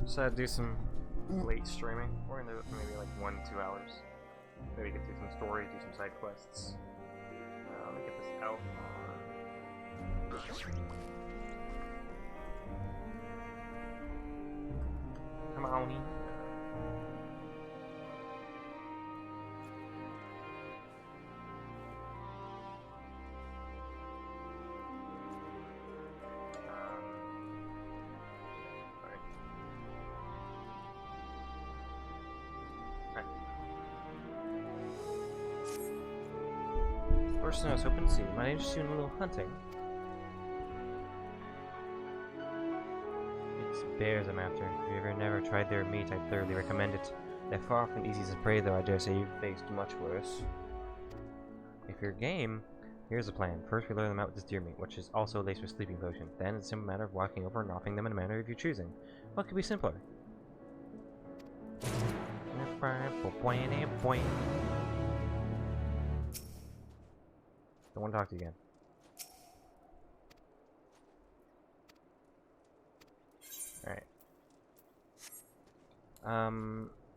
Decided to do some late streaming. We're gonna maybe like 1-2 hours. Maybe get through some stories, do some side quests. Let me get this out on. Come on in. First thing I was hoping to see, my name's doing a little hunting. It's bears I'm after. If you've ever never tried their meat, I thoroughly recommend it. They're far from easy as prey, though I dare say you've faced much worse. If you're game, here's the plan. First we lure them out with this deer meat, which is also laced with sleeping potion. Then it's a simple matter of walking over and offering them in a manner of your choosing. What could be simpler? Don't want to talk to you again. Alright.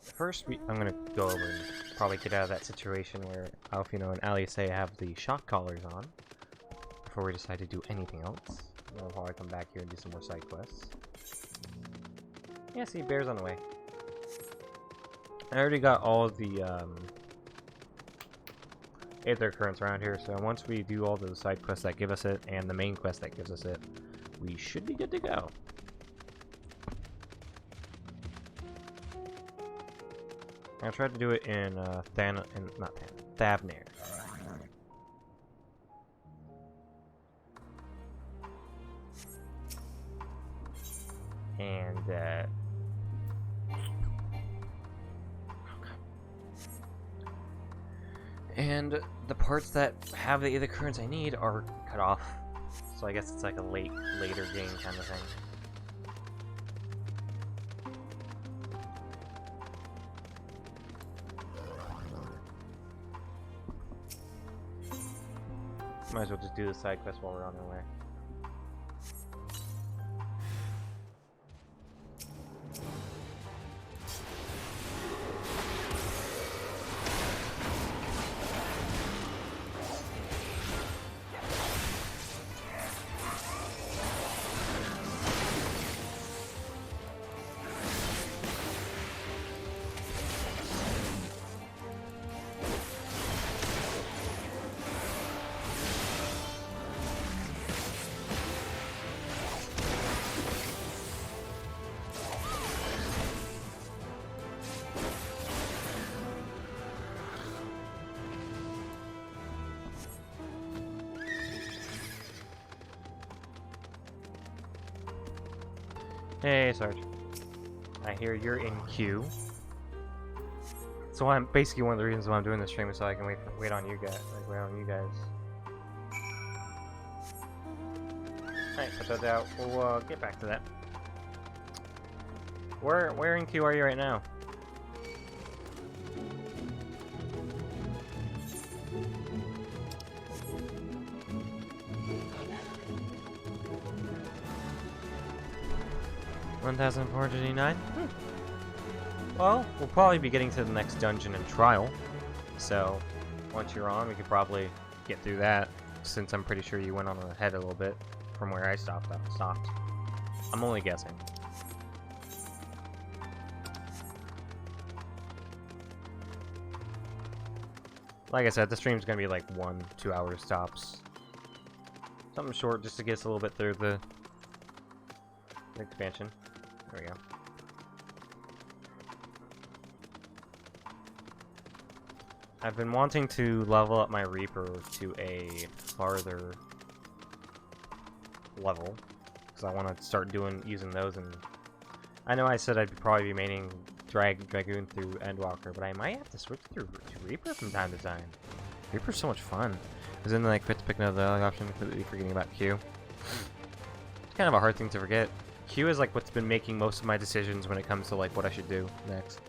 First I'm gonna go over and probably get out of that situation where Alfino and Ali say I have the shock collars on before we decide to do anything else. And I'll probably come back here and do some more side quests. Yeah, see, bear's on the way. I already got all of the Aether currents around here, so once we do all the side quests that give us it and the main quest that gives us it, we should be good to go. I tried to do it in Thavnair. And and the parts that have the Aether currents I need are cut off, so I guess it's like a later game kind of thing. Might as well just do the side quest while we're on our way. Hey, Sarge. I hear you're in queue. So I'm basically one of the reasons why I'm doing this stream is so I can wait on you guys. Alright, put those out. We'll get back to that. Where in queue are you right now? $1,489? Well, we'll probably be getting to the next dungeon and trial. So, once you're on, we could probably get through that, since I'm pretty sure you went on ahead a little bit from where I stopped. I'm only guessing. Like I said, the stream's gonna be like 1-2 hour stops. Something short just to get us a little bit through the expansion. There we go. I've been wanting to level up my Reaper to a farther level, because I want to start using those. And I know I said I'd probably be maining Dragoon through Endwalker, but I might have to switch to Reaper from time to time. Reaper's so much fun. Because then I quit to pick another option, completely forgetting about Q. It's kind of a hard thing to forget. Q is like what's been making most of my decisions when it comes to like what I should do next.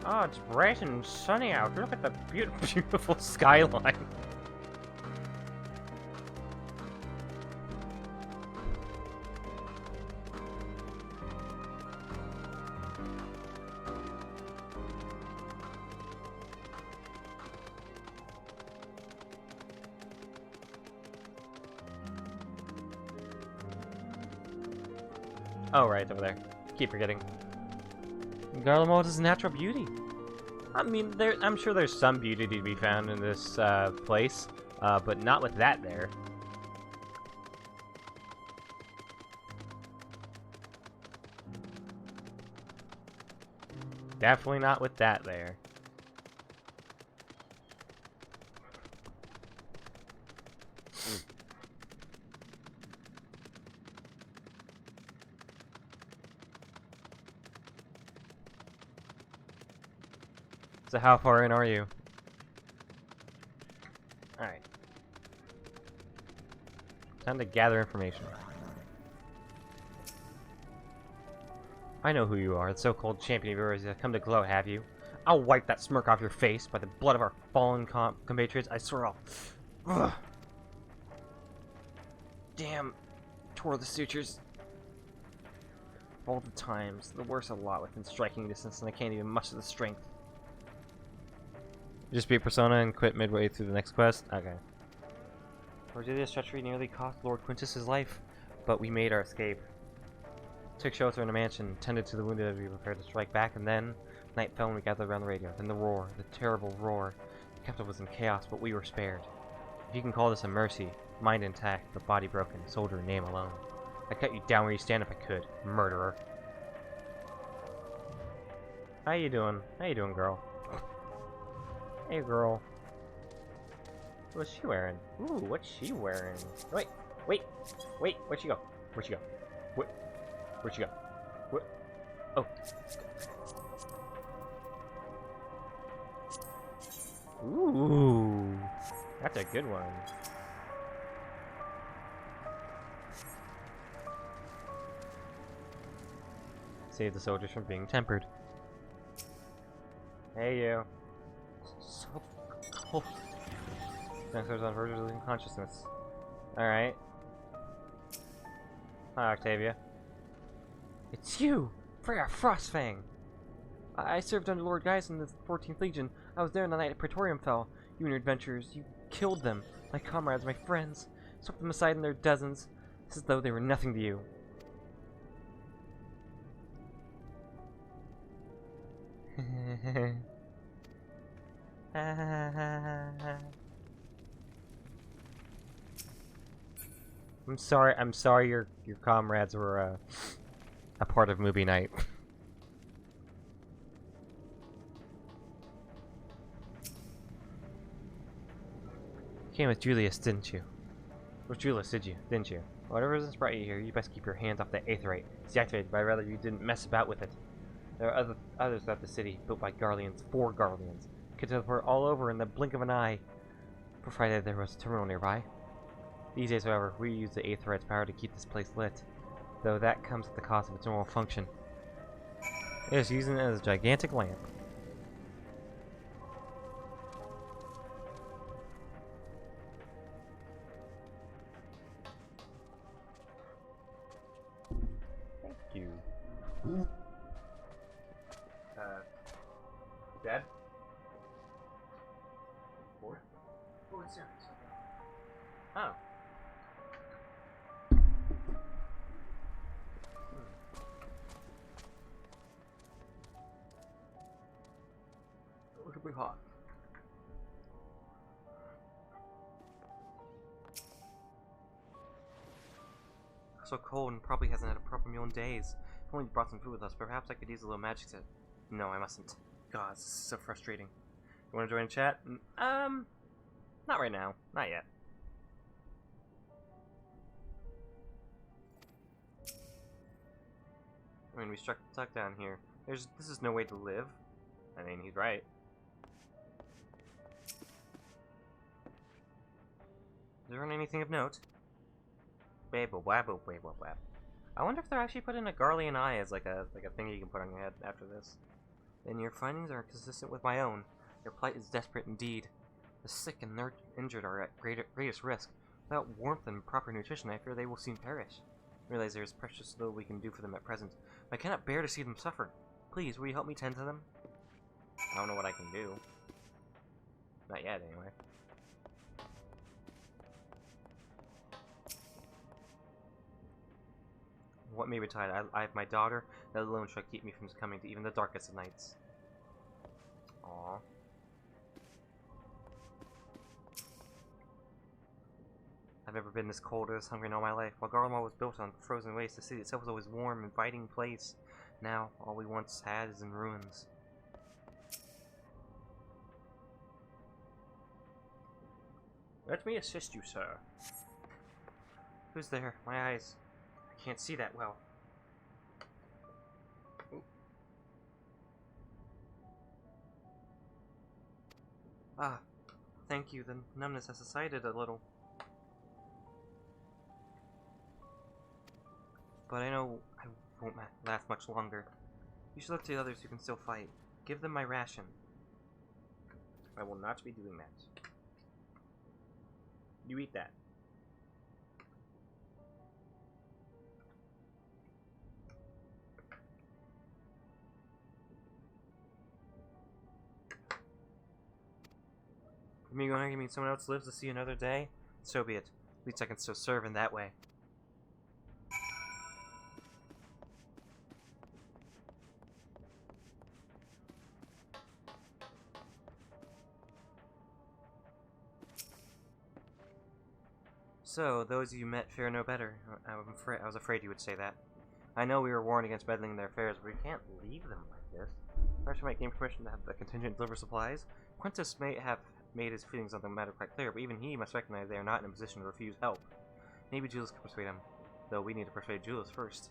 Oh, it's bright and sunny out. Look at the beautiful skyline. Oh, right, over there. Keep forgetting. Garlemald is natural beauty. I mean, I'm sure there's some beauty to be found in this place, but not with that there. Definitely not with that there. So how far in are you? Alright. Time to gather information. I know who you are, the so-called champion of yours has come to glow, have you? I'll wipe that smirk off your face by the blood of our fallen compatriots, I swear I'll... Ugh. Damn. Tore the sutures. All the times, the worst a lot within striking distance, and I can't even muster the strength. Just beat Persona and quit midway through the next quest? Okay. Cordelia's treachery nearly cost Lord Quintus's life, but we made our escape. Took shelter in a mansion, tended to the wounded as we prepared to strike back, and then night fell and we gathered around the radio. Then the roar, the terrible roar. The capital was in chaos, but we were spared. If you can call this a mercy, mind intact, but body broken, soldier in name alone. I cut you down where you stand if I could, murderer. How you doing? How you doing, girl? Hey, girl. What's she wearing? Ooh, what's she wearing? Wait, where'd she go? Where'd she go? Where'd she go? What? Oh. Ooh, that's a good one. Save the soldiers from being tempered. Hey, you. So cold. Gangsters on verge of losing consciousness. Alright. Hi, Octavia. It's you! Freya Frostfang! I served under Lord Gaius in the 14th Legion. I was there on the night Praetorium fell. You and your adventurers, you killed them. My comrades, my friends. Swept them aside in their dozens. It's as though they were nothing to you. I'm sorry your comrades were a part of movie night. Came with Julius, didn't you? With Julius, didn't you? Whatever has brought you here, you best keep your hands off that aetherite. It's deactivated, but I'd rather you didn't mess about with it. There are others at the city, built by Garleans, for Garleans. Could teleport all over in the blink of an eye, provided there was a terminal nearby. These days, however, we use the aetherite's power to keep this place lit, though that comes at the cost of its normal function. It is using it as a gigantic lamp. Thank you. Dad? Bored? Oh, it's serious. Oh. It could be hot. So cold and probably hasn't had a proper meal in days. If only brought some food with us, perhaps I could use a little magic set. No, I mustn't. God, this is so frustrating. You want to join chat? Not right now. Not yet. I mean, we stuck down here. This is no way to live. I mean, he's right. Is there anything of note? I wonder if they're actually put in a Garlean eye as like a thing you can put on your head after this. And your findings are consistent with my own. Their plight is desperate indeed. The sick and injured are at greatest risk. Without warmth and proper nutrition, I fear they will soon perish. I realize there is precious little we can do for them at present, but I cannot bear to see them suffer. Please, will you help me tend to them? I don't know what I can do. Not yet, anyway. What may betide? I have my daughter, that alone shall keep me from coming to even the darkest of nights. Aww. I've never been this cold or this hungry in all my life. While Garlemald was built on frozen waste, the city itself was always warm, inviting place. Now, all we once had is in ruins. Let me assist you, sir. Who's there? My eyes. I can't see that well. Ooh. Ah, thank you. The numbness has subsided a little. But I know I won't last much longer. You should look to the others who can still fight. Give them my ration. I will not be doing that. You eat that. Me going to mean someone else lives to see another day? So be it. At least I can still serve in that way. So, those you met fare no better. I was afraid you would say that. I know we were warned against meddling in their affairs, but we can't leave them like this. First, I might gain permission to have the contingent deliver supplies. Quintus may have made his feelings on the matter quite clear, but even he must recognize they are not in a position to refuse help. Maybe Julius can persuade him, though we need to persuade Julius first.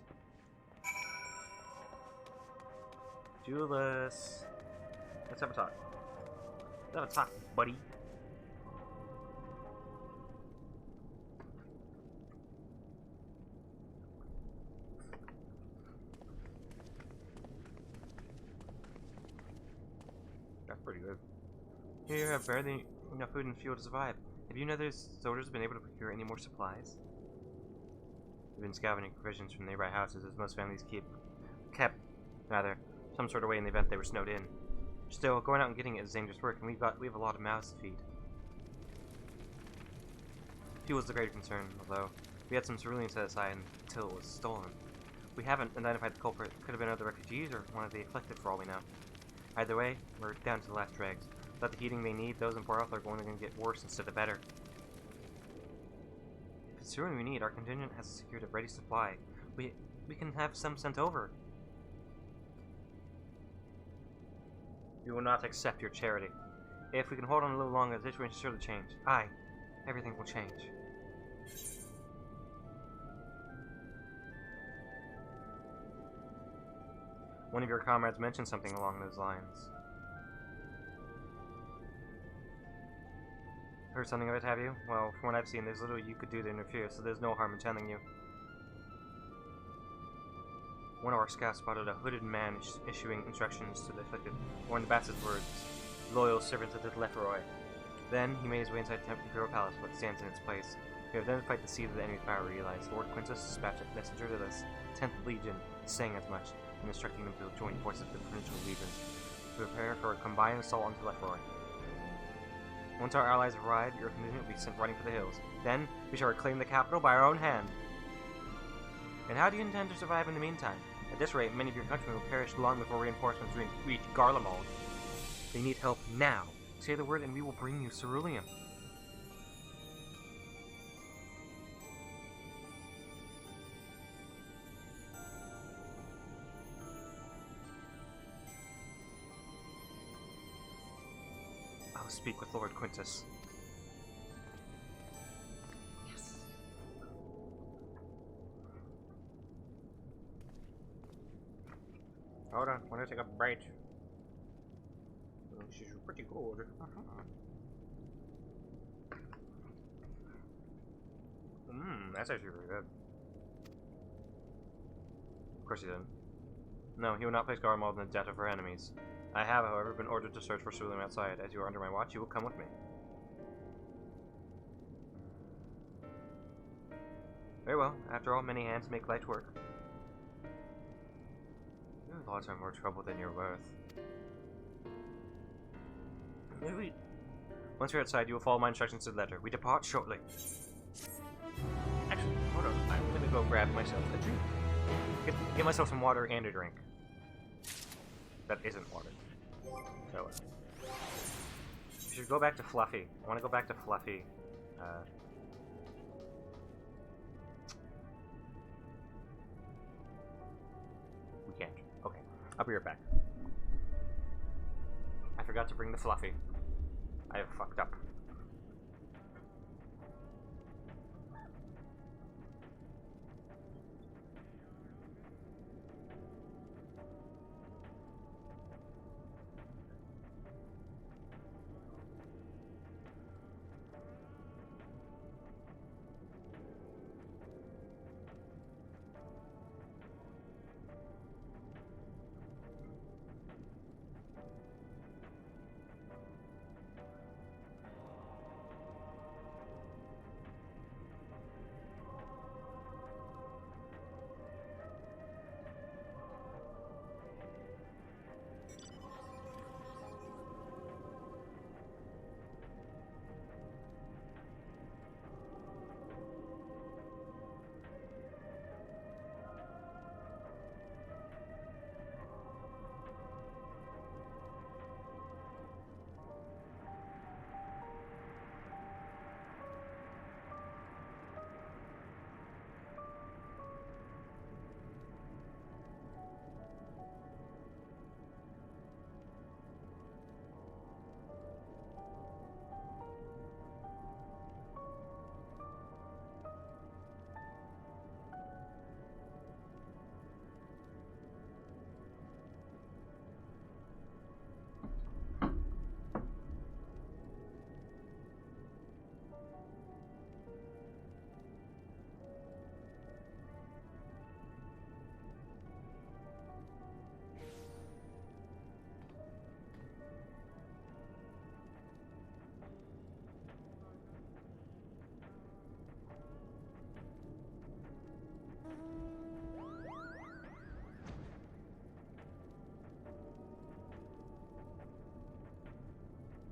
Julius! Let's have a talk. Let's have a talk, buddy. That's pretty good. Here you have barely enough food and fuel to survive. Have you and other soldiers been able to procure any more supplies? We've been scavenging provisions from nearby houses, as most families kept some sort of way in the event they were snowed in. Still, going out and getting it is dangerous work, and we have a lot of mouths to feed. Fuel is the greater concern, although we had some cerulean set aside until it was stolen. We haven't identified the culprit. It could have been other refugees or one of the afflicted for all we know. Either way, we're down to the last dregs. Without the heating they need, those in Porth are going to get worse instead of better. If it's cerulean we need, our contingent has secured a ready supply. We can have some sent over. We will not accept your charity. If we can hold on a little longer, the situation is sure to change. Aye, everything will change. One of your comrades mentioned something along those lines. Heard something of it, have you? Well, from what I've seen, there's little you could do to interfere, so there's no harm in telling you. One of our scouts spotted a hooded man issuing instructions to the afflicted. One of the Bassett's words, loyal servant of the Lefroy. Then he made his way inside the Imperial Palace, what stands in its place. We have identified the seat of the enemy's power, realized. Lord Quintus dispatched a messenger to the 10th Legion, saying as much, and instructing them to join forces of the provincial legions to prepare for a combined assault on Lefroy. Once our allies arrive, your contingent will be sent running for the hills. Then, we shall reclaim the capital by our own hand. And how do you intend to survive in the meantime? At this rate, many of your countrymen will perish long before reinforcements reach Garlemald. They need help now. Say the word and we will bring you ceruleum. I'll speak with Lord Quintus. Yes. Hold on, want to take a bite. This is pretty good. That's actually really good. Of course he didn't. No, he will not place Garlemald in the debt of her enemies. I have, however, been ordered to search for Sir William outside. As you are under my watch, you will come with me. Very well. After all, many hands make light work. Your thoughts are more trouble than you're worth. Maybe. Once you're outside, you will follow my instructions to the letter. We depart shortly. Actually, hold on. I'm gonna go grab myself a drink. Get myself some water and a drink. That isn't water. So, we should go back to Fluffy. I want to go back to Fluffy. We can't. Okay. I'll be right back. I forgot to bring the Fluffy. I have fucked up.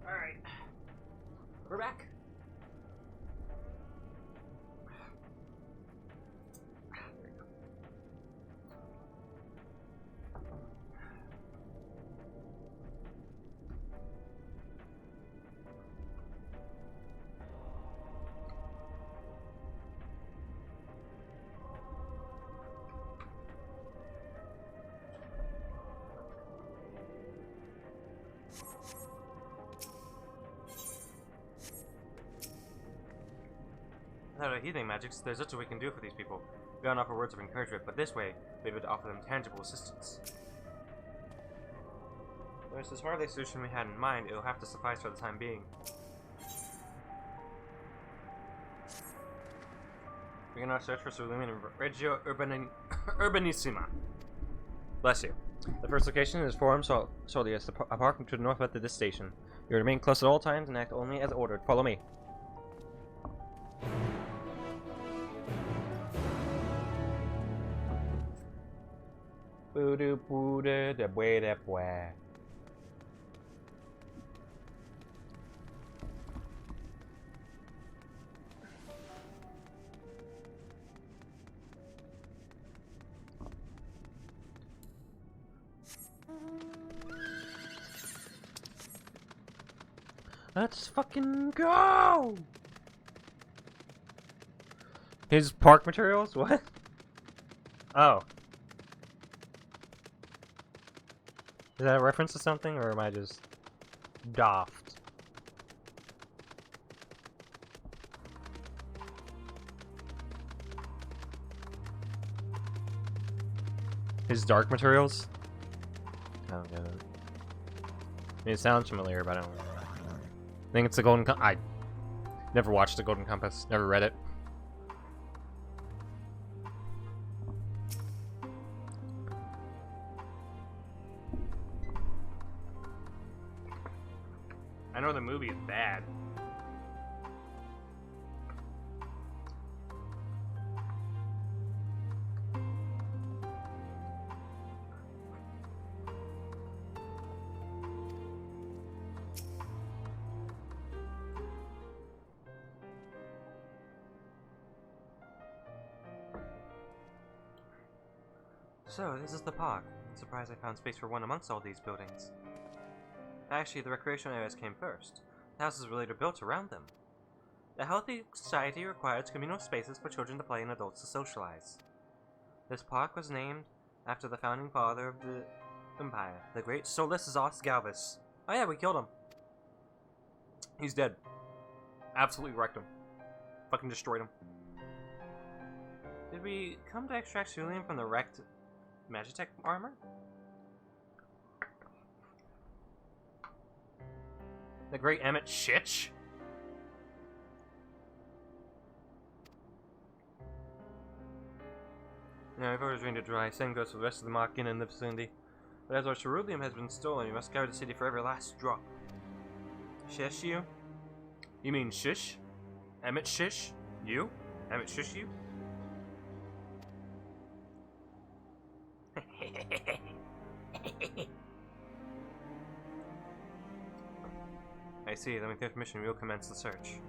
Alright. We're back. Without our healing magics, there's little we can do for these people. We don't offer words of encouragement, but this way, we would offer them tangible assistance. There's this hardly solution we had in mind. It'll have to suffice for the time being. We can now search for Sir Lumen in Reggio Urbanissima. Bless you. The first location is Forum Solius, a park to the northwest of this station. You remain close at all times and act only as ordered. Follow me. Let's fucking go! His park materials? What? Oh. Is that a reference to something, or am I just daft? His dark materials? I don't get it. I mean, it sounds familiar, but I don't. I think it's the Golden Compass. I never watched the Golden Compass. Never read it. I know the movie is bad. So, this is the park. I'm surprised I found space for one amongst all these buildings. Actually, the recreational areas came first. The houses were later built around them. A healthy society requires communal spaces for children to play and adults to socialize. This park was named after the founding father of the empire, the great Solicitos Galvus. Oh yeah, we killed him. He's dead. Absolutely wrecked him. Fucking destroyed him. Did we come to extract Cerulean from the wrecked Magitech armor? The great Emmett Shitch? Now, I've already drained it dry. Same goes for the rest of the Machina in the vicinity. But as our ceruleum has been stolen, we must scour the city for every last drop. Shish you? You mean Shish? Emmett Shish? You? Emmett Shish you? I see. Then with your permission, we will commence the search.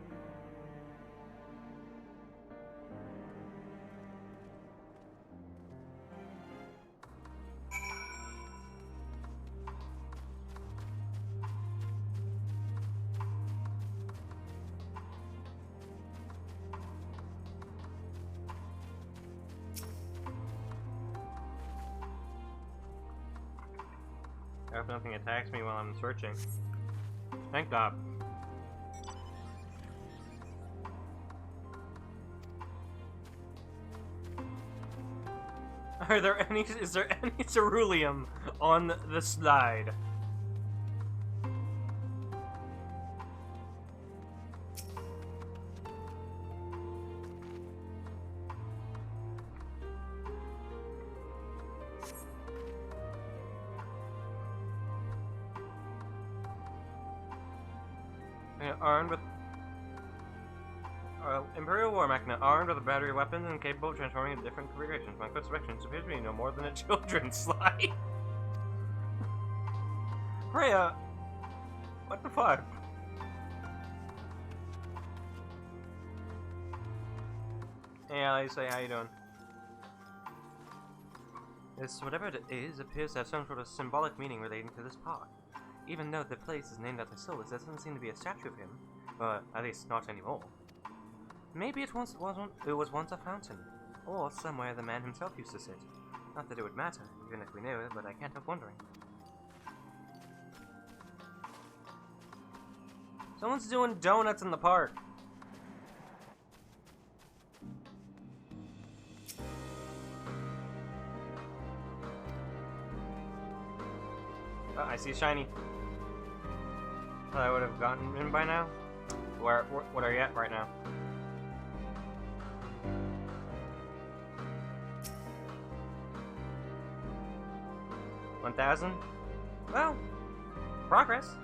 I hope nothing attacks me while I'm searching. Thank God. Is there any ceruleum on the slide? Armed with Imperial War Machina, armed with a battery of weapons and capable of transforming into different configurations. My first inspections appears to be no more than a children's slide. Freya, what the fuck? Hey, Ali, say how you doing? This, whatever it is, appears to have some sort of symbolic meaning relating to this park. Even though the place is named after Solus, there doesn't seem to be a statue of him. But at least not anymore. Maybe it was once a fountain. Or somewhere the man himself used to sit. Not that it would matter, even if we knew it, but I can't help wondering. Someone's doing donuts in the park. Oh, I see shiny. I would have gotten in by now. What are you at right now? $1,000? Well, progress.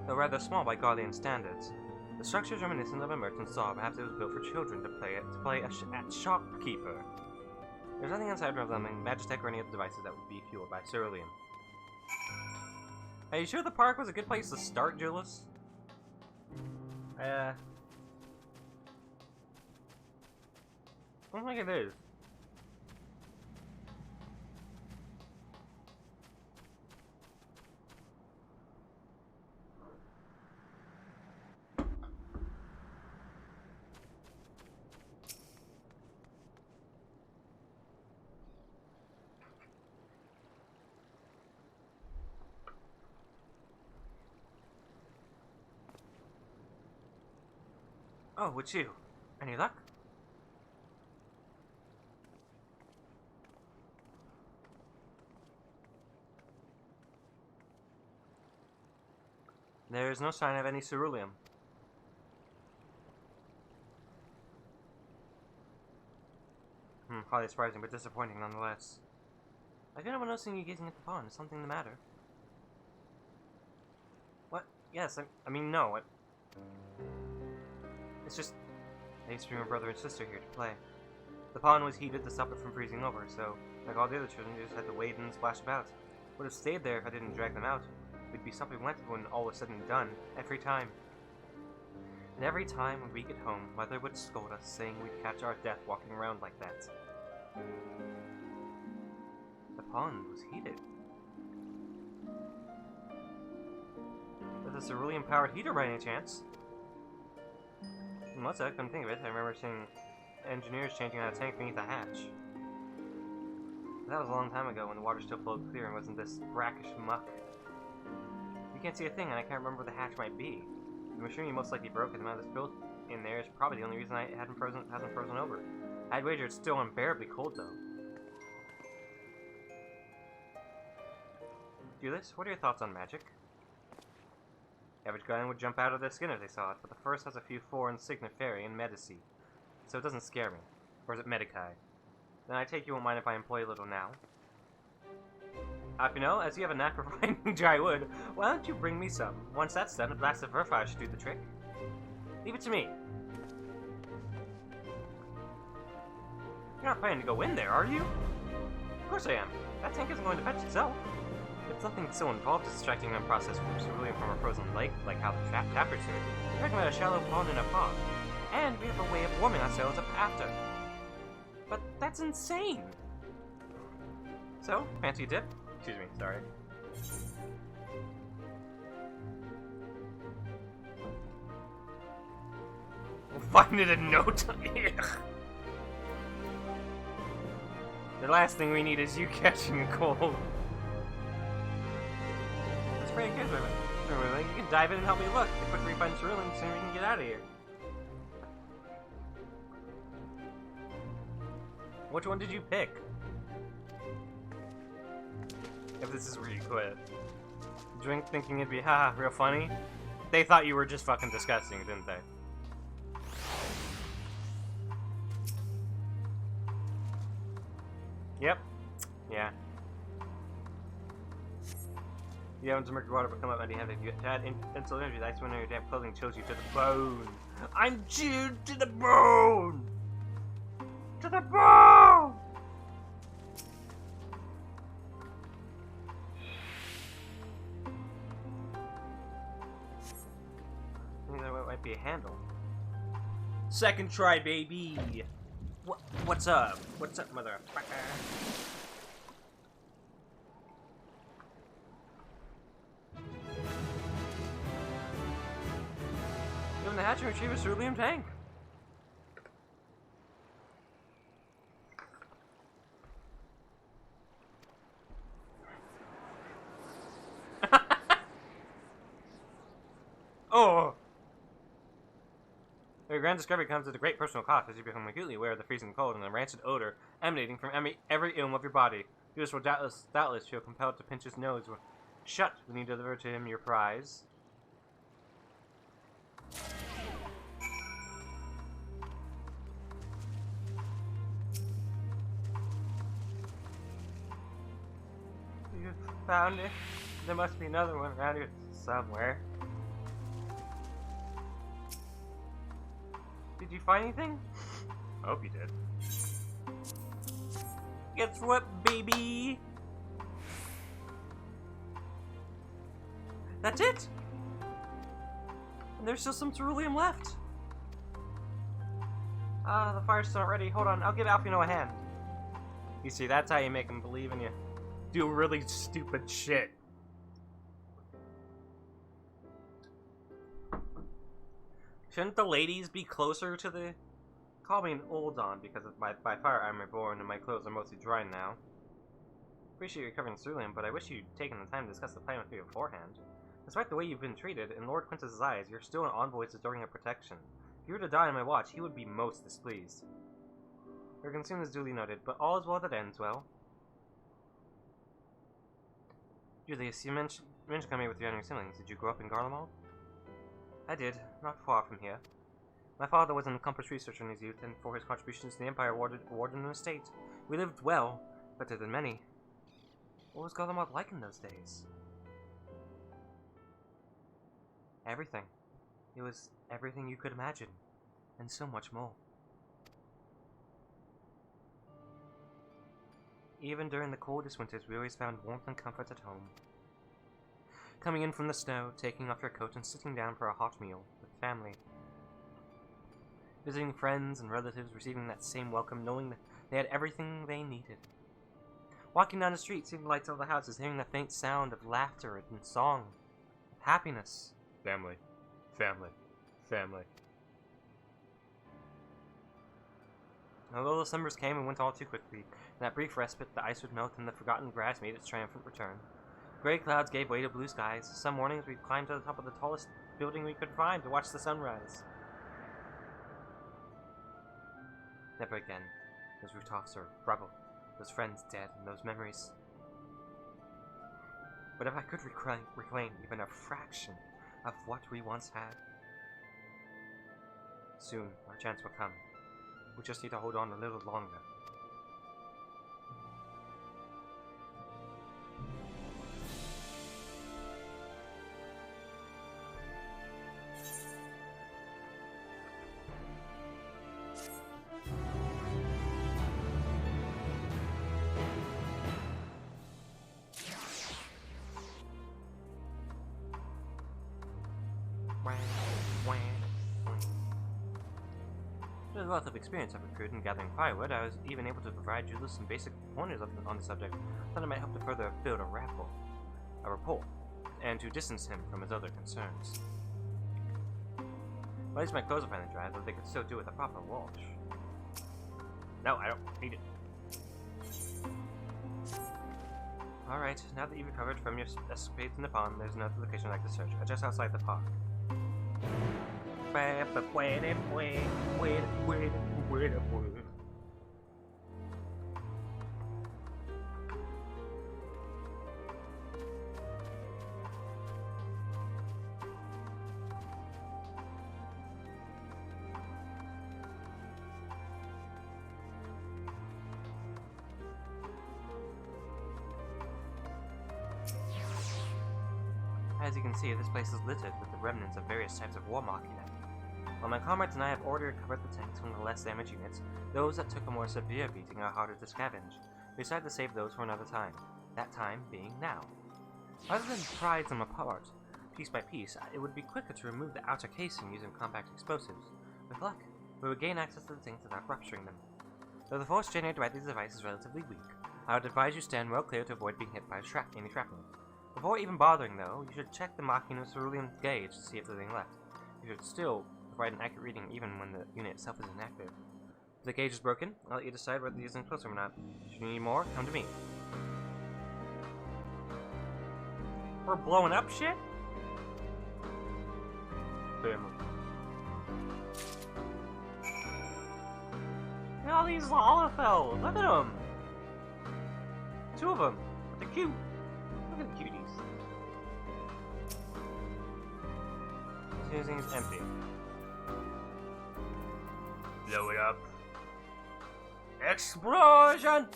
Though rather small by Guardian standards, the structure is reminiscent of a merchant's saw. Perhaps it was built for children to play at shopkeeper. There's nothing inside resembling Magitech or any other devices that would be fueled by ceruleum. Are you sure the park was a good place to start, Julius? I don't think it is. Oh, it's you. Any luck? There is no sign of any ceruleum. Highly surprising, but disappointing nonetheless. I can't help noticing you gazing at the pond. Is something the matter? What? Yes, I mean, no. What? It's just... I used to bring my brother and sister here to play. The pond was heated to stop it from freezing over, so, like all the other children, they just had to wade and splash about. Would have stayed there if I didn't drag them out. We'd be something wet when all was said and done, every time. And every time when we get home, Mother would scold us, saying we'd catch our death walking around like that. The pond was heated. With a cerulean-powered heater by any chance? Unless I couldn't think of it, I remember seeing engineers changing out a tank beneath the hatch. That was a long time ago when the water still flowed clear and wasn't this brackish muck. You can't see a thing, and I can't remember where the hatch might be. The machinery most likely broke, and the amount that's built in there is probably the only reason it hasn't frozen over. I'd wager it's still unbearably cold, though. Julius, what are your thoughts on magic? The average guy would jump out of their skin if they saw it, but the first has a few foreign signet fairy and medici, so it doesn't scare me. Or is it medici? Then I take you won't mind if I employ a little now. If you know, as you have a knack for finding dry wood, why don't you bring me some? Once that's done, a blast of fire should do the trick. Leave it to me. You're not planning to go in there, are you? Of course I am. That tank isn't going to fetch itself. It's nothing so involved as extracting an unprocessed ceruleum from a frozen lake, like how the tappers do it. We're talking about a shallow pond in a pond. And we have a way of warming ourselves up after. But that's insane! So, fancy dip? Excuse me, sorry. We'll find it in no time. The last thing we need is you catching a cold. That's pretty good, women. You can dive in and help me look. The quicker we find ceruleum, the sooner we can get out of here. Which one did you pick? If this is where you quit. Drink thinking it'd be haha, real funny? They thought you were just fucking disgusting, didn't they? Yep. Yeah. You haven't mercury water but come up and you have to add insult energy. The ice when your damn clothing chills you to the bone. I'm chilled to the bone! To the bone! I think that might be a handle. Second try, baby! What's up? What's up, motherfucker? Open the hatch and retrieve a ceruleum tank. Oh! Your grand discovery comes at a great personal cost as you become acutely aware of the freezing cold and the rancid odor emanating from every ilm of your body. Judas will doubtless feel compelled to pinch his nose shut when you deliver to him your prize. You found it? There must be another one around here somewhere. Did you find anything? I hope you did. Guess what, baby? That's it? And there's still some ceruleum left. The fire's still not ready. Hold on, I'll give Alfino a hand. You see, that's how you make him believe in you. Do really stupid shit. Shouldn't the ladies be closer to the... Call me an old on because of by fire I'm reborn and my clothes are mostly dry now. Appreciate you recovering ceruleum, but I wish you'd taken the time to discuss the plan with me beforehand. Despite the way you've been treated, in Lord Quintus's eyes, you're still an envoy adoring your protection. If you were to die on my watch, he would be most displeased. Your concern is duly noted, but all is well that ends well. Julius, you mentioned coming with your younger siblings. Did you grow up in Garlemald? I did, not far from here. My father was an accomplished researcher in his youth, and for his contributions to the Empire awarded an estate. We lived well, better than many. What was Garlemald like in those days? Everything. It was everything you could imagine, and so much more. Even during the coldest winters, we always found warmth and comfort at home. Coming in from the snow, taking off your coat, and sitting down for a hot meal with family. Visiting friends and relatives, receiving that same welcome, knowing that they had everything they needed. Walking down the street, seeing the lights of the houses, hearing the faint sound of laughter and song, happiness. Family. Family. Family. Although the summers came and went all too quickly, in that brief respite, the ice would melt and the forgotten grass made its triumphant return. Gray clouds gave way to blue skies. Some mornings we'd climb to the top of the tallest building we could find to watch the sunrise. Never again. Those rooftops are rubble, those friends dead, and those memories. But if I could reclaim even a fraction of what we once had, soon our chance will come. We just need to hold on a little longer. With a wealth of experience I've accrued in gathering firewood, I was even able to provide Julius some basic pointers on the subject that it might help to further build a rapport, and to distance him from his other concerns. At least my clothes are finally dry, though they could still do with a proper wash. No, I don't need it. Alright, now that you've recovered from your escapades in the pond, there's another location I'd like to search, just outside the park. As you can see, this place is littered with the remnants of various types of war machina. While my comrades and I have already recovered the tanks from the less damaged units, those that took a more severe beating are harder to scavenge. We decided to save those for another time, that time being now. Rather than pry them apart, piece by piece, it would be quicker to remove the outer casing using compact explosives. With luck, we would gain access to the tanks without rupturing them. Though the force generated by these devices is relatively weak, I would advise you stand well clear to avoid being hit by any shrapnel. Before even bothering, though, you should check the Machina's cerulean gauge to see if there's anything left. You should still provide an accurate reading even when the unit itself is inactive. If the gauge is broken, I'll let you decide whether to use an explosive or not. If you need more, come to me. We're blowing up shit? Boom. Look at all these Holofels! Look at them! 2 of them! They're cute! Look at the cuties. This thing is empty. Blow it up. Explosion!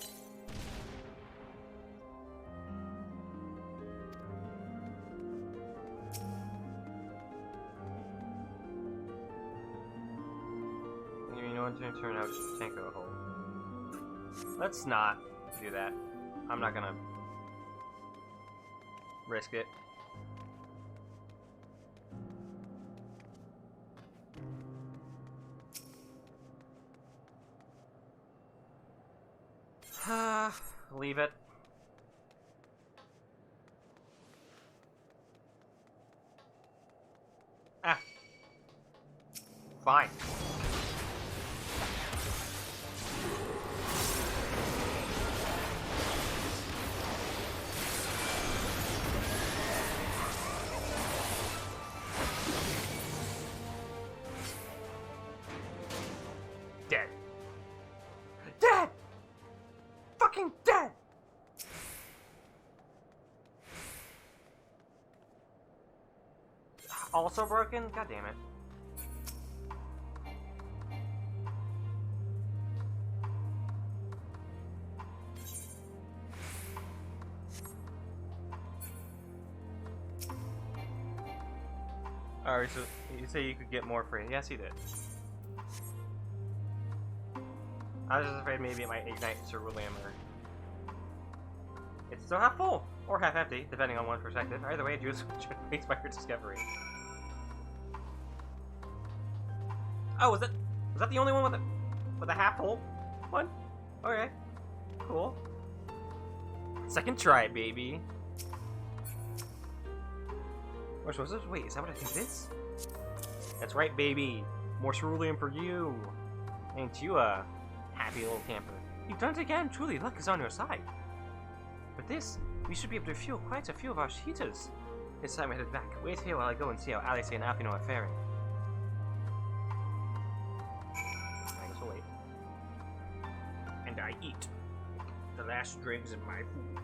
You know what's gonna turn out just a tank of a hole. Let's not do that. I'm not gonna risk it. Leave it. Ah. Fine. Dead. Dead! Fucking dead! also broken? God damn it. Alright, so you say you could get more free. Yes, he did. I was just afraid maybe it might ignite cerulean or... It's still half full, or half empty, depending on one's perspective. Either way, Juice makes by your discovery. Oh, was that the only one with a half full one? Okay, cool. Second try, baby. Or was this? Wait, is that what I think it is? That's right, baby. More cerulean for you. Ain't you a happy little camper? You've done it again. Truly, luck is on your side. With this, we should be able to fuel quite a few of our heaters. It's time we headed back. Wait here while I go and see how Alice and Alfino are faring. I guess we'll wait. And I eat the last dregs of my food.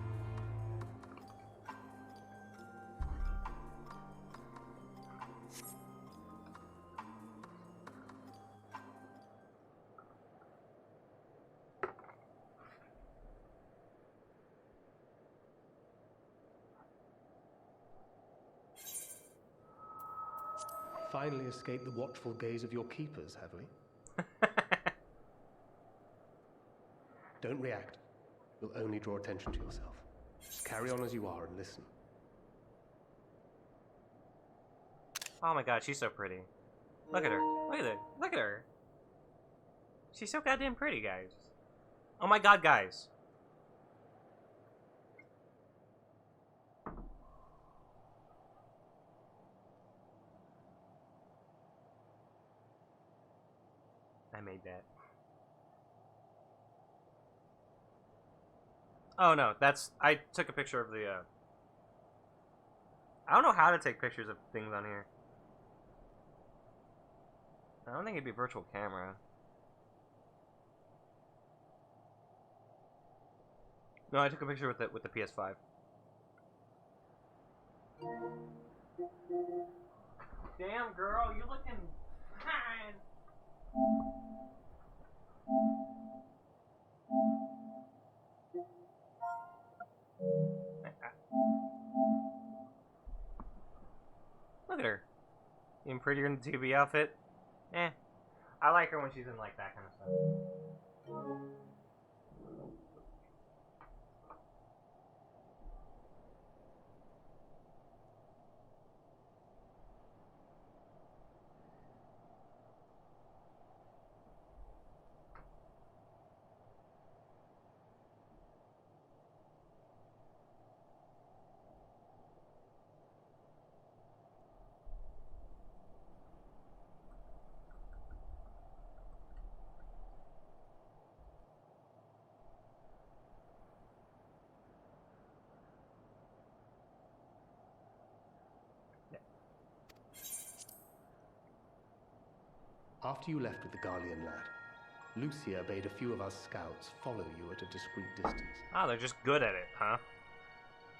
Finally escaped the watchful gaze of your keepers, have we? Don't react. You'll only draw attention to yourself. Just carry on as you are and listen. Oh my god, she's so pretty. Look at her. Look at her. Look at her. She's so goddamn pretty, guys. Oh my god, guys. I made that. Oh no, I took a picture of the, I don't know how to take pictures of things on here. I don't think it'd be a virtual camera. No, I took a picture with the PS5. Damn girl, you looking fine. Look at her. Even prettier in the 2B outfit. Eh. I like her when she's in like that kind of stuff. After you left with the Garlean lad, Lucia bade a few of us scouts follow you at a discreet distance. Ah, they're just good at it, huh?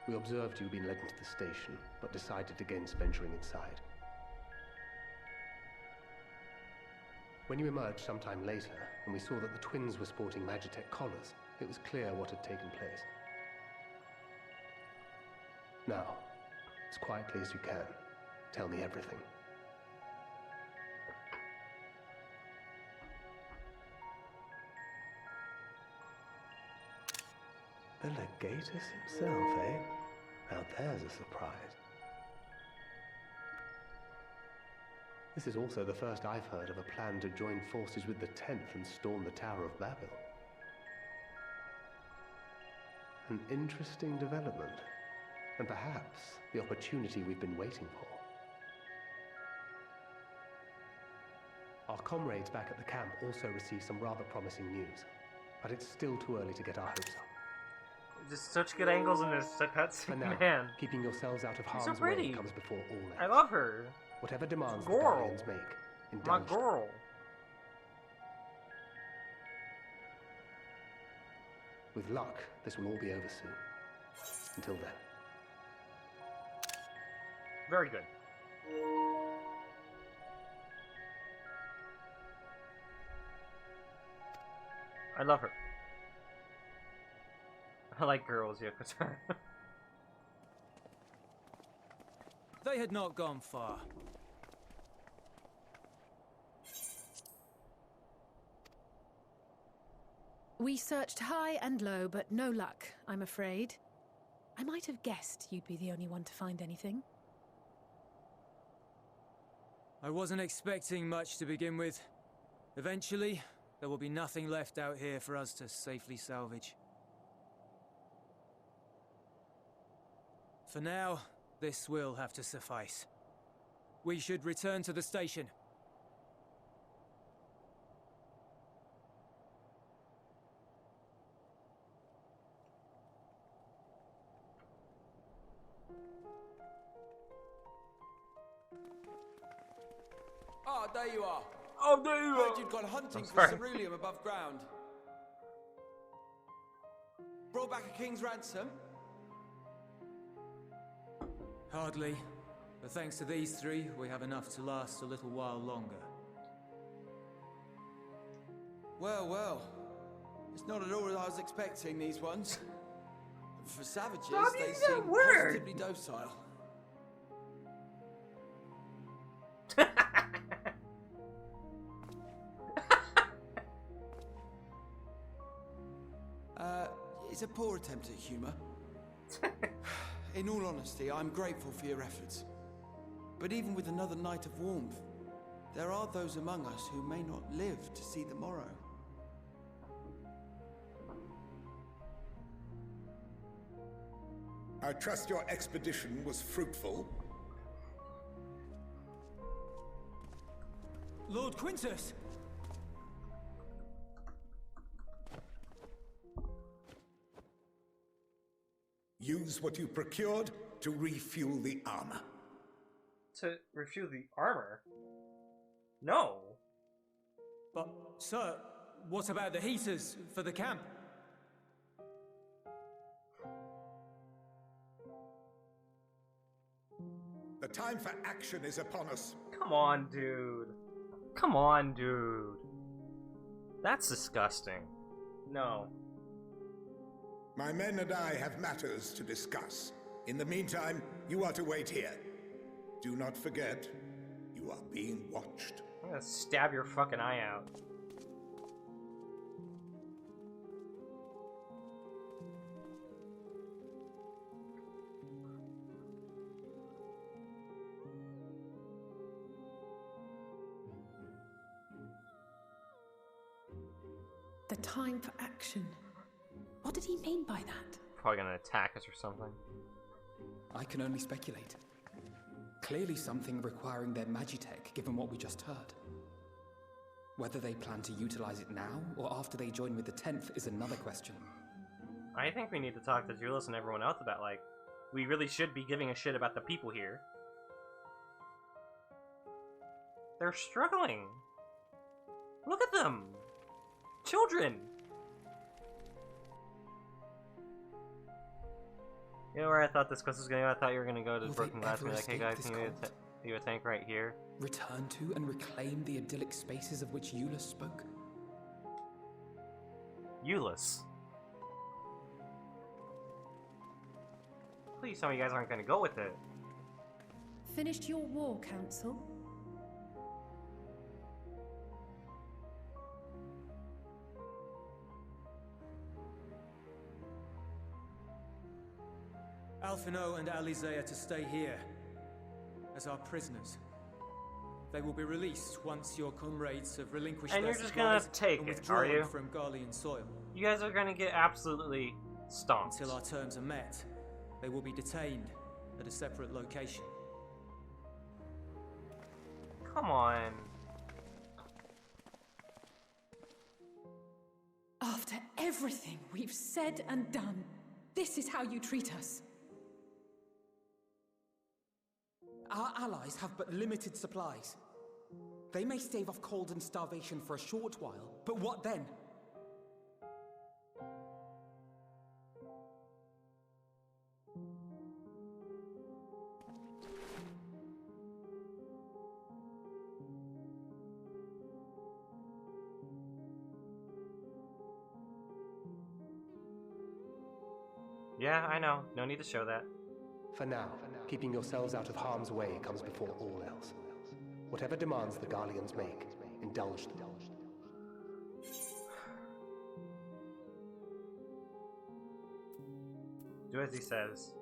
We observed you being led into the station, but decided against venturing inside. When you emerged sometime later, and we saw that the twins were sporting Magitech collars, it was clear what had taken place. Now, as quietly as you can, tell me everything. The Legatus himself, eh? Now there's a surprise. This is also the first I've heard of a plan to join forces with the 10th and storm the Tower of Babel. An interesting development, and perhaps the opportunity we've been waiting for. Our comrades back at the camp also received some rather promising news, but it's still too early to get our hopes up. Just such good angles in this cutscene, For now, man. keeping yourselves out of She's harm's so way pretty. comes before all else. I love her. Whatever demands the Girl. Guardians make, My indulge them. girl. With luck, this will all be over soon. Until then. Very good. I love her. I like girls, Yoko. They had not gone far. We searched high and low, but no luck, I'm afraid. I might have guessed you'd be the only one to find anything. I wasn't expecting much to begin with. Eventually, there will be nothing left out here for us to safely salvage. For now, this will have to suffice. We should return to the station. Ah, there you are. Oh, there you Heard you'd gone hunting for sorry. ceruleum above ground. Brought back a king's ransom? Hardly. But thanks to these three, we have enough to last a little while longer. Well, well. It's not at all as I was expecting, these ones. For savages, Stop they using that seem word! positively docile. It's a poor attempt at humor. In all honesty, I'm grateful for your efforts. But even with another night of warmth, there are those among us who may not live to see the morrow. I trust your expedition was fruitful. Lord Quintus! Use what you procured to refuel the armor. To refuel the armor? No. But, sir, what about the heaters for the camp? The time for action is upon us. Come on, dude. Come on, dude. That's disgusting. No. My men and I have matters to discuss. In the meantime, you are to wait here. Do not forget, you are being watched. I'm gonna stab your fucking eye out. The time for action. What did he mean by that? Probably gonna attack us or something. I can only speculate. Clearly something requiring their magitech, given what we just heard. Whether they plan to utilize it now, or after they join with the 10th, is another question. I think we need to talk to Julius and everyone else about, like, we really should be giving a shit about the people here. They're struggling. Look at them! Children! You know where I thought this quest was going to go? I thought you were going to go to Will Broken they Glass and be ever like, hey escape guys, this can cult? you a tank right here? Return to and reclaim the idyllic spaces of which Euless spoke? Euless. Please tell me you guys aren't going to go with it. Finished your war, Council? Alphino and Alizé are to stay here as our prisoners. They will be released once your comrades have relinquished And their you're just gonna supplies take and it, withdrawn are you? from Garlean soil. You guys are going to get absolutely stomped. Until our terms are met, they will be detained at a separate location. Come on. After everything we've said and done, this is how you treat us. Our allies have but limited supplies. They may stave off cold and starvation for a short while, but what then? Yeah, I know. No need to show that. For now, keeping yourselves out of harm's way comes before all else. Whatever demands the Garleans make, indulge them. Do as he says.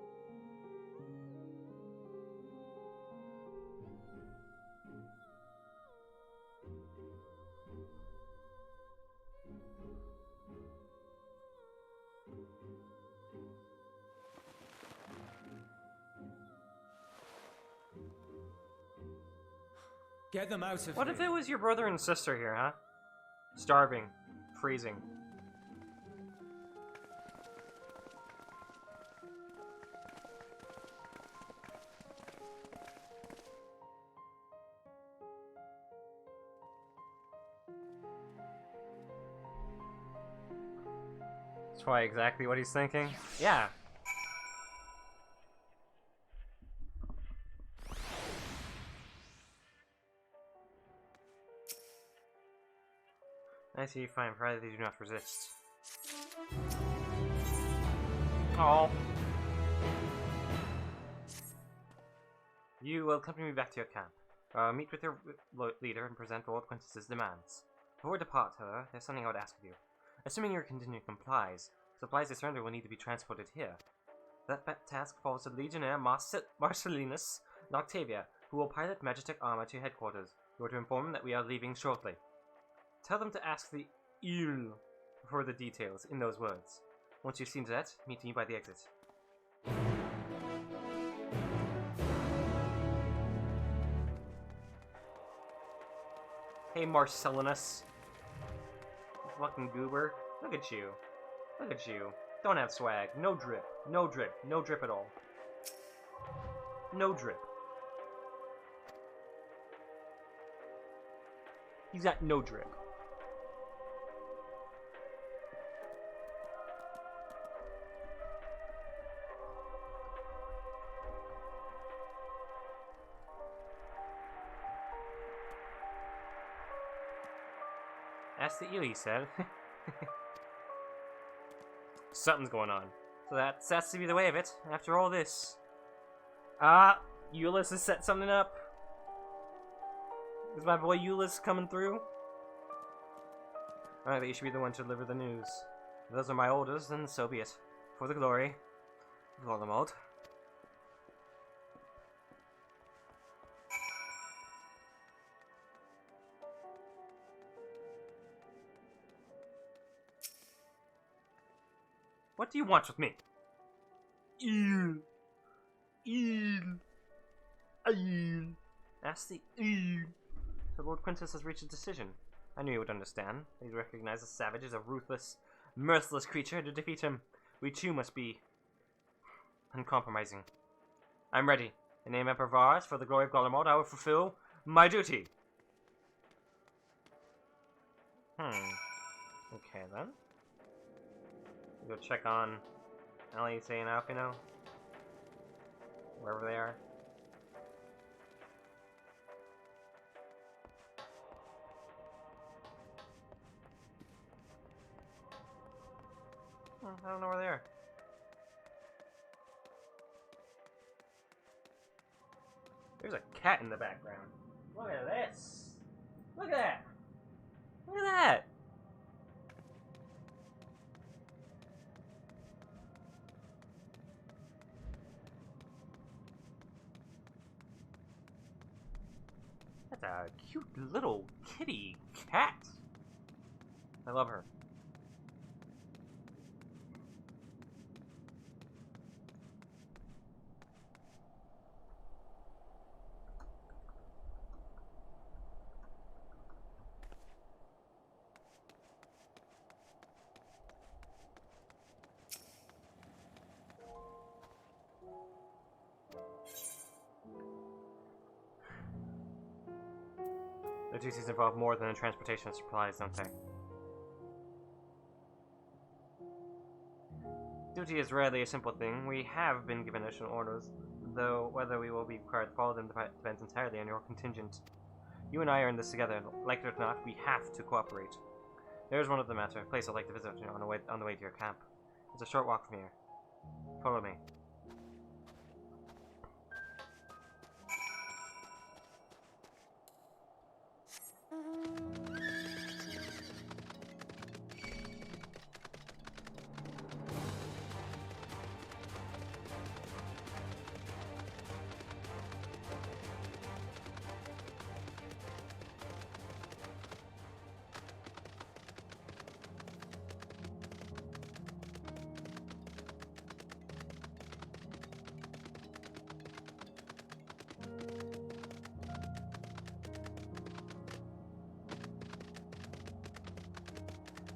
Get them out of What here. if it was your brother and sister here, huh? Starving. Freezing. That's probably exactly what he's thinking. Yeah. I see you find pride that you do not resist. Oh. You will accompany me back to your camp. Meet with your leader and present Lord Quintus's demands. Before we depart, however, there's something I would ask of you. Assuming your contingent complies, supplies they surrender will need to be transported here. That task falls to Legionnaire Marcellinus and Octavia, who will pilot Magitech armor to headquarters. You are to inform them that we are leaving shortly. Tell them to ask the Il for the details in those words. Once you've seen that, meet me by the exit. Hey, Marcellinus. Fucking goober. Look at you. Look at you. Don't have swag. No drip. No drip. No drip at all. No drip. He's got no drip. That's the eel, he said. Something's going on. So that's to be the way of it, after all this. Euless has set something up. Is my boy Euless coming through? I think you should be the one to deliver the news. If those are my orders, then so be it. For the glory of Garlemald. What do you want with me? Eel. Ask the eel. So Lord Quintus has reached a decision. I knew he would understand. He recognizes the savage as a ruthless, merciless creature. To defeat him, we too must be uncompromising. I'm ready. In the name of Emperor Varus, for the glory of Garlemald, I will fulfill my duty. Okay then. Go check on Alice and Alpino. Wherever they are. I don't know where they are. There's a cat in the background. Look at this! Look at that! Look at that! That's a cute little kitty cat. I love her. The duties involve more than the transportation of supplies, don't they? Duty is rarely a simple thing. We have been given additional orders, though whether we will be required to follow them depends entirely on your contingent. You and I are in this together, and like it or not, we have to cooperate. There's one other matter, a place I'd like to visit on the way to your camp. It's a short walk from here. Follow me.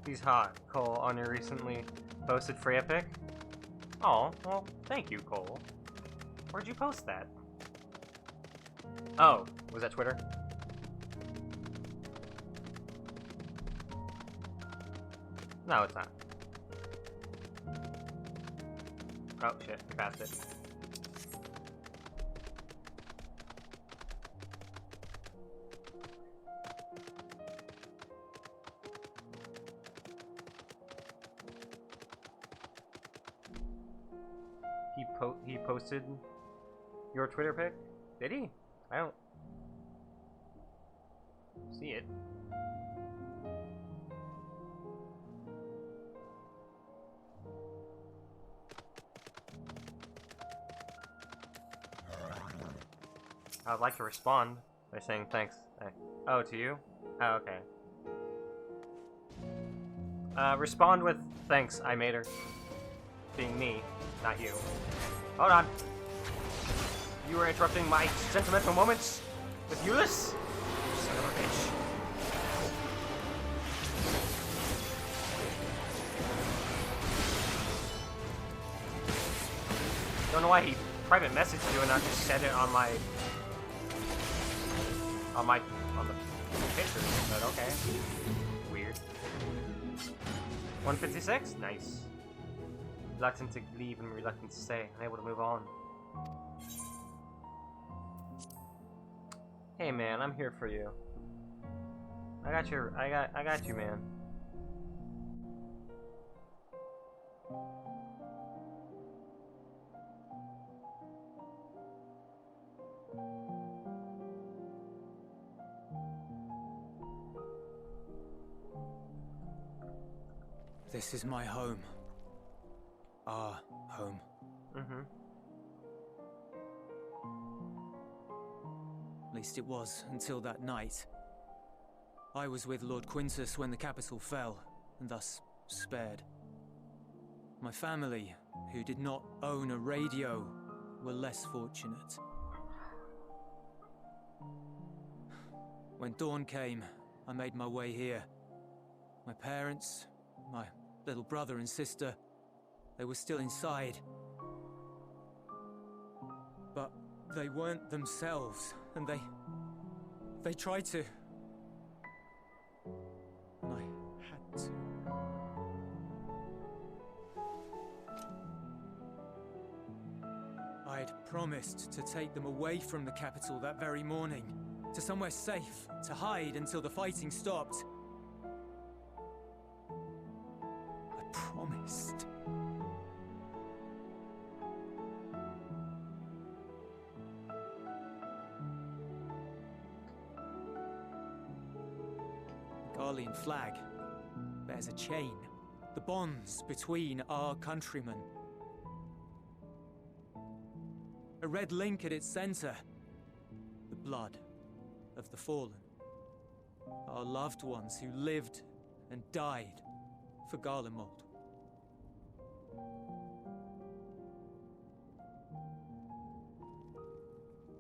He's hot. Cole, on your recently posted Freya pic? Oh, well, thank you, Cole. Where'd you post that? Oh, was that Twitter? No, it's not. Oh, shit, I passed it. He posted your Twitter pic? Did he? I don't see it. I would like to respond by saying thanks. Oh, to you? Oh, okay. Respond with thanks, I made her. Being me, not you. Hold on. You were interrupting my sentimental moments with Euless? Son of a bitch. Don't know why he private messaged you and not just said it on the picture, but okay. Weird. 156? Nice. Reluctant to leave and reluctant to stay. Unable to move on. Hey man, I'm here for you. I got you, man. This is my home. Our home. Mm-hmm. At least it was, until that night. I was with Lord Quintus when the capital fell, and thus spared. My family, who did not own a radio, were less fortunate. When dawn came, I made my way here. My parents, my little brother and sister, they were still inside. But they weren't themselves, and they tried to. And I had to. I'd promised to take them away from the capital that very morning, to somewhere safe, to hide until the fighting stopped. I promised. The Garlemald flag bears a chain, the bonds between our countrymen. A red link at its center, the blood of the fallen. Our loved ones who lived and died for Garlemald.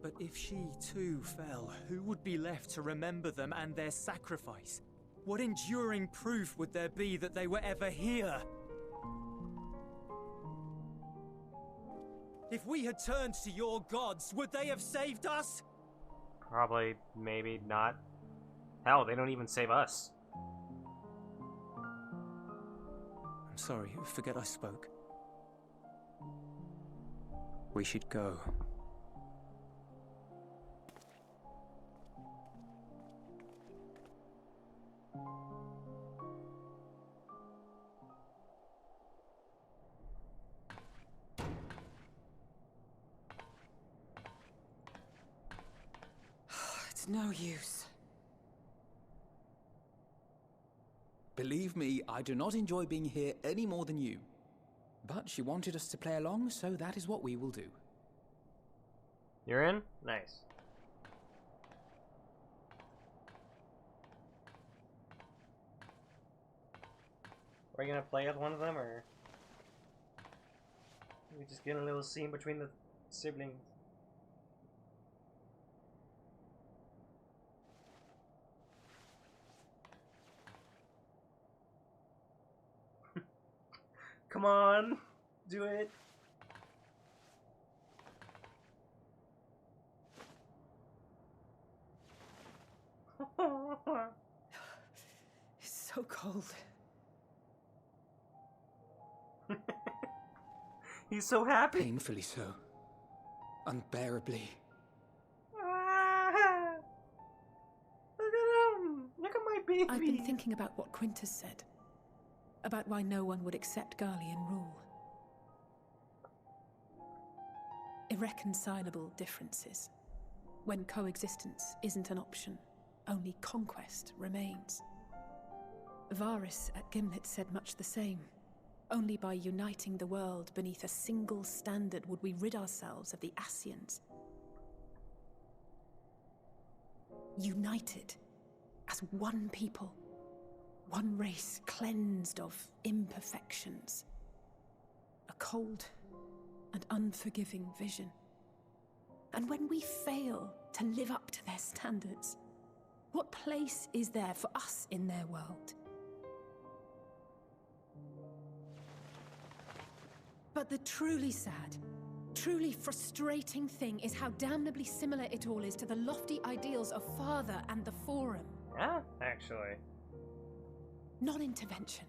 But if she too fell, who would be left to remember them and their sacrifice? What enduring proof would there be that they were ever here? If we had turned to your gods, would they have saved us? Probably, maybe not. Hell, they don't even save us. I'm sorry, forget I spoke. We should go. It's no use. Believe me, I do not enjoy being here any more than you. But she wanted us to play along, so that is what we will do. You're in? Nice. Are you gonna play with one of them, or we just get a little scene between the siblings? Come on, do it. It's so cold. He's so happy. Painfully so. Unbearably. Ah, look at him. Look at my baby. I've been thinking about what Quintus said. About why no one would accept Garlean rule. Irreconcilable differences. When coexistence isn't an option, only conquest remains. Varys at Gimlet said much the same. Only by uniting the world beneath a single standard would we rid ourselves of the Ascians. United as one people. One race cleansed of imperfections. A cold and unforgiving vision. And when we fail to live up to their standards, what place is there for us in their world? But the truly sad, truly frustrating thing is how damnably similar it all is to the lofty ideals of Father and the Forum. Yeah, actually. Non-intervention.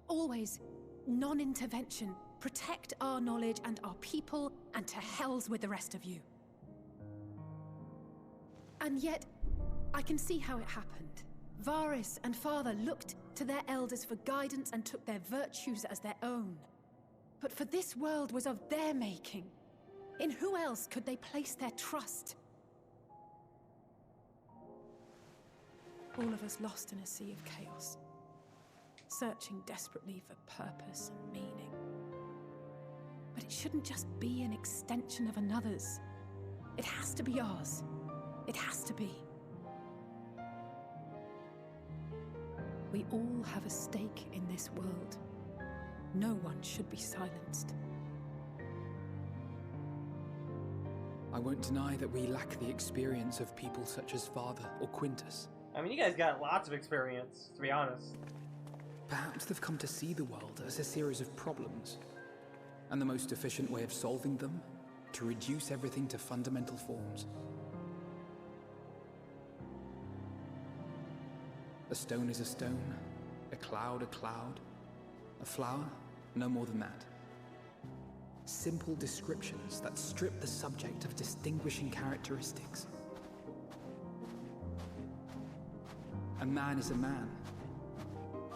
Always non-intervention. Protect our knowledge and our people, and to hells with the rest of you. And yet, I can see how it happened. Varys and Father looked to their elders for guidance and took their virtues as their own. But for this world was of their making. In who else could they place their trust? All of us lost in a sea of chaos. Searching desperately for purpose and meaning. But it shouldn't just be an extension of another's. It has to be ours. It has to be. We all have a stake in this world. No one should be silenced. I won't deny that we lack the experience of people such as Father or Quintus. I mean, you guys got lots of experience, to be honest. Perhaps they've come to see the world as a series of problems, and the most efficient way of solving them, to reduce everything to fundamental forms. A stone is a stone, a cloud, a flower, no more than that. Simple descriptions that strip the subject of distinguishing characteristics. A man is a man,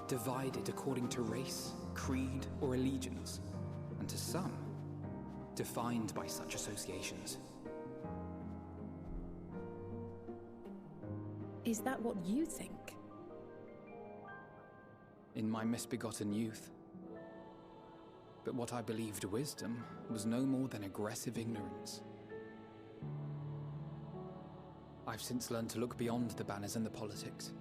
divided according to race, creed, or allegiance, and to some, defined by such associations. Is that what you think? In my misbegotten youth. But what I believed wisdom was no more than aggressive ignorance. I've since learned to look beyond the banners and the politics.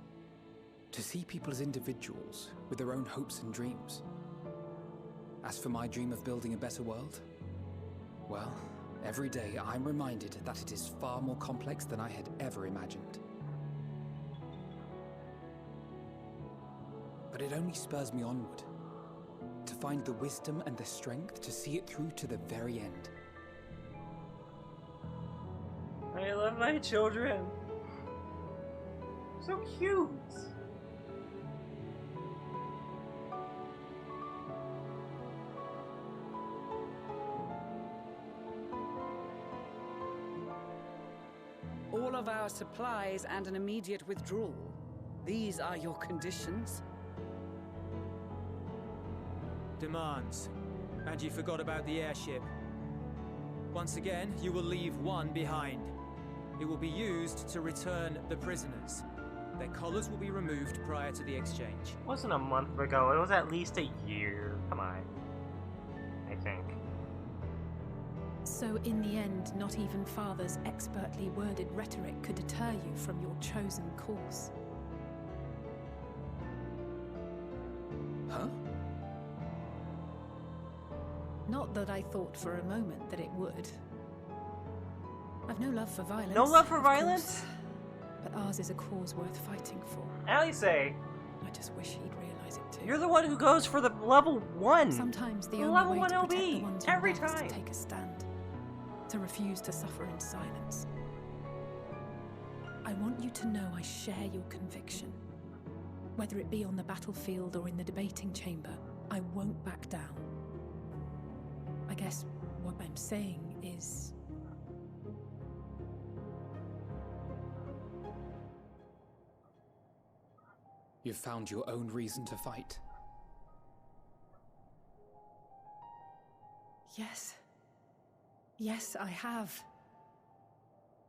To see people as individuals with their own hopes and dreams. As for my dream of building a better world, well, every day I'm reminded that it is far more complex than I had ever imagined. But it only spurs me onward, to find the wisdom and the strength to see it through to the very end. I love my children. So cute. All of our supplies and an immediate withdrawal. These are your conditions? Demands. And you forgot about the airship. Once again, you will leave one behind. It will be used to return the prisoners. Their collars will be removed prior to the exchange. It wasn't a month ago, it was at least a year. Come on. I think. So in the end, not even Father's expertly worded rhetoric could deter you from your chosen course. Huh? Not that I thought for a moment that it would. I've no love for violence. No love for of violence? course, but ours is a cause worth fighting for. Alice, I just wish he'd realize it too. you're the one who goes for the level 1. Sometimes the The only level way 1 to protect LB, the ones you every love is time. to take a stand, to refuse to suffer in silence. I want you to know I share your conviction. Whether it be on the battlefield or in the debating chamber, I won't back down. I guess what I'm saying is... You've found your own reason to fight. Yes. Yes, I have.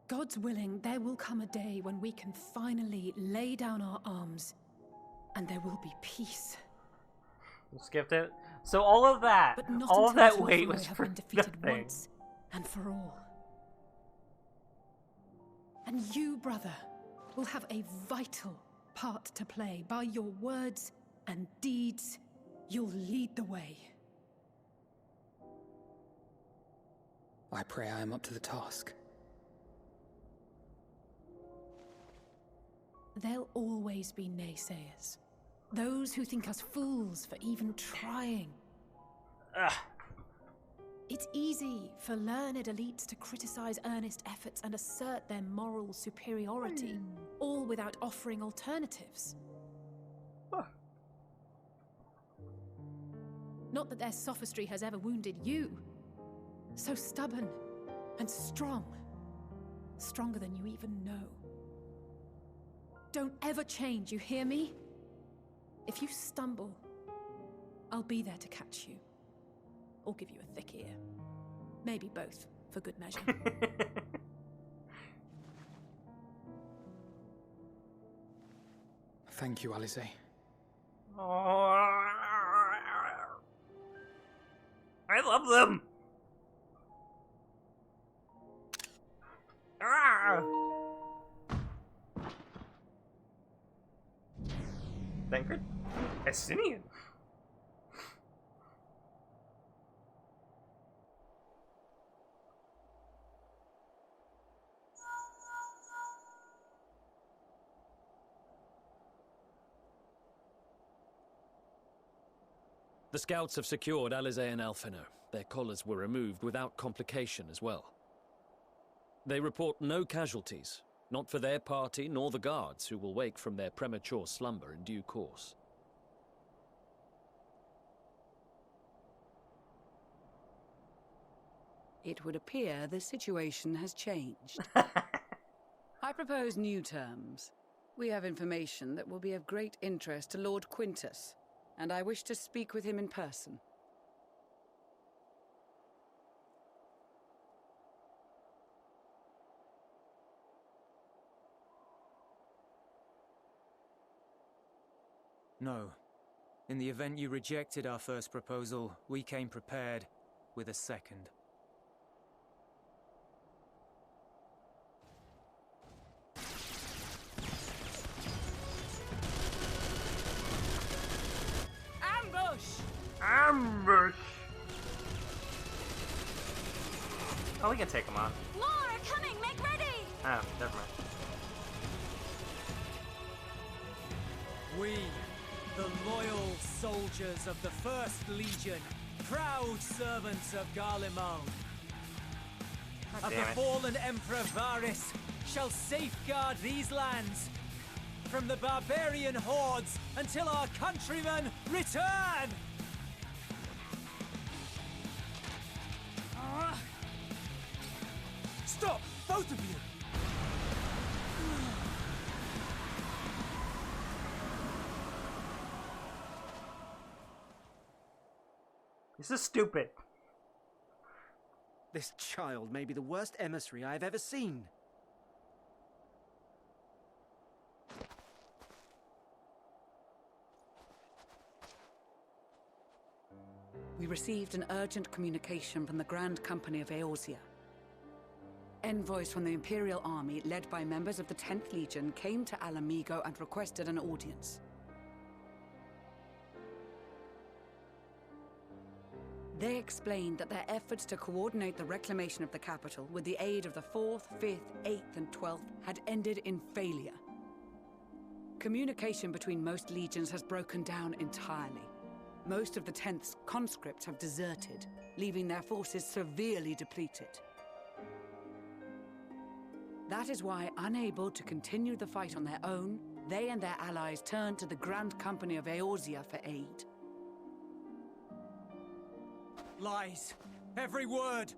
God's willing, there will come a day when we can finally lay down our arms, and there will be peace. You skipped it? So all of that, But not all of until that Tolfroy weight was have for been defeated nothing. once and for all. And you, brother, will have a vital part to play. By your words and deeds, you'll lead the way. I pray I am up to the task. There'll always be naysayers. Those who think us fools for even trying. Ugh. It's easy for learned elites to criticize earnest efforts and assert their moral superiority, all without offering alternatives. Not that their sophistry has ever wounded you. So stubborn and strong. Stronger than you even know. Don't ever change, you hear me? If you stumble, I'll be there to catch you. Or give you a thick ear. Maybe both, for good measure. Thank you, Alice. Oh, I love them. Ah! Thancred? Estinian. The scouts have secured Alize and Alfino. Their collars were removed without complication as well. They report no casualties, not for their party nor the guards, who will wake from their premature slumber in due course. It would appear the situation has changed. I propose new terms. We have information that will be of great interest to Lord Quintus, and I wish to speak with him in person. No. In the event you rejected our first proposal, we came prepared with a second. Ambush! Ambush! Oh, we can take them on. More are coming! Make ready! Oh, never mind. We, the loyal soldiers of the First Legion, proud servants of Garlemald, of the damn it. fallen Emperor Varys, shall safeguard these lands from the barbarian hordes until our countrymen return! Stop, both of you! This is stupid. This child may be the worst emissary I have ever seen. we received an urgent communication from the Grand Company of Eorzea. Envoys from the Imperial Army, led by members of the 10th Legion, came to Alamigo and requested an audience. They explained that their efforts to coordinate the reclamation of the capital with the aid of the 4th, 5th, 8th, and 12th had ended in failure. Communication between most legions has broken down entirely. Most of the 10th's conscripts have deserted, leaving their forces severely depleted. That is why, unable to continue the fight on their own, they and their allies turned to the Grand Company of Eorzea for aid. Lies! Every word!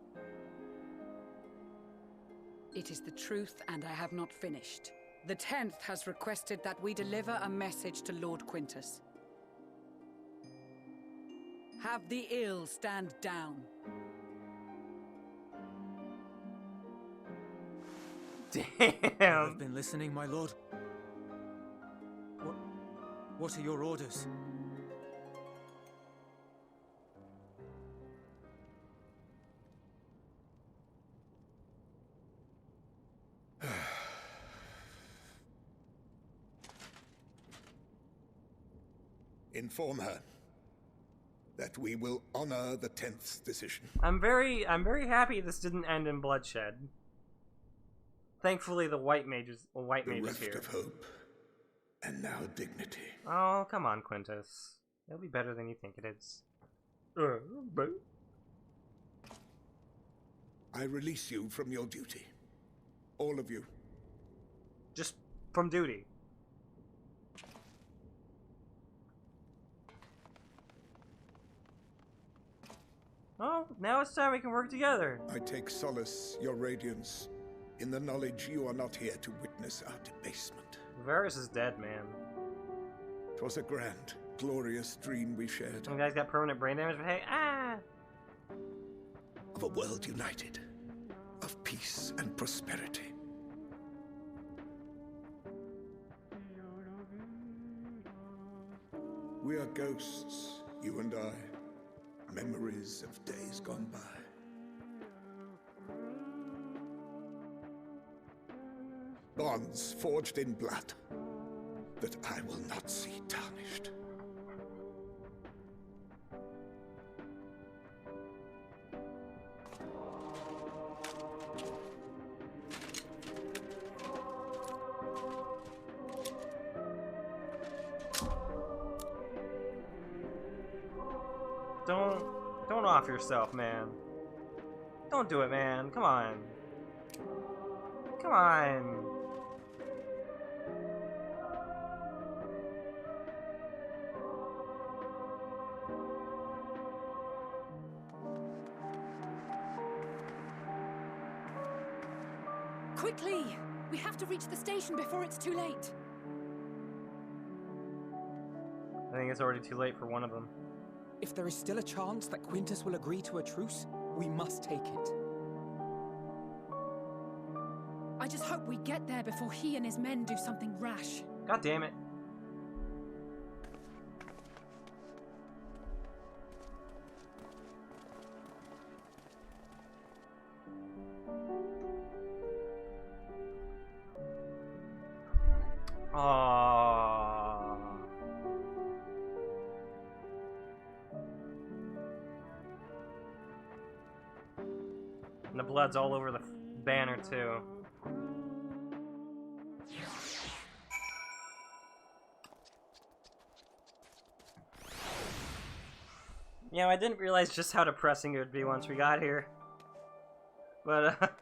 It is the truth, and I have not finished. The 10th has requested that we deliver a message to Lord Quintus. Have the ill stand down. Damn. I've been listening, my lord. What are your orders? Inform her that we will honor the 10th's decision. I'm very happy this didn't end in bloodshed. Thankfully, the white mage is here. Bereft of hope, and now dignity. Oh, come on, Quintus. It'll be better than you think it is. I release you from your duty. All of you. Just from duty. Oh, now it's time we can work together. I take solace, your radiance, in the knowledge you are not here to witness our debasement. Varus is dead, man. 'Twas a grand, glorious dream we shared. Some guys got permanent brain damage, but hey, Of a world united, of peace and prosperity. We are ghosts, you and I. Memories of days gone by. Bonds forged in blood that I will not see tarnished. Don't off yourself, man. Don't do it, man. Come on. Come on. Quickly! We have to reach the station before it's too late. I think it's already too late for one of them. If there is still a chance that Quintus will agree to a truce, we must take it. I just hope we get there before he and his men do something rash. God damn it. Aww. And the blood's all over the banner, too. You know, I didn't realize just how depressing it would be once we got here. But,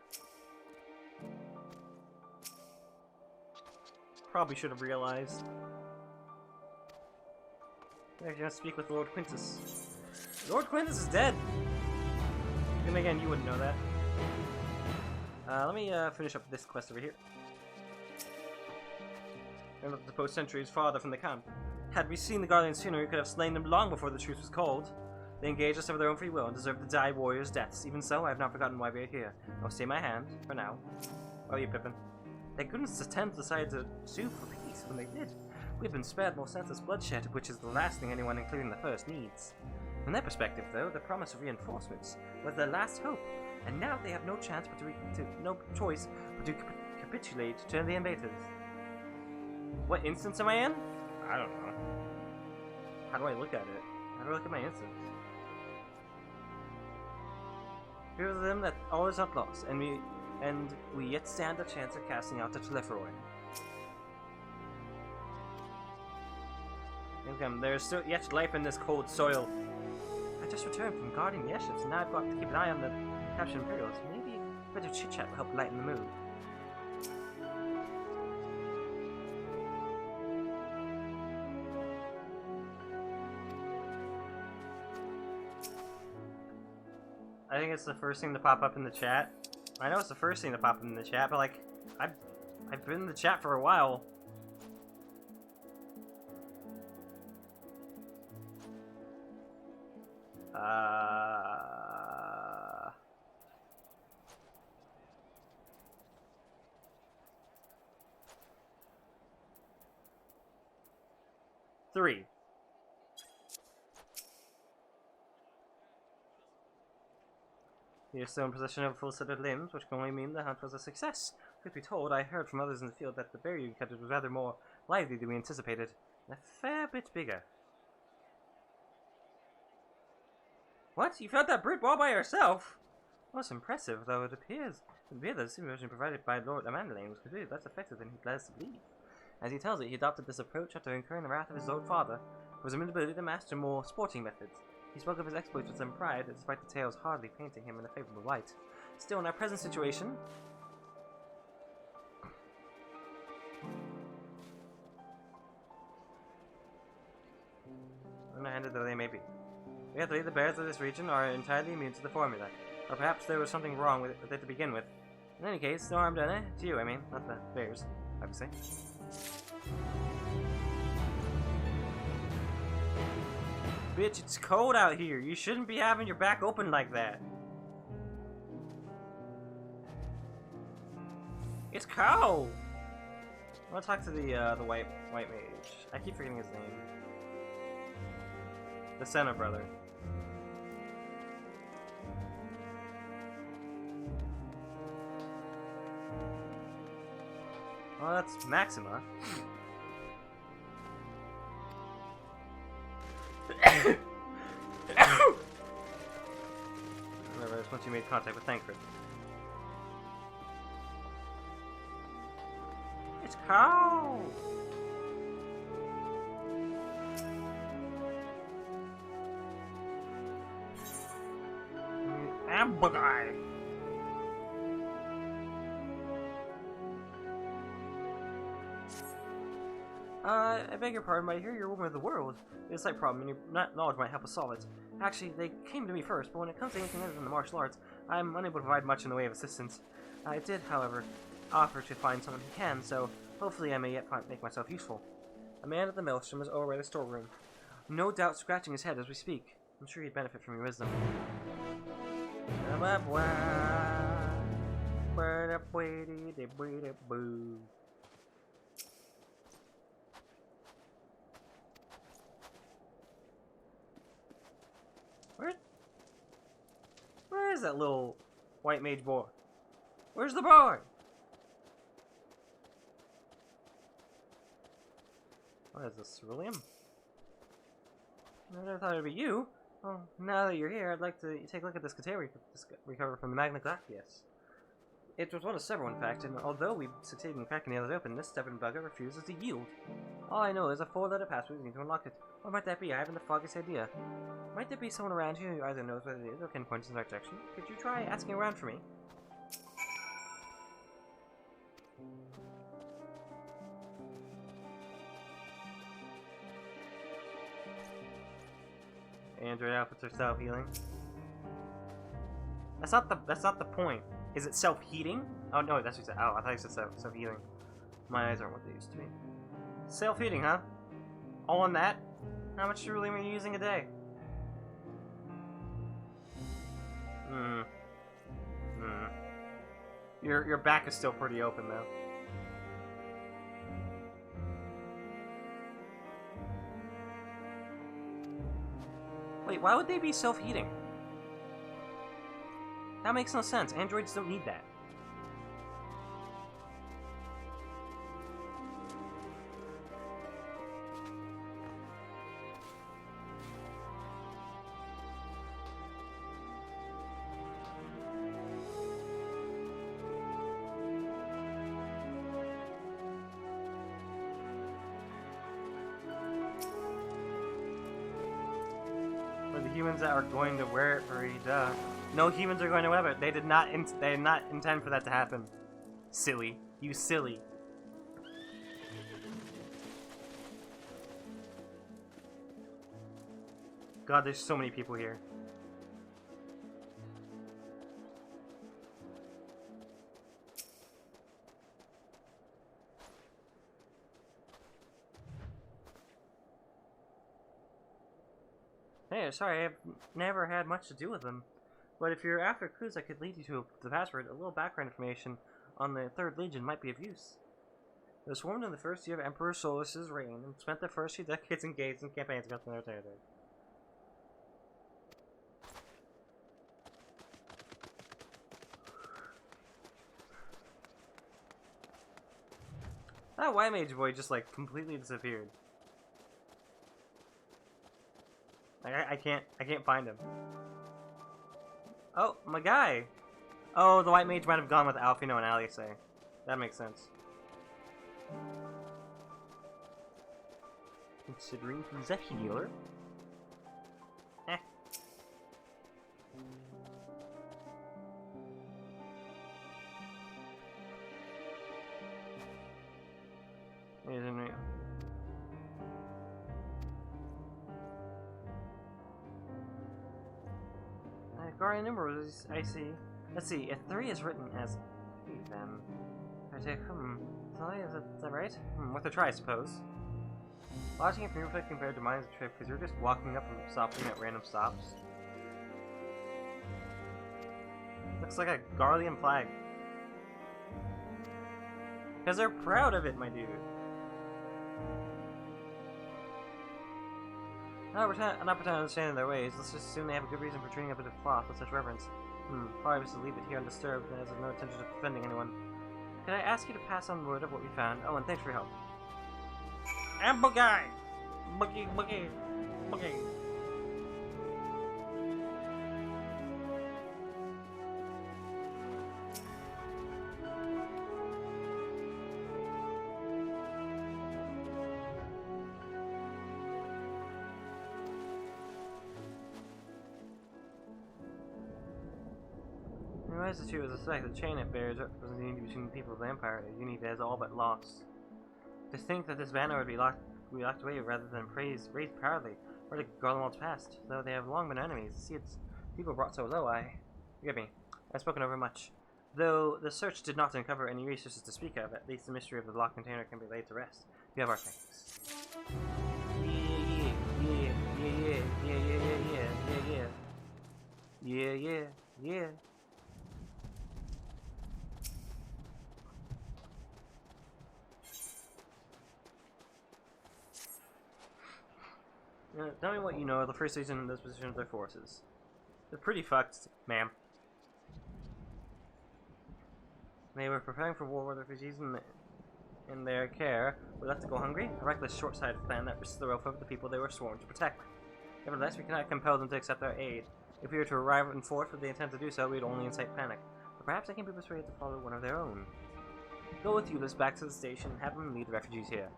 probably should have realized. They're gonna speak with Lord Quintus. Lord Quintus is dead! And again, you wouldn't know that. Let me finish up this quest over here. Remember the post-century's father from the camp. Had we seen the Guardians sooner, we could have slain them long before the truce was called. They engaged us of their own free will and deserved to die warriors' deaths. Even so, I have not forgotten why we are here. I'll stay my hand, for now. Oh, you Pippin. Thank goodness the 10th decided to sue for peace when they did. We have been spared more senseless bloodshed, which is the last thing anyone, including the First, needs. From their perspective, though, the promise of reinforcements was their last hope, and now they have no choice but to capitulate to the invaders. What instance am I in? I don't know. How do I look at it? How do I look at my instance? Here's them that all is not lost, and we yet stand a chance of casting out the Telephroy. There's still yet life in this cold soil. I just returned from guarding the airships, and now I've got to keep an eye on the captured Imperials. Maybe a bit of chit-chat will help lighten the mood. I think it's the first thing to pop up in the chat. I know it's the first thing to pop up in the chat, but like, I've been in the chat for a while. Three. You're still in possession of a full set of limbs, which can only mean the hunt was a success. Truth be told, I heard from others in the field that the bear you captured was rather more lively than we anticipated, and a fair bit bigger. What? You found that brute all by yourself? Most impressive, though it appears that the supervision provided by Lord Amandalane was completely less effective than he'd led us to believe. As he tells it, he adopted this approach after incurring the wrath of his old father, who was inability to master more sporting methods. He spoke of his exploits with some pride, despite the tales hardly painting him in a favorable light. Still, in our present situation, underhanded though they may be, we have to believe the bears of this region are entirely immune to the formula, or perhaps there was something wrong with it to begin with. In any case, no harm done, eh? To you, I mean, not the bears, obviously. Bitch, it's cold out here. You shouldn't be having your back open like that. It's cold. I want to talk to the white mage. I keep forgetting his name. The Senna brother. Oh, that's Maxima. Remember, that's once you made contact with Thancred. It's cold! Amber guy! I beg your pardon, but I hear you're a woman of the world. It's a slight problem, and your knowledge might help us solve it. Actually, they came to me first, but when it comes to anything other than the martial arts, I'm unable to provide much in the way of assistance. I did, however, offer to find someone who can, so hopefully I may yet make myself useful. A man at the maelstrom is over by the storeroom, no doubt scratching his head as we speak. I'm sure he'd benefit from your wisdom. Where is that little white mage boy? Where's the boy? What is this, ceruleum? I never thought it'd be you. Well, now that you're here, I'd like to take a look at this container recovered from the Magna Glacius. It was one of several, in fact, and although we succeeded in cracking the others open, this stubborn bugger refuses to yield. All I know is a 4-letter password we need to unlock it. What might that be? I haven't the foggiest idea. Might there be someone around here who either knows what it is or can point us in the right direction? Could you try asking around for me? Android outfits are self-healing. That's not the point. Is it self-heating? Oh no, that's what you said. Oh, I thought you said self-healing. My eyes aren't what they used to be. Self-heating, huh? All on that? How much ceruleum are you using a day? Your back is still pretty open though. Wait, why would they be self-heating? That makes no sense. Androids don't need that. For the humans that are going to wear it, or duh. No humans are going to wear it. They did not. They did not intend for that to happen. Silly. You silly. God, there's so many people here. Hey, sorry, I've never had much to do with them. But if you're after clues that could lead you to the password, a little background information on the 3rd Legion might be of use. It was formed in the first year of Emperor Solus's reign and spent the first few decades engaged in campaigns against their territory. That white mage boy just like completely disappeared. I can't find him. Oh, my guy! Oh, the white mage might have gone with Alfino and Alice. That makes sense. Considering he's a healer. Eh. Isn't real. Guardian numbers, I see. Let's see, if 3 is written as 3, then I take, is that right? Worth a try, I suppose. Watching it from your perspective compared to mine is a trip, because you're just walking up and stopping at random stops. Looks like a Garlemald flag. Because they're proud of it, my dude. Not pretending to understand their ways, let's just assume they have a good reason for treating a bit of cloth with such reverence. Probably best to leave it here undisturbed, and has no intention of offending anyone. Can I ask you to pass on word of what we found? Oh, and thanks for your help. And Boogie! Boogie! The truth is the fact that the chain it bears represents the unity between the people of the Empire, a unity that is all but lost. To think that this banner would be locked away rather than raised proudly, or to Garlemald's past, though they have long been enemies. To see its people brought so low, forgive me, I've spoken over much. Though the search did not uncover any resources to speak of, at least the mystery of the locked container can be laid to rest. You have our thanks. Yeah. Tell me what you know of the First Legion and the disposition of their forces. They're pretty fucked, ma'am. They were preparing for war with refugees in their care were left to go hungry, a reckless, short-sighted plan that risks the welfare of the people they were sworn to protect. Nevertheless, we cannot compel them to accept our aid. If we were to arrive in force with the intent to do so, we would only incite panic. But perhaps they can be persuaded to follow one of their own. Go with Ulysses back to the station and have them lead the refugees here.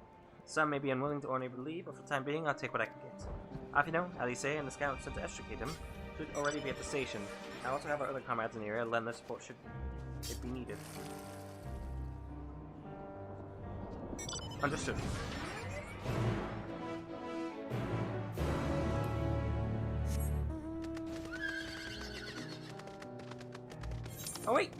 Some may be unwilling to or unable to leave, but for the time being, I'll take what I can get. Alfino, Alice, and the scouts sent to extricate him should already be at the station. I also have our other comrades in the area, lend their support should it be needed. Understood. Oh wait.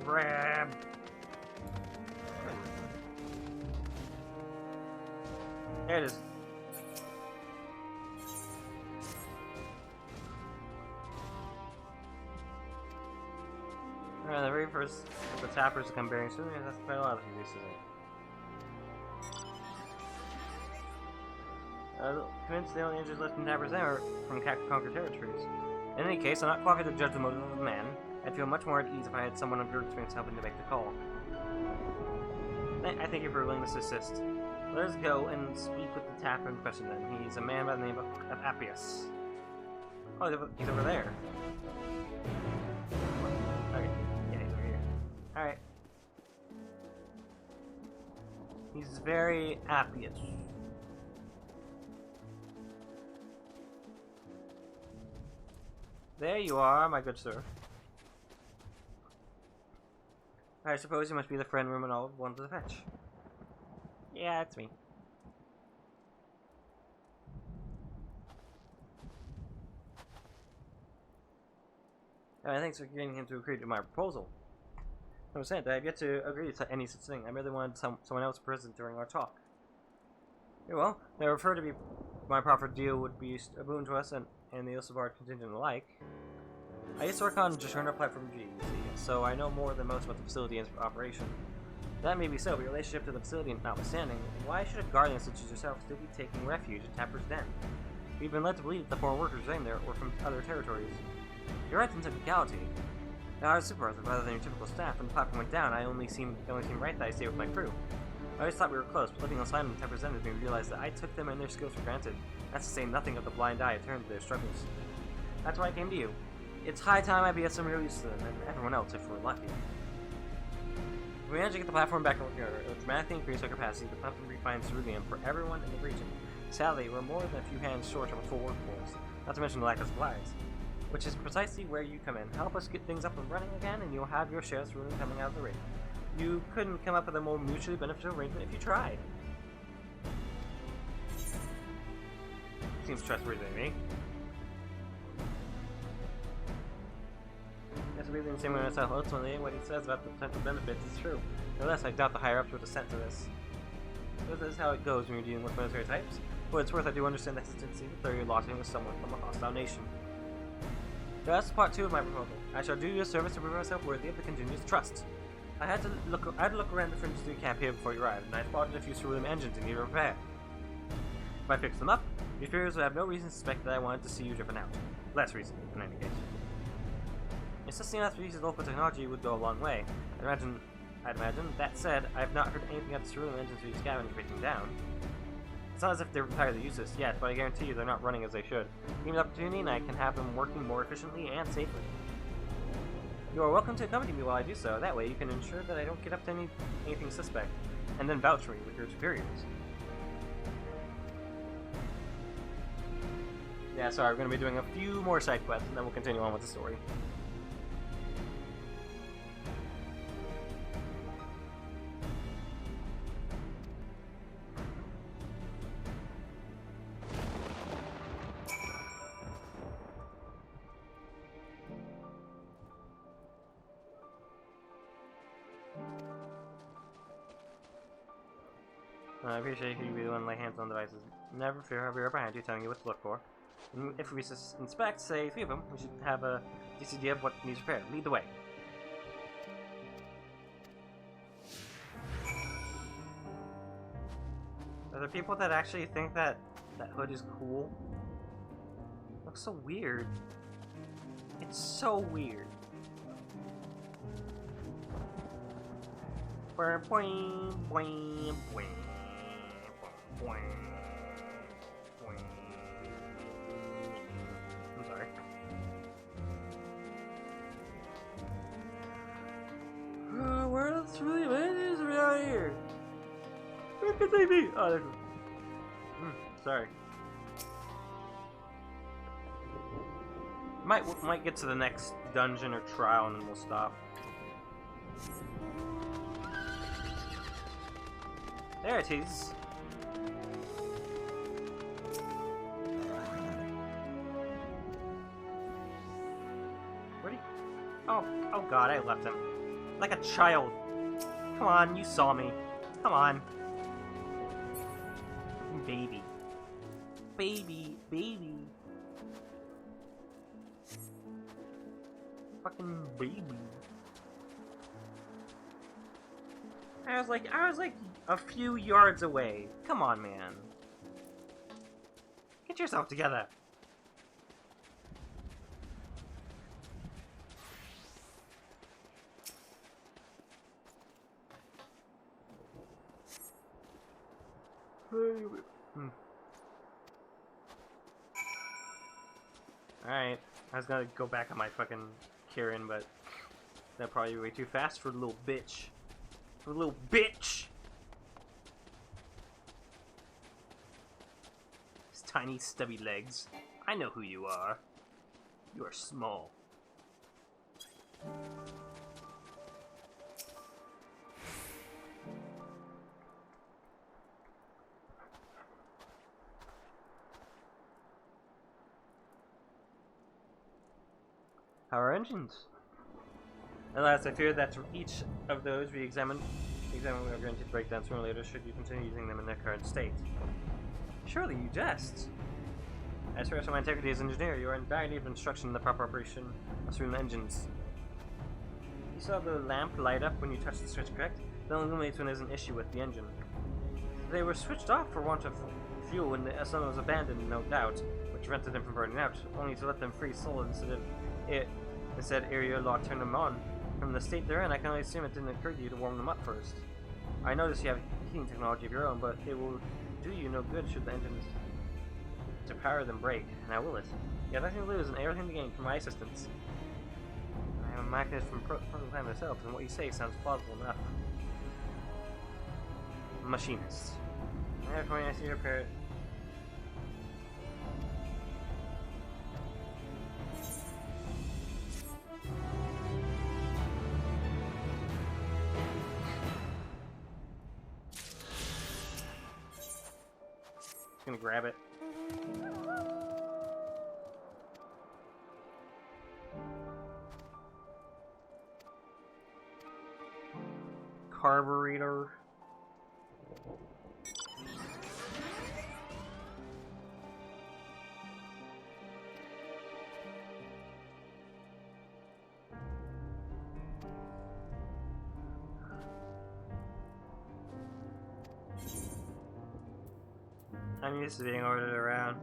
Grab. There it is. The very first of the tappers to come bearing soon, that's quite a lot of use, isn't it? Convinced the only injuries left in tappers there are from conquered territories. In any case, I'm not qualified to judge the motive of a man. I'd feel much more at ease if I had someone of your experience helping to make the call. I thank you for your willingness to assist. Let us go and speak with the tapper in question then. He's a man by the name of Appius. Oh, he's over there. Okay, yeah, he's over here. Alright. He's very Appius. There you are, my good sir. I suppose you must be the friend Ruminald wanted to fetch. Yeah, it's me. Thanks for getting him to agree to my proposal. I was saying that I have yet to agree to any such thing. I merely wanted someone else present during our talk. Very well, I refer to be my proffered deal would be a boon to us and the Ilsabard contingent alike. I used to work on Jaturna Platform G, so I know more than most about the facility and its operation. That may be so, but your relationship to the facility notwithstanding, why should a guardian such as yourself still be taking refuge at Tapper's Den? We've been led to believe that the foreign workers in there were from other territories. You're right in technicality. Now I was supervisor rather than your typical staff. When the platform went down, it only seemed right that I stayed with my crew. I always thought we were close, but living on Simon and Tapper's Den made me realize that I took them and their skills for granted. That's to say nothing of the blind eye I turned to their struggles. That's why I came to you. It's high time I be of some real use to them, and everyone else if we're lucky. If we manage to get the platform back in order, it will dramatically increase our capacity to pump and refine ceruleum for everyone in the region. Sadly, we're more than a few hands short of a full workforce, not to mention the lack of supplies. Which is precisely where you come in. Help us get things up and running again, and you'll have your share of ceruleum coming out of the ring. You couldn't come up with a more mutually beneficial arrangement if you tried. Seems trustworthy to me. Yes, really in the same way myself. Ultimately, what he says about the potential benefits is true. Nevertheless, I doubt the higher-ups would assent to this. This is how it goes when you're dealing with military types. For what it's worth, I do understand the hesitancy to throw your lot in with someone from a hostile nation. That's part 2 of my proposal. I shall do you a service to prove myself worthy of the continuous trust. I had to look around the fringes of the camp here before you arrived, and I spotted a few ceruleum engines in need of repair. If I fix them up, your superiors would have no reason to suspect that I wanted to see you driven out. Less reason, in any case. Assisting us to use local technology would go a long way. I'd imagine. That said, I have not heard anything about the ceruleum engines we scavenged breaking down. It's not as if they're entirely useless yet, but I guarantee you they're not running as they should. Give me the opportunity and I can have them working more efficiently and safely. You are welcome to accompany me while I do so. That way you can ensure that I don't get up to anything suspect, and then vouch for me with your superiors. Yeah, sorry, we're going to be doing a few more side quests, and then we'll continue on with the story. I appreciate you be the one to lay hands on devices. Never fear, I'll be right behind you telling you what to look for. And if we inspect, say, 3 of them, we should have a decent idea of what needs repaired. Lead the way. Are there people that actually think that that hood is cool? It looks so weird. It's so weird. Boing, boing, boing, boing. I'm sorry. Where are the ceruleum engines around here? Where could they be? Oh, there's one. Sorry. Might get to the next dungeon or trial and then we'll stop. There it is. Oh god, I left him. Like a child. Come on, you saw me. Come on. Baby. Baby. Fucking baby. I was like a few yards away. Come on, man. Get yourself together. Alright, I was gonna go back on my fucking Kieran, but that'd probably be way too fast for the little bitch. For the little bitch! His tiny, stubby legs. I know who you are. You are small. How are engines? Alas, I fear that each of those we examine we are going to break down sooner or later should you continue using them in their current state. Surely you jest. As far as my integrity as engineer, you are in dire need of instruction in the proper operation of certain engines. You saw the lamp light up when you touched the switch, correct? It only illuminates when there's an issue with the engine. They were switched off for want of fuel when the sun was abandoned, no doubt, which prevented them from burning out, only to let them freeze solid instead area law turned them on. From the state they're in, I can only assume it didn't occur to you to warm them up first. I notice you have heating technology of your own, but it will do you no good should the engines to power them break. Now will it? You have nothing to lose and everything to gain from my assistance. I am a machinist from prototype myself, and what you say sounds plausible enough. Machinist. Therefore, I see your parrot. Gonna grab it. Carburetor. I'm used to being ordered around.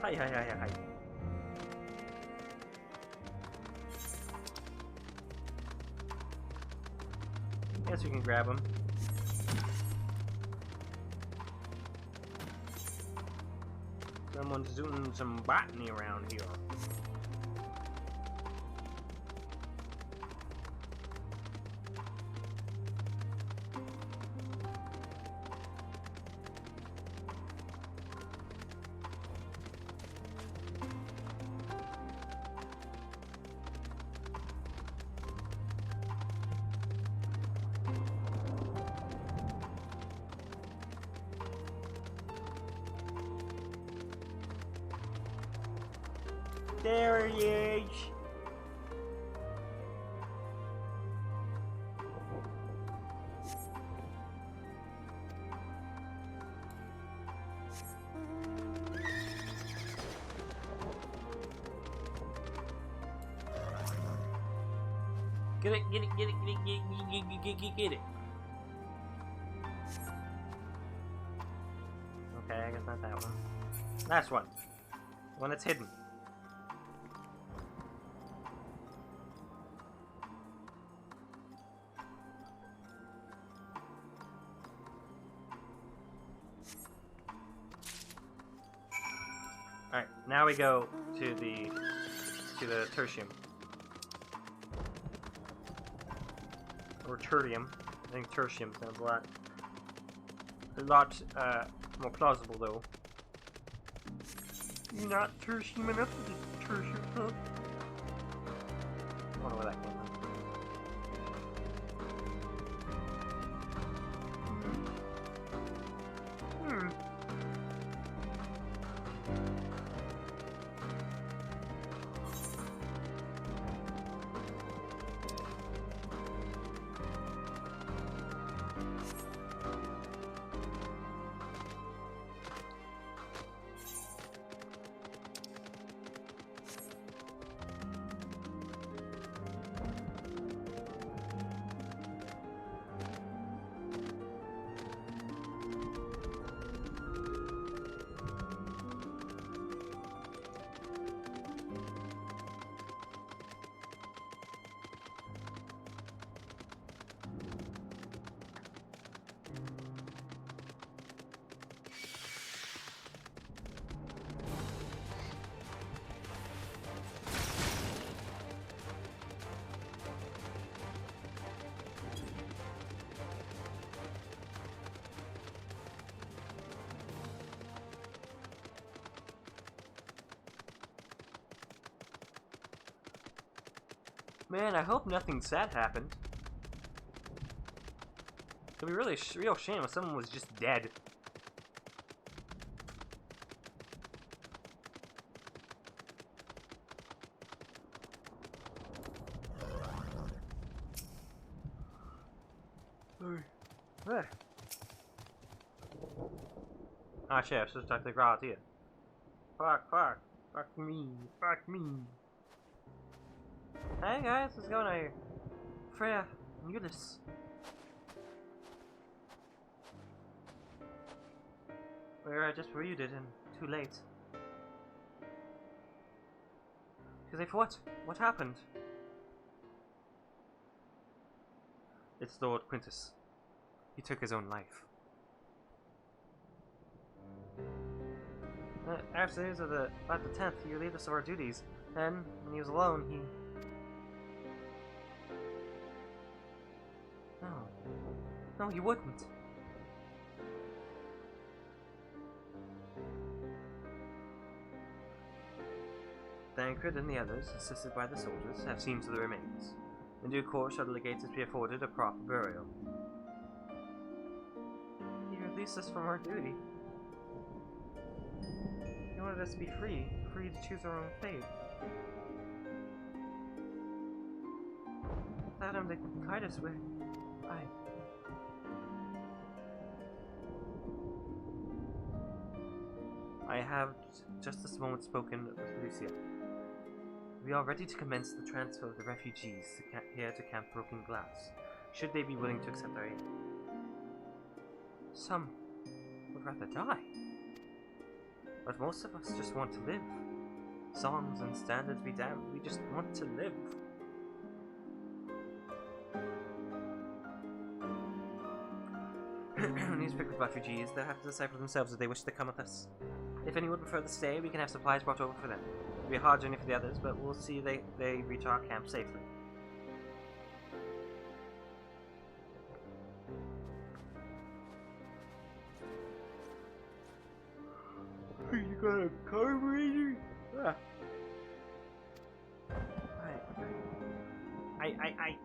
Hi. Guess we can grab him. Someone's doing some botany around here. There he is. Get it. Okay, I guess not that one. Last one. The one that's hidden. Alright, now we go to the tertium. Or tertium. I think tertium sounds a lot more plausible though. You're not tertium enough for the tertium, huh? I don't know where that came from. Man, I hope nothing sad happened. It'd be really real shame if someone was just dead. There. Ah, shit, I should talk to the crowd here. Fuck me. Hey guys, what's going on here? Freya, Eunice. We're just reunited and too late. She's like, what? What happened? It's Lord Quintus. He took his own life. After news of about the 10th, he relieved us of our duties. Then, when he was alone, he... No, he wouldn't. Tancred and the others, assisted by the soldiers, have seen to the remains. In due course, our legates be afforded a proper burial. He released us from our duty. He wanted us to be free to choose our own fate. Without him to guide us, I have just this moment spoken with Lucia. We are ready to commence the transfer of the refugees here to Camp Broken Glass, should they be willing to accept our aid. Some would rather die, but most of us just want to live. Songs and standards be damned, we just want to live. When you speak with refugees, they'll have to decide for themselves if they wish to come with us. If anyone would prefer to stay, we can have supplies brought over for them. It'll be a hard journey for the others, but we'll see they reach our camp safely. You got a carburetor? Ah. I.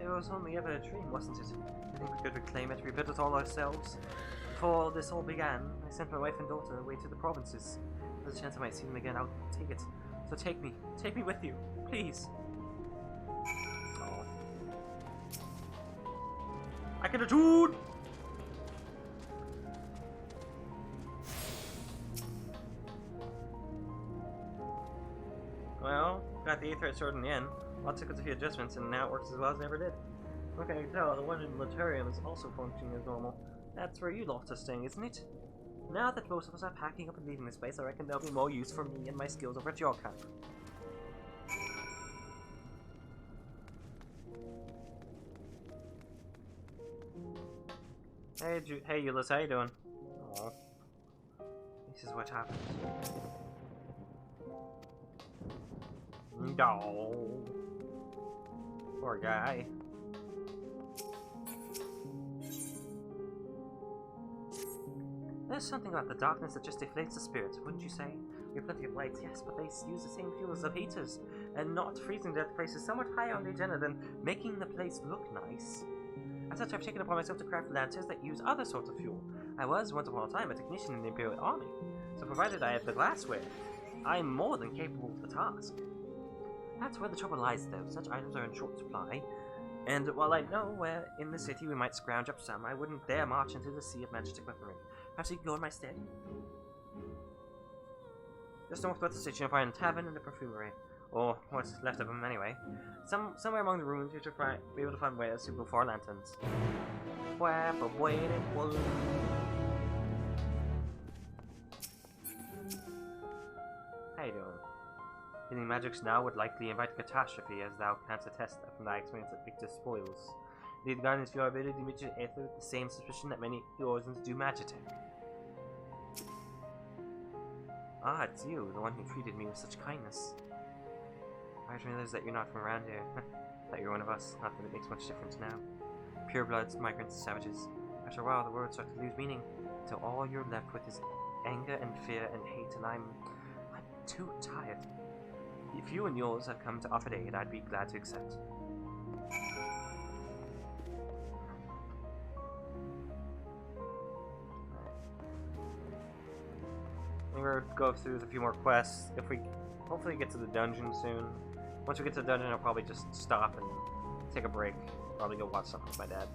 It was only ever a dream, wasn't it? I think we could reclaim it, rebuild it all ourselves. Before this all began, I sent my wife and daughter away to the provinces. There's a chance I might see them again, I'll take it. So take me with you, please. Oh. I can do. Well, got the Aetherite sword in the end. Well, it took us a few adjustments, and now it works as well as it ever did. Okay, I can tell, the one in Laturium is also functioning as normal. That's where you lot are staying, isn't it? Now that most of us are packing up and leaving this place, I reckon there'll be more use for me and my skills over at your camp. Hey, Euless, how you doing? Aww. This is what happens. No. Poor guy. There's something about the darkness that just deflates the spirits, wouldn't you say? We have plenty of lights, yes, but they use the same fuel as the heaters, and not freezing death place is somewhat higher on the agenda than making the place look nice. As such, I've taken upon myself to craft lanterns that use other sorts of fuel. I was, once upon a time, a technician in the Imperial Army, so provided I have the glassware, I'm more than capable of the task. That's where the trouble lies, though. Such items are in short supply, and while I know where in the city we might scrounge up some, I wouldn't dare march into the sea of magic weaponry. Perhaps you can go in my stead? Just northwest of the station, you'll find a tavern and a perfumery. Or what's left of them anyway. Somewhere among the ruins, you should be able to find ways to before lanterns. How you doing? Healing magics now would likely invite catastrophe, as thou canst attest from thy experience at Victor's spoils. Indeed, the guardians feel our ability to meet Aether with the same suspicion that many Eorzans do Magitech. Ah, it's you, the one who treated me with such kindness. I realize that you're not from around here. That you're one of us, not that it makes much difference now. Purebloods, migrants, savages. After a while, the words start to lose meaning, until all you're left with is anger and fear and hate, and I'm too tired. If you and yours had come to offer aid, I'd be glad to accept. We're gonna go through a few more quests. If we hopefully get to the dungeon soon. Once we get to the dungeon, I'll probably just stop and take a break. Probably go watch something with my dad.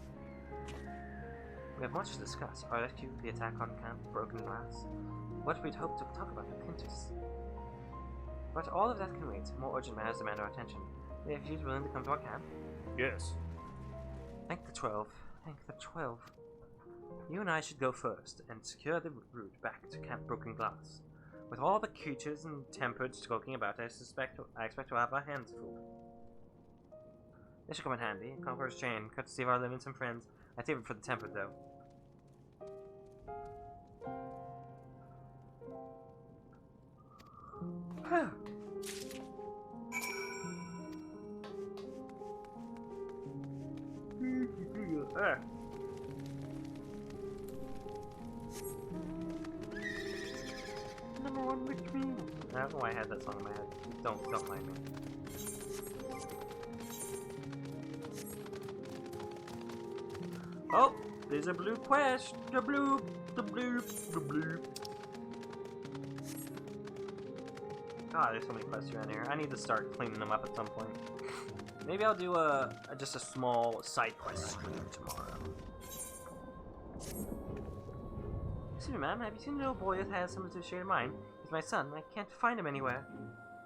We have much to discuss. Our rescue, the attack on Camp Broken Glass, what we'd hoped to talk about with Quintus. But all of that can wait. More urgent matters demand our attention. If you're willing to come to our camp. Yes. Thank the 12. Thank the 12. You and I should go first and secure the route back to Camp Broken Glass. With all the creatures and tempered skulking about, I expect to have our hands full. This should come in handy. Conqueror's Chain, courtesy of our limits and friends. I save it for the tempered, though. Number one with me. I don't know why I had that song in my head. Don't mind me. Oh, there's a blue quest. The blue. God, there's so many quests around here. I need to start cleaning them up at some point. Maybe I'll do just a small side quest stream tomorrow. Excuse me, ma'am, have you seen a little boy that has similar to the shade of mine? He's my son, and I can't find him anywhere.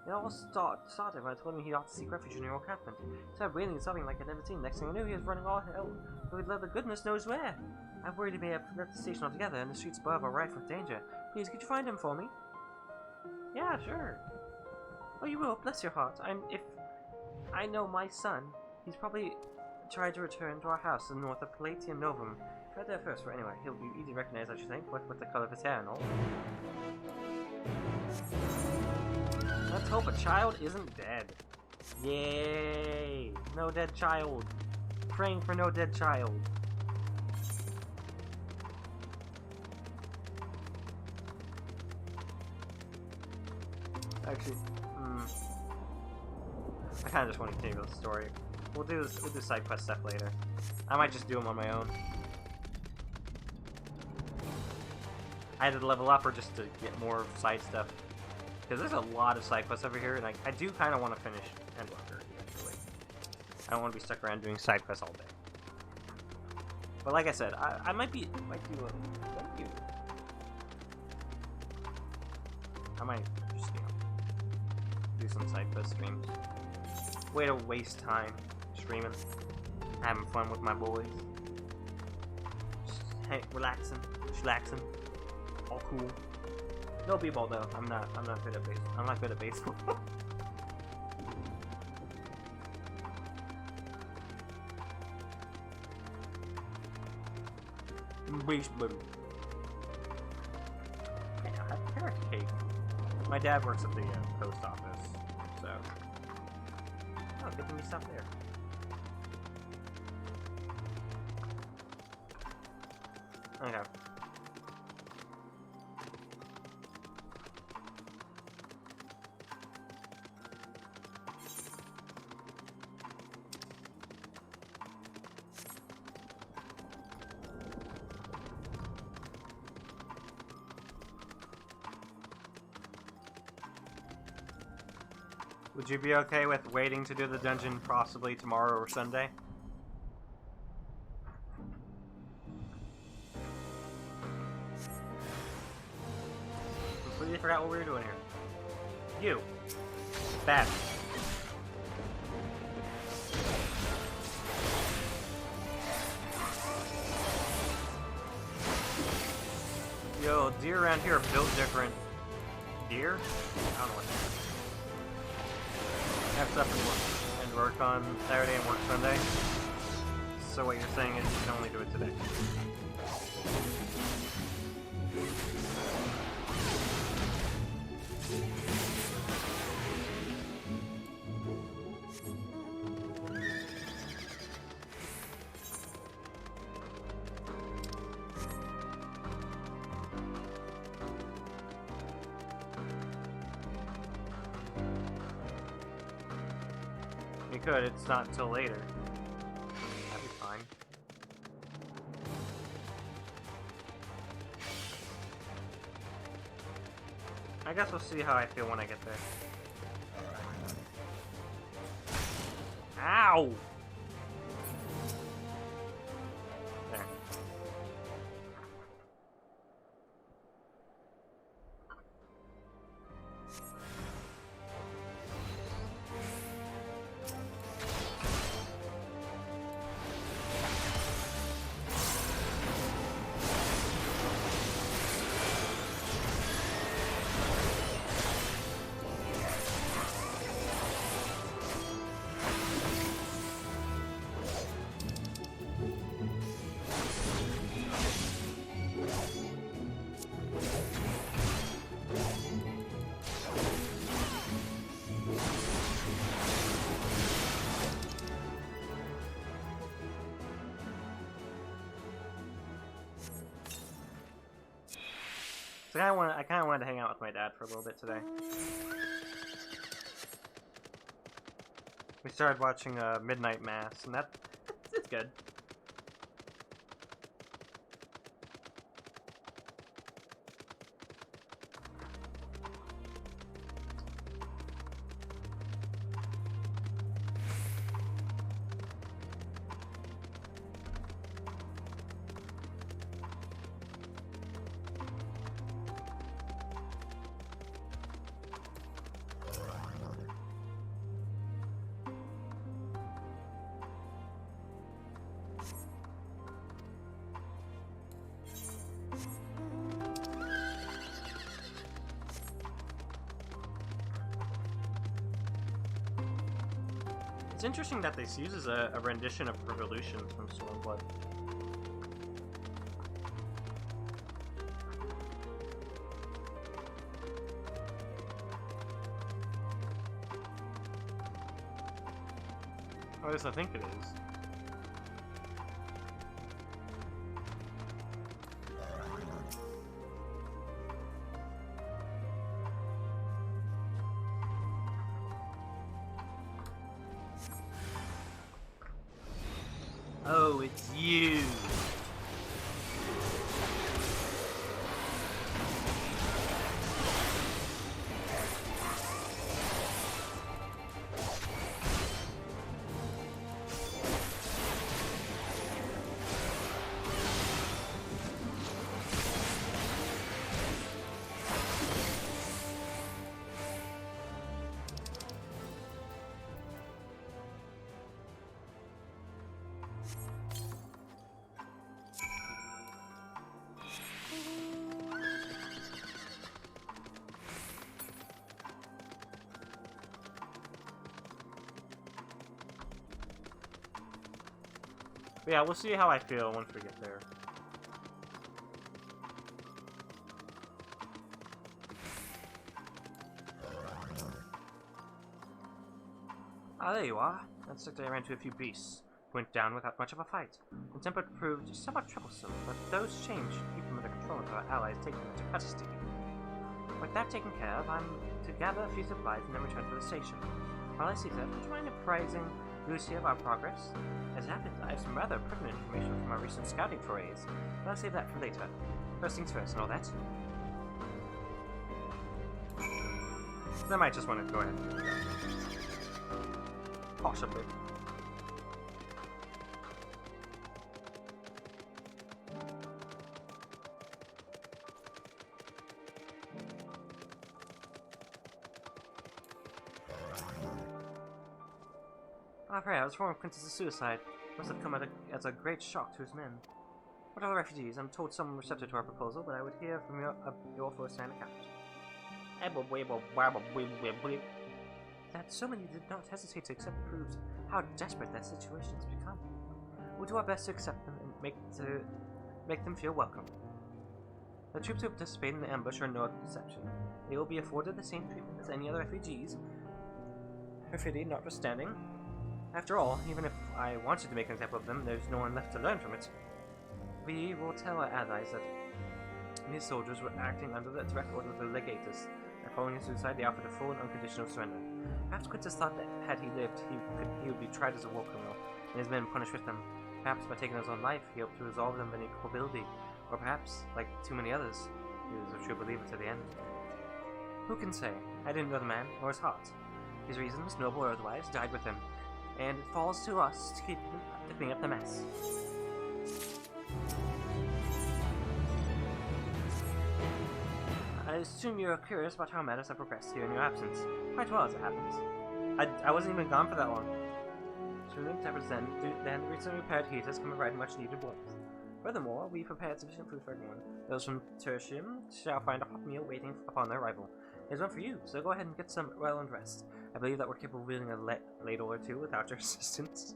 It all started when I told him he ought to seek refuge in your encampment. He started wailing and sobbing like I'd never seen. Next thing I knew, he was running all hell. But with the goodness knows where. I'm worried he may have left the station altogether, and the streets above are rife with danger. Please, could you find him for me? Yeah, sure. Oh, you will. Bless your heart. If I know my son, he's probably tried to return to our house in north of Palatium Novum. Try there first, for anyway, he'll be easy to recognize, I should think, what with the color of his hair and all. Let's hope a child isn't dead. Yay! No dead child. Praying for no dead child. Actually, I kind of just want to continue with the story. We'll do side quest stuff later. I might just do them on my own. Either to level up or just to get more side stuff. Because there's a lot of side quests over here, and I do kind of want to finish Endwalker eventually. I don't want to be stuck around doing side quests all day. But like I said, I might do a... Thank you. I might just, do some side quest streams. Way to waste time streaming. Having fun with my boys. Just, hey, relaxing. Chillaxing. All cool. No b-ball though. I'm not good at baseball. I'm not good at baseball. Baseball. Hey, I have carrot cake. My dad works at the post office, so good thing we stopped there. Okay. Would you be okay with waiting to do the dungeon possibly tomorrow or Sunday? Completely forgot what we were doing here. You. Bad. Yo, deer around here are built different. Deer? I don't know what that is. I have stuff and work on Saturday and work Sunday. So what you're saying is you can only do it today. You could, it's not until later. That'd be fine. I guess we'll see how I feel when I get there. Ow! There. So I kind of wanted to hang out with my dad for a little bit today. We started watching Midnight Mass, and it's good. It's interesting that this uses a rendition of Revolution from Stormblood. Or at least I think it is. Oh, it's you! But yeah, we'll see how I feel once we get there. Ah, there you are. That's the day I ran into a few beasts. Went down without much of a fight. The temper proved somewhat troublesome, but those change keep them under control until our allies take them into custody. With that taken care of, I'm to gather a few supplies and then return to the station. While I see that, would you mind apprising Lucia of our progress? As it happens, I have some rather pertinent information from our recent scouting forays, but I'll save that for later. First things first and all that. So I might just want to go ahead and do that. Possibly. I was informed of Quintus's suicide. Must have come as a great shock to his men. What are the refugees? I'm told some receptive to our proposal, but I would hear from your first-hand account. That so many did not hesitate to accept proves how desperate their situation has become. We'll do our best to accept them and make them feel welcome. The troops who participate in the ambush are no exception. They will be afforded the same treatment as any other refugees, perfidy notwithstanding. After all, even if I wanted to make an example of them, there's no one left to learn from it. We will tell our allies that these soldiers were acting under the direct order of the legatus, and following his suicide, they offered a full and unconditional surrender. Perhaps Quintus thought that had he lived, he would be tried as a war criminal, and his men punished with him. Perhaps by taking his own life, he hoped to resolve them of any culpability, or perhaps, like too many others, he was a true believer to the end. Who can say? I didn't know the man, or his heart. His reasons, noble or otherwise, died with him, and it falls to us to clean up the mess. I assume you're curious about how matters have progressed here in your absence. Quite well, as it happens. I wasn't even gone for that long. Shooting temperatures then recently repaired heaters can provide much needed warmth. Furthermore, we prepared sufficient food for everyone. Those from Tertium shall find a hot meal waiting upon their arrival. There's one for you, so go ahead and get some well-earned rest. I believe that we're capable of wielding a ladle or two without your assistance.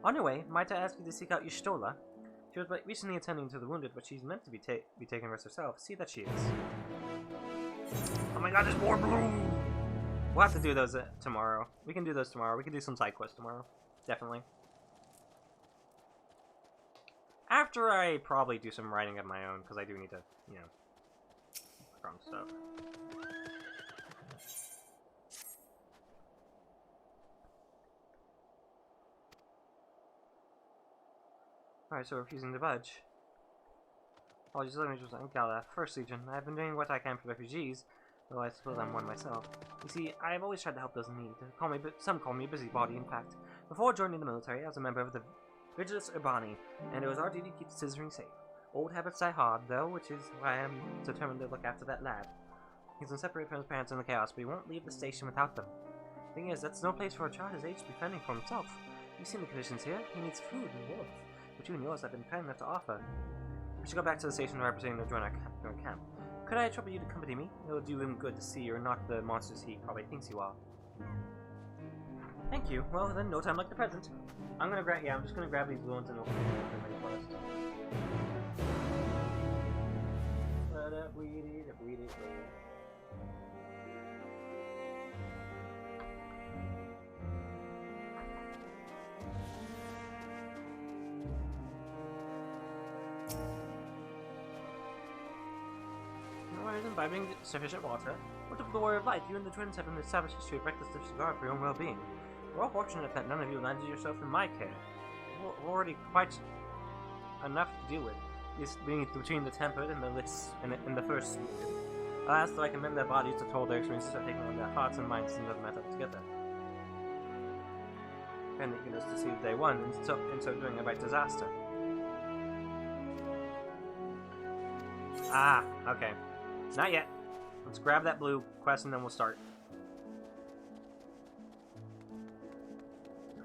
On your way, might I ask you to seek out Y'shtola? She was recently attending to the wounded, but she's meant to be taking rest herself. See that she is. Oh my god, there's more blue! We'll have to do those tomorrow. We can do those tomorrow. We can do some side quests tomorrow. Definitely. After I probably do some writing of my own, because I do need to, you know, work on stuff. Alright, so refusing to budge. Apologies, let me just Gala. First Legion. I've been doing what I can for refugees, though I suppose I'm one myself. You see, I've always tried to help those in need. Some call me a busybody, in fact. Before joining the military, I was a member of the Vigilus Urbani, and it was our duty to keep the citizenry safe. Old habits die hard, though, which is why I'm determined to look after that lad. He's been separated from his parents in the chaos, but he won't leave the station without them. Thing is, that's no place for a child his age to be fending for himself. You've seen the conditions here. He needs food and warmth, which you and yours have been kind enough to offer. We should go back to the station where I'm proceeding to join our camp. Could I trouble you to accompany me? It will do him good to see you're not the monsters he probably thinks you are. Thank you. Well, then, no time like the present. I'm just gonna grab these blue ones and open them up in my quest. Imbibing sufficient water. What of the Warrior of Light? You and the twins have an established history of reckless disregard for your own well-being. We're all fortunate that none of you landed yourself in my care. We're already quite enough to deal with. This being between the tempered and the lists in the first season. Alas, though I commend their bodies to told their experiences are taking on their hearts and minds and doesn't matter together. And eagerness to see day one, and so doing a right disaster. Ah, okay. Not yet. Let's grab that blue quest and then we'll start.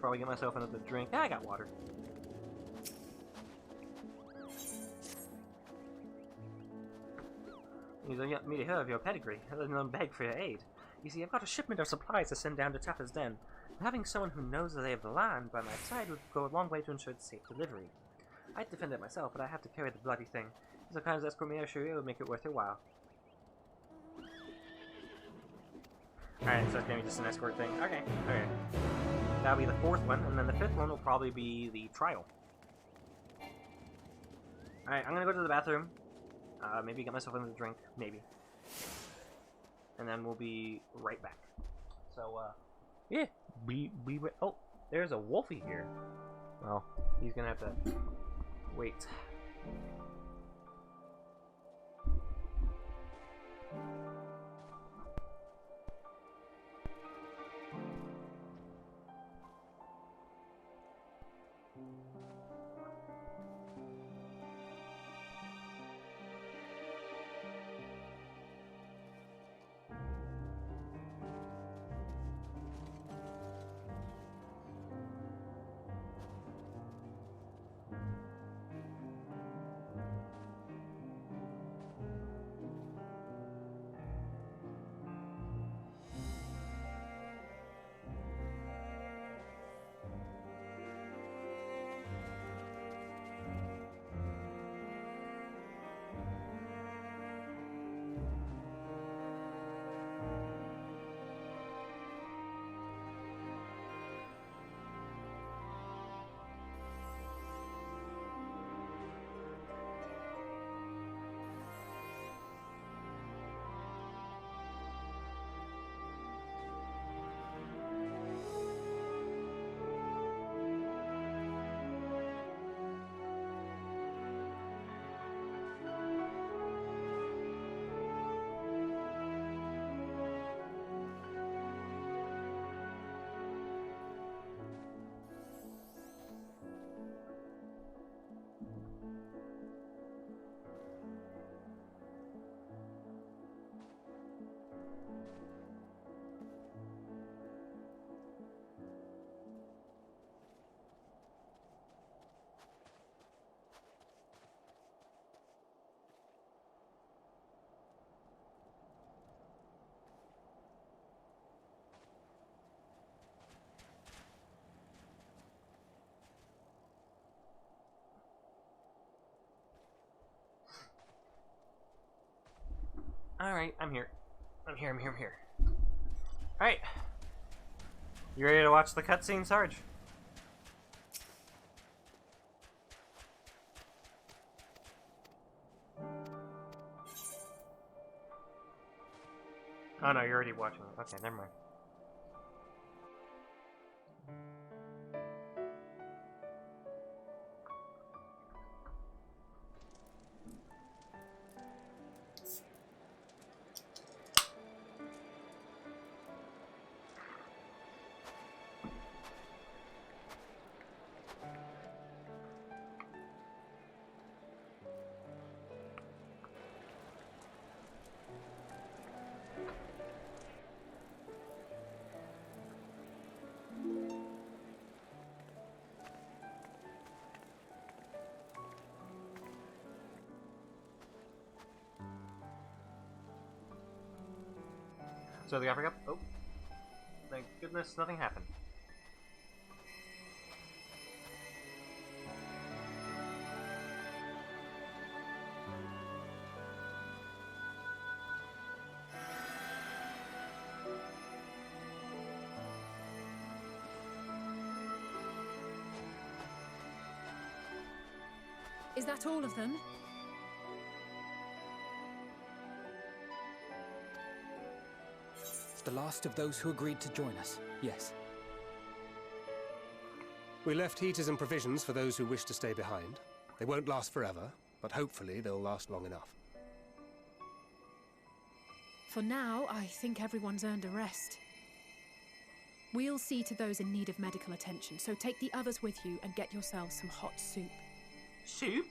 Probably get myself another drink. Ah, I got water. You don't me to hear of your pedigree, other than beg for your aid. You see, I've got a shipment of supplies to send down to Tapper's Den. Having someone who knows the lay of the land by my side would go a long way to ensure its safe delivery. I'd defend it myself, but I have to carry the bloody thing. So kind of escort me, I assure you, it would make it worth your while. Alright, so it's gonna be just an escort thing. Okay, okay. That'll be the fourth one, and then the fifth one will probably be the trial. Alright, I'm gonna go to the bathroom. Maybe get myself another drink. Maybe. And then we'll be right back. So, yeah. Oh, there's a wolfie here. Well, he's gonna have to wait. Alright, I'm here. I'm here. Alright. You ready to watch the cutscene, Sarge? Oh no, you're already watching it. Okay, never mind. So the graphic up. Oh, thank goodness nothing happened. Is that all of them? It's the last of those who agreed to join us. Yes. We left heaters and provisions for those who wish to stay behind. They won't last forever, but hopefully they'll last long enough. For now, I think everyone's earned a rest. We'll see to those in need of medical attention, so take the others with you and get yourselves some hot soup. Soup?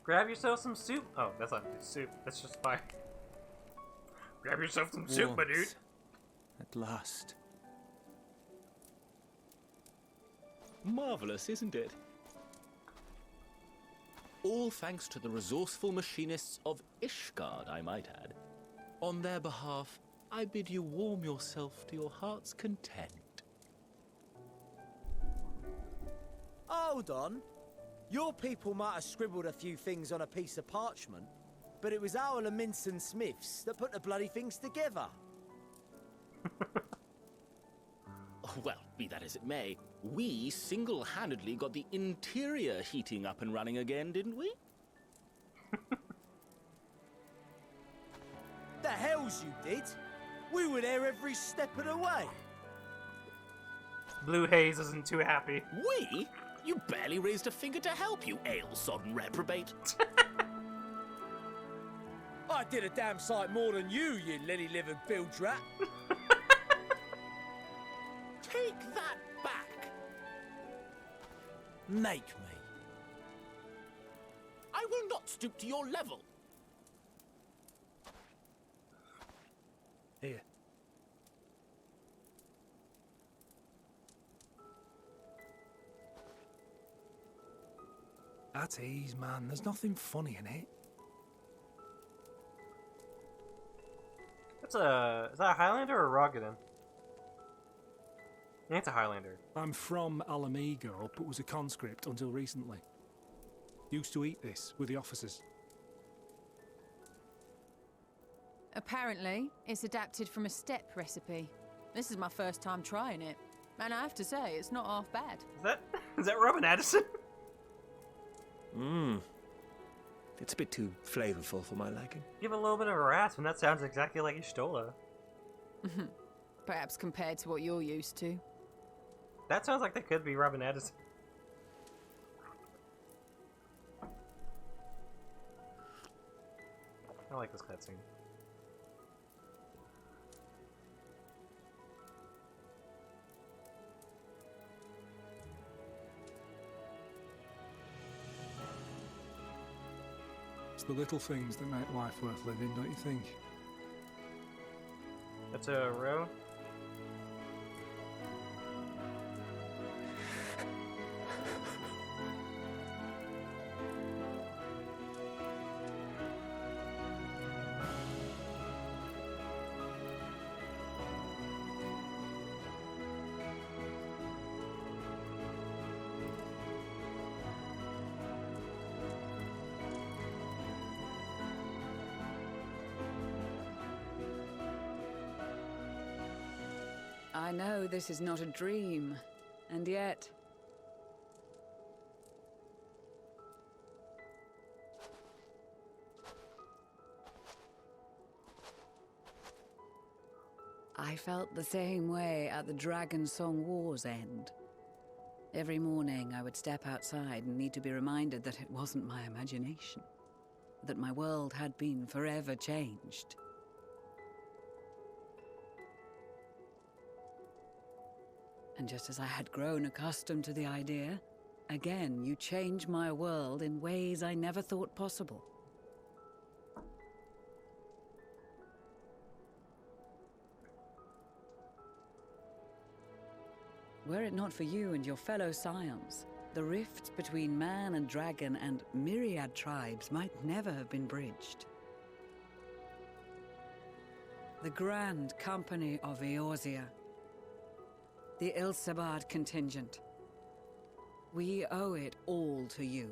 Grab yourself some soup. Oh, that's not soup. That's just fire. Grab yourself some soup, my dude. Warmth. At last. Marvelous, isn't it? All thanks to the resourceful machinists of Ishgard, I might add. On their behalf, I bid you warm yourself to your heart's content. Hold on. Your people might have scribbled a few things on a piece of parchment, but it was our Minson Smiths that put the bloody things together. Well, be that as it may, we single-handedly got the interior heating up and running again, didn't we? The hells you did! We were there every step of the way. Blue Haze isn't too happy. We? You barely raised a finger to help, you ale-sodden reprobate. I did a damn sight more than you lily-livered bilge rat. Take that back. Make me. I will not stoop to your level. Here. At ease, man. There's nothing funny in it. Is that a Highlander or a Rogadan? I think it's a Highlander. I'm from Alamego, but was a conscript until recently. Used to eat this with the officers. Apparently, it's adapted from a steppe recipe. This is my first time trying it, and I have to say, it's not half bad. Is that Robin Addison? It's a bit too flavorful for my liking. Give a little bit of a rasp, and that sounds exactly like Ishtola. Perhaps compared to what you're used to. That sounds like that could be Robin Addison. I like this cutscene. It's the little things that make life worth living, don't you think? That's a row. I know this is not a dream, and yet... I felt the same way at the Dragon Song War's end. Every morning I would step outside and need to be reminded that it wasn't my imagination, that my world had been forever changed. And just as I had grown accustomed to the idea, again you change my world in ways I never thought possible. Were it not for you and your fellow scions, the rifts between man and dragon and myriad tribes might never have been bridged. The Grand Company of Eorzea, the Ilsabard contingent. We owe it all to you.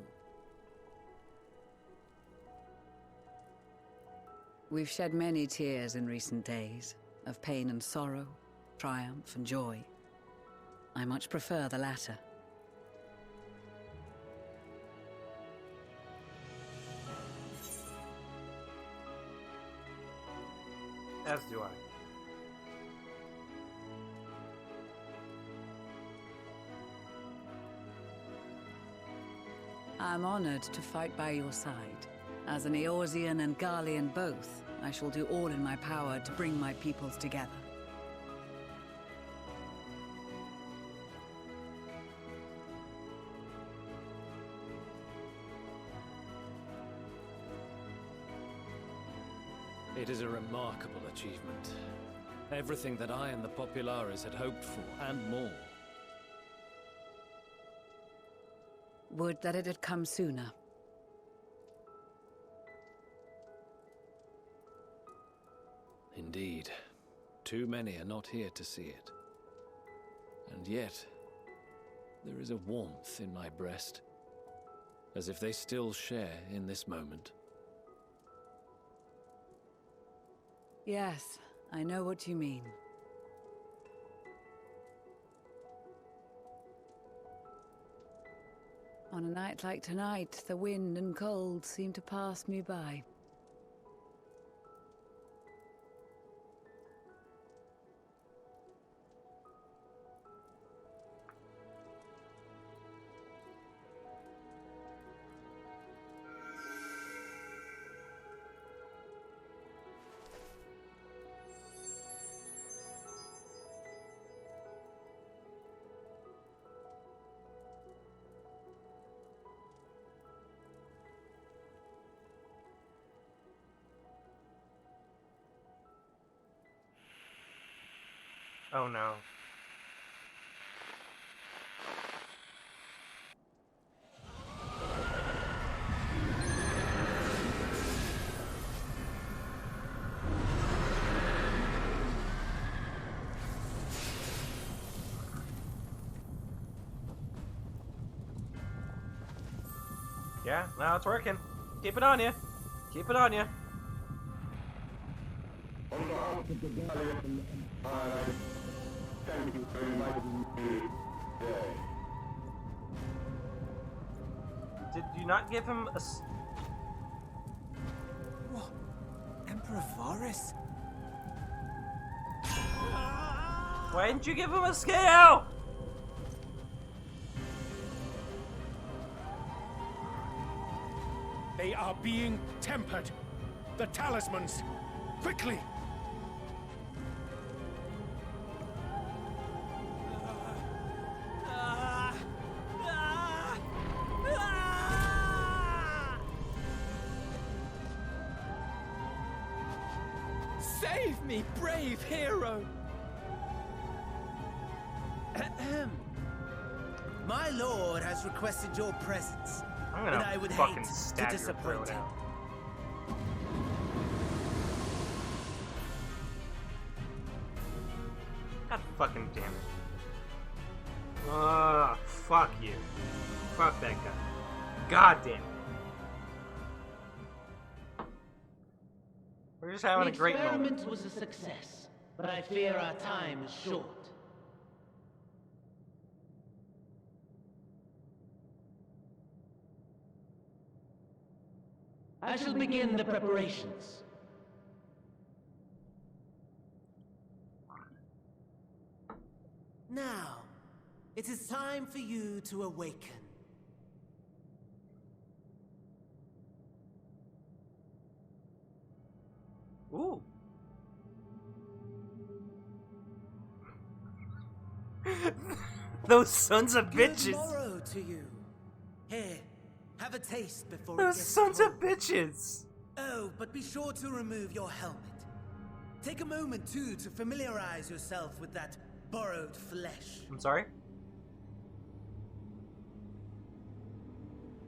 We've shed many tears in recent days, of pain and sorrow, triumph and joy. I much prefer the latter. As do I. I'm honored to fight by your side. As an Eorzean and Garlean both, I shall do all in my power to bring my peoples together. It is a remarkable achievement. Everything that I and the Populares had hoped for, and more. Would that it had come sooner. Indeed. Too many are not here to see it. And yet, there is a warmth in my breast, as if they still share in this moment. Yes, I know what you mean. On a night like tonight, the wind and cold seem to pass me by. Oh no. Yeah, now it's working. Keep it on you. Keep it on you. On behalf of the Garlean Empire, thank you for inviting me today. Did you not give him a... What? Emperor Varys? Why didn't you give him a scale? They are being tempered. The talismans! Quickly! Save me, brave hero! Ahem. My lord has requested your presence, I'm and gonna I would fucking hate to stab your disappoint throat him. out. God fucking damn it. Fuck you. Fuck that guy. God damn it. We're just having a great moment. The experiment was a success, but I fear our time is short. I shall begin the preparations. Now, it is time for you to awaken. Ooh. Those sons of bitches. Good morrow to you. Here, have a taste before Those it gets sons cold. of bitches. Oh, but be sure to remove your helmet. Take a moment, too, to familiarize yourself with that borrowed flesh. I'm sorry?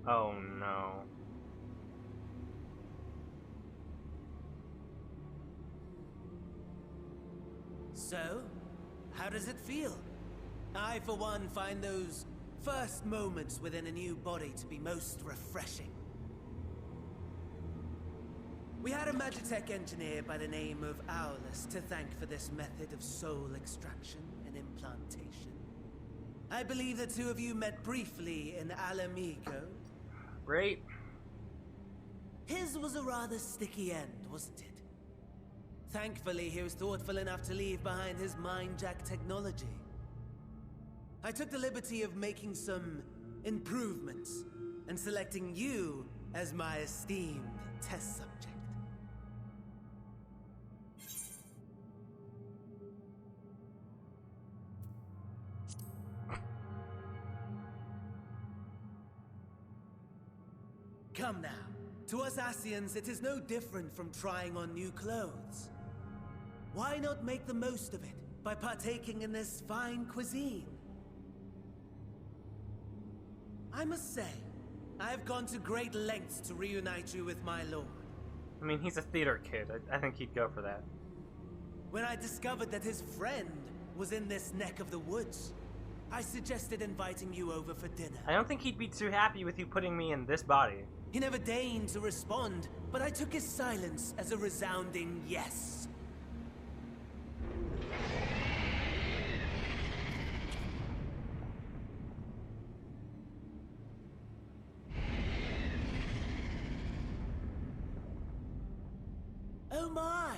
Oh no. So, how does it feel? I, for one, find those first moments within a new body to be most refreshing. We had a Magitech engineer by the name of Aulus to thank for this method of soul extraction and implantation. I believe the two of you met briefly in Alamigo. Great. His was a rather sticky end, wasn't it? Thankfully, he was thoughtful enough to leave behind his mind-jack technology. I took the liberty of making some improvements and selecting you as my esteemed test subject. Come now. To us Asians, it is no different from trying on new clothes. Why not make the most of it by partaking in this fine cuisine? I must say, I have gone to great lengths to reunite you with my lord. I mean, he's a theater kid. I think he'd go for that. When I discovered that his friend was in this neck of the woods, I suggested inviting you over for dinner. I don't think he'd be too happy with you putting me in this body. He never deigned to respond, but I took his silence as a resounding yes. Oh my!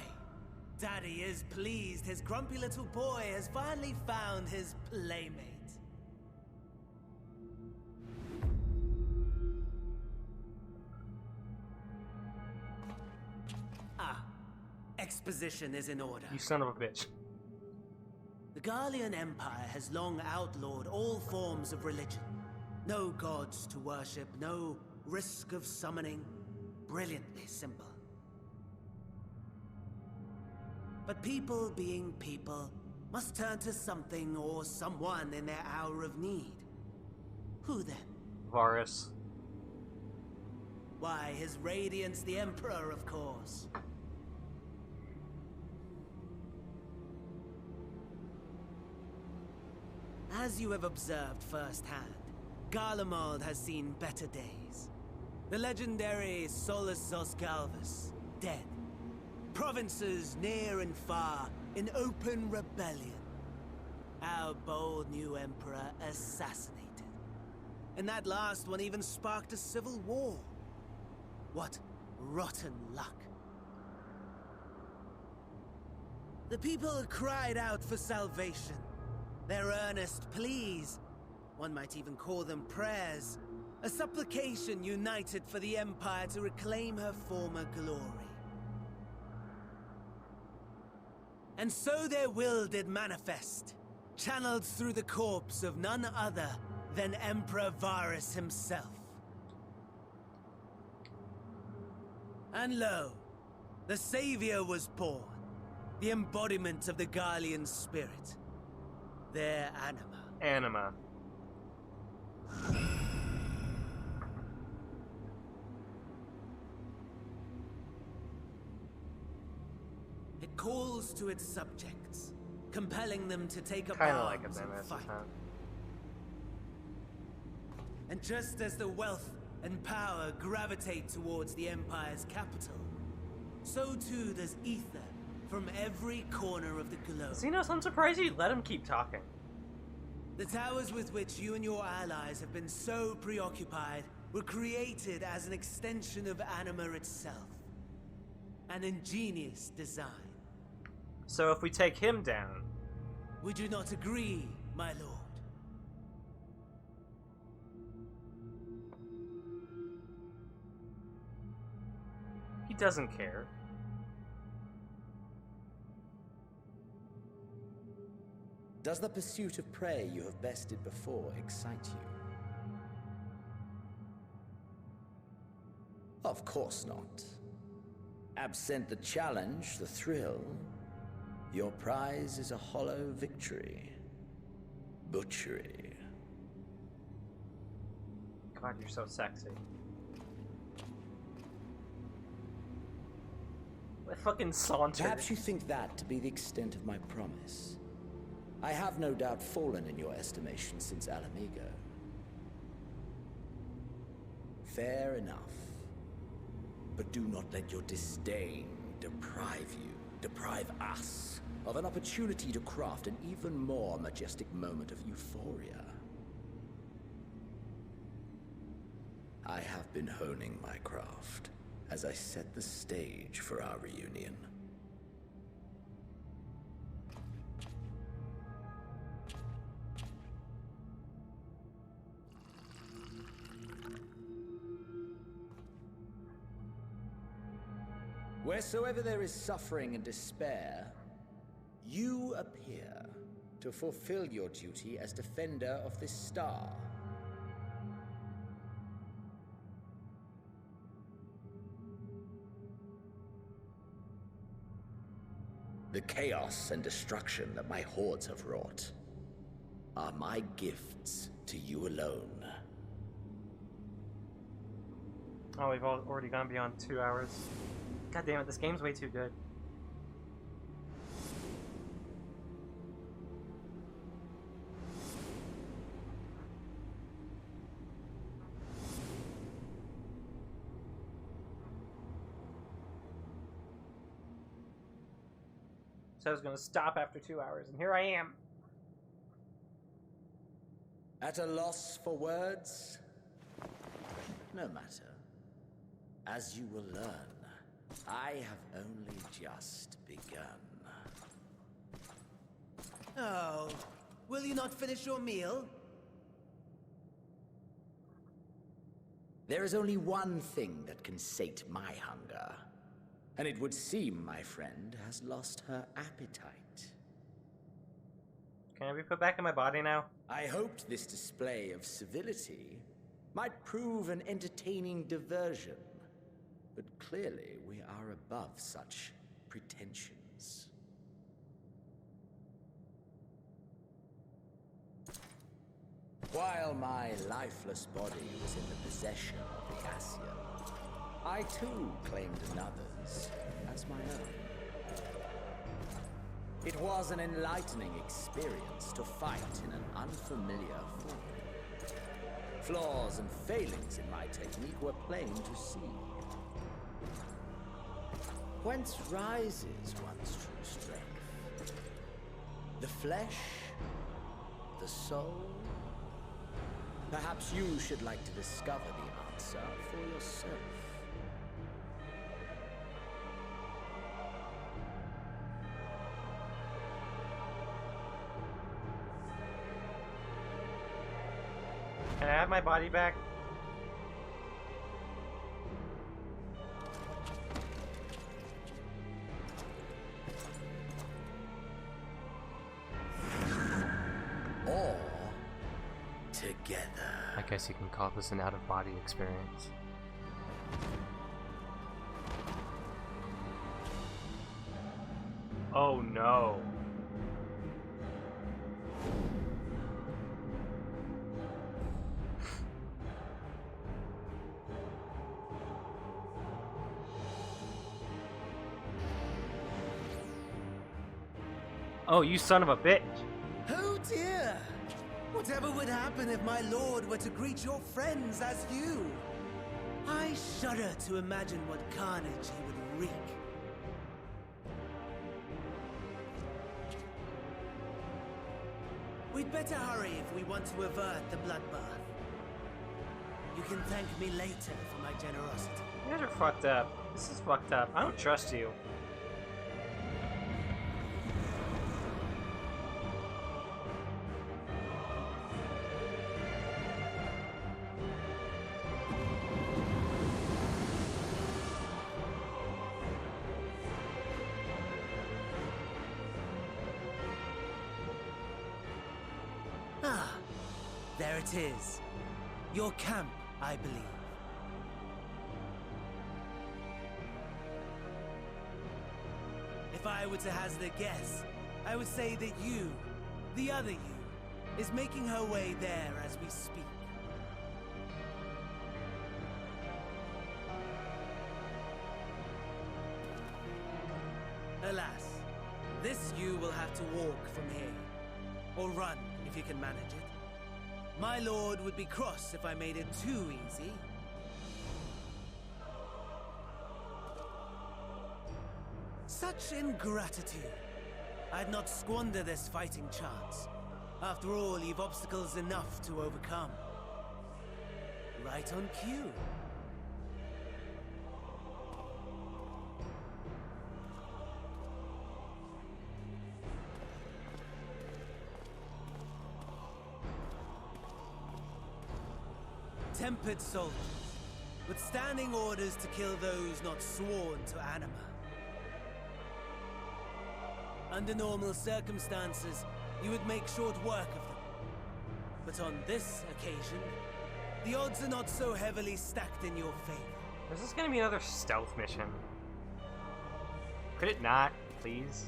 Daddy is pleased his grumpy little boy has finally found his playmate. Exposition is in order. You son of a bitch. The Garlean Empire has long outlawed all forms of religion. No gods to worship, no risk of summoning. Brilliantly simple. But people being people must turn to something or someone in their hour of need. Who then? Varus. Why, His Radiance the Emperor, of course. As you have observed firsthand, Garlemald has seen better days. The legendary Solus Zosgalvus, dead. Provinces near and far in open rebellion. Our bold new emperor assassinated. And that last one even sparked a civil war. What rotten luck. The people cried out for salvation. Their earnest pleas, one might even call them prayers, a supplication united for the Empire to reclaim her former glory. And so their will did manifest, channeled through the corpse of none other than Emperor Varus himself. And lo, the Savior was born, the embodiment of the Garlean spirit, their anima. Anima. It calls to its subjects, compelling them to take up Kinda arms like a and Nemesis, fight. huh? And just as the wealth and power gravitate towards the Empire's capital, so too does ether from every corner of the globe. Xenos, I'm surprised you let him keep talking. The towers with which you and your allies have been so preoccupied were created as an extension of Anima itself. An ingenious design. So if we take him down... Would you not agree, my lord? He doesn't care. Does the pursuit of prey you have bested before excite you? Of course not. Absent the challenge, the thrill, your prize is a hollow victory. Butchery. God, you're so sexy. What fucking saunter. Perhaps you think that to be the extent of my promise. I have no doubt fallen in your estimation since Alamigo. Fair enough. But do not let your disdain deprive us, of an opportunity to craft an even more majestic moment of euphoria. I have been honing my craft as I set the stage for our reunion. Wheresoever there is suffering and despair, you appear to fulfill your duty as defender of this star. The chaos and destruction that my hordes have wrought are my gifts to you alone. Oh, we've already gone beyond 2 hours. God damn it, this game's way too good. So I was gonna stop after 2 hours, and here I am. At a loss for words? No matter. As you will learn, I have only just begun. Oh, will you not finish your meal? There is only one thing that can sate my hunger. And it would seem my friend has lost her appetite. Can I be put back in my body now? I hoped this display of civility might prove an entertaining diversion. But clearly we are above such pretensions. While my lifeless body was in the possession of the Ascian, I too claimed another's as my own. It was an enlightening experience to fight in an unfamiliar form. Flaws and failings in my technique were plain to see. Whence rises one's true strength? The flesh? The soul? Perhaps you should like to discover the answer for yourself. Can I have my body back? or together. I guess you can call this an out-of-body experience. Oh no. Oh, you son of a bitch. Oh dear! Whatever would happen if my lord were to greet your friends as you? I shudder to imagine what carnage he would wreak. We'd better hurry if we want to avert the bloodbath. You can thank me later for my generosity. You guys are fucked up. This is fucked up. I don't trust you. Ah, there it is. Your camp, I believe. If I were to hazard a guess, I would say that you, the other you, is making her way there as we speak. Alas, this you will have to walk from here. Or run, if you can manage it. My lord would be cross if I made it too easy. Such ingratitude. I'd not squander this fighting chance. After all, you've obstacles enough to overcome. Right on cue. Tempered soldiers, with standing orders to kill those not sworn to anima. Under normal circumstances, you would make short work of them. But on this occasion, the odds are not so heavily stacked in your favor. Is this gonna be another stealth mission? Could it not, please?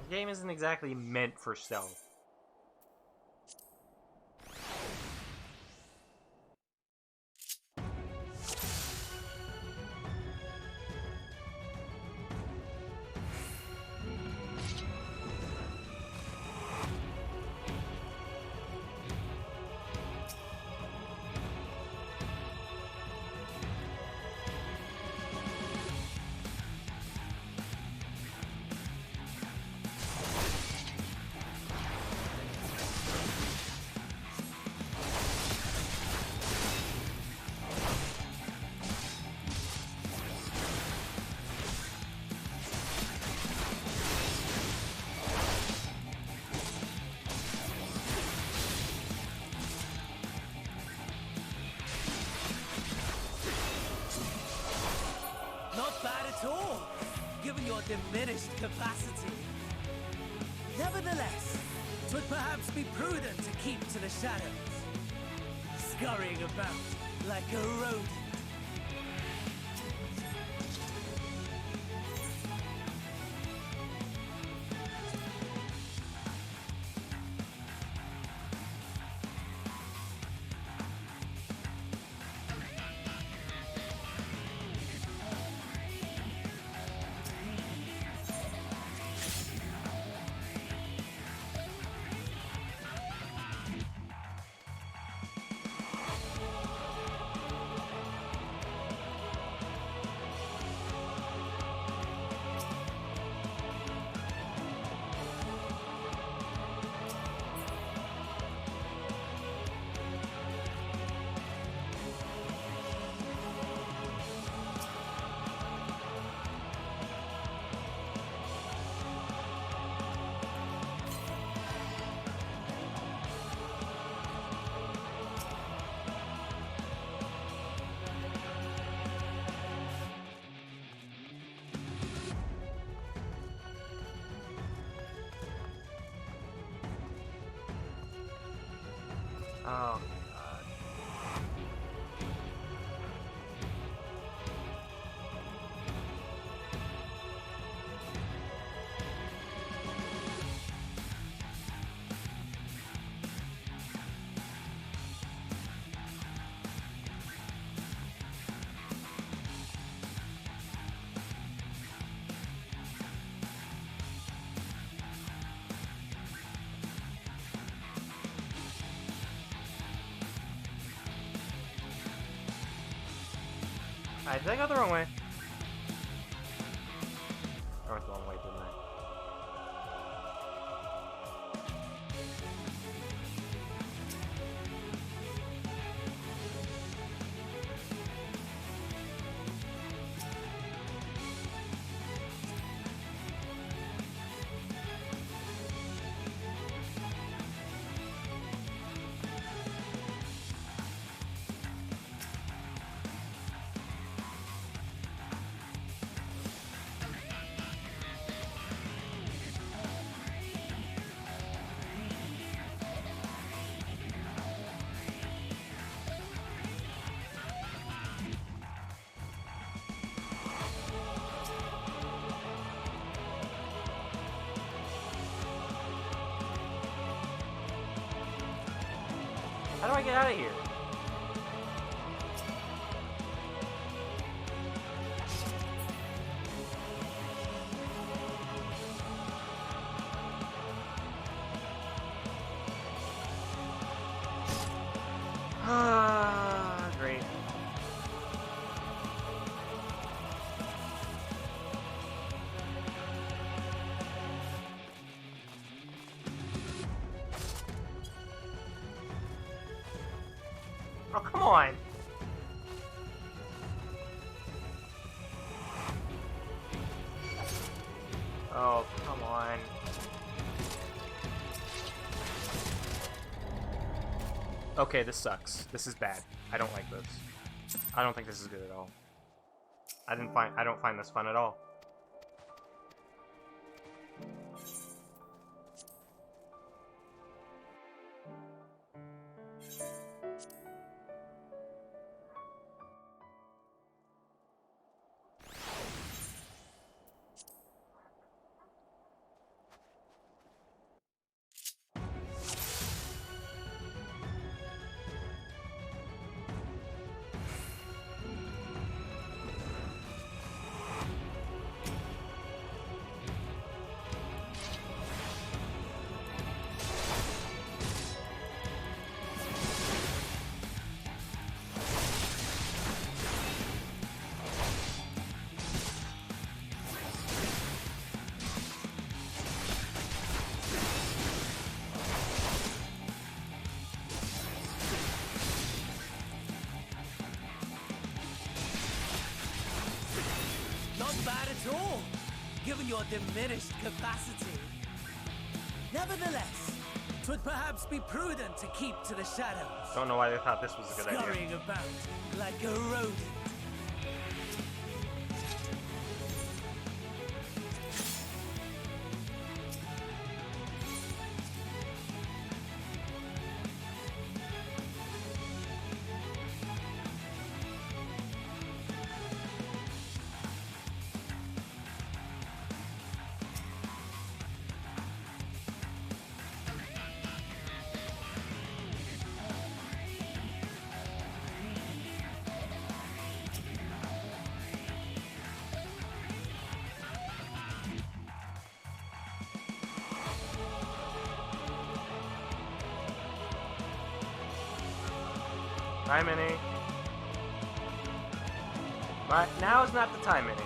The game isn't exactly meant for stealth. Given your diminished capacity. Nevertheless, 'twould perhaps be prudent to keep to the shadows, scurrying about like a rodent. Oh, God. Did I go the wrong way? I went the wrong way, didn't I? How do I get out of here? Ah, great. Oh, come on! Oh, come on. Okay, this sucks. This is bad. I don't like this. I don't think this is good at all. I don't find this fun at all. Not bad at all, given your diminished capacity. Nevertheless, 'twould perhaps be prudent to keep to the shadows. Don't know why they thought this was a good idea. Scurrying about like a rodent. Hi, Minnie. But now is not the time, Minnie.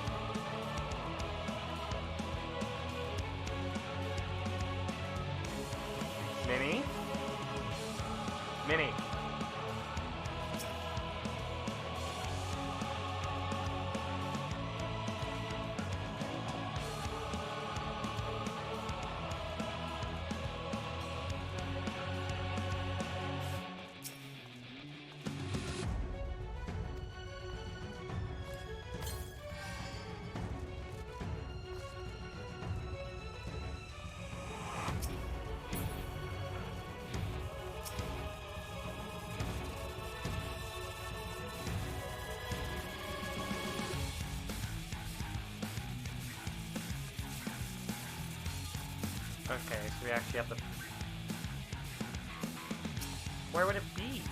Minnie? Minnie. Okay, so we actually have to... Where would it be?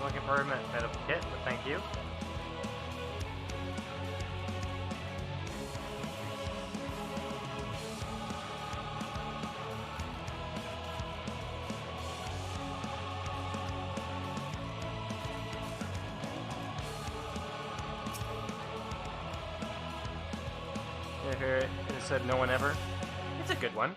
Looking for a bit of kit, but thank you. Here it said no one ever. It's a good one.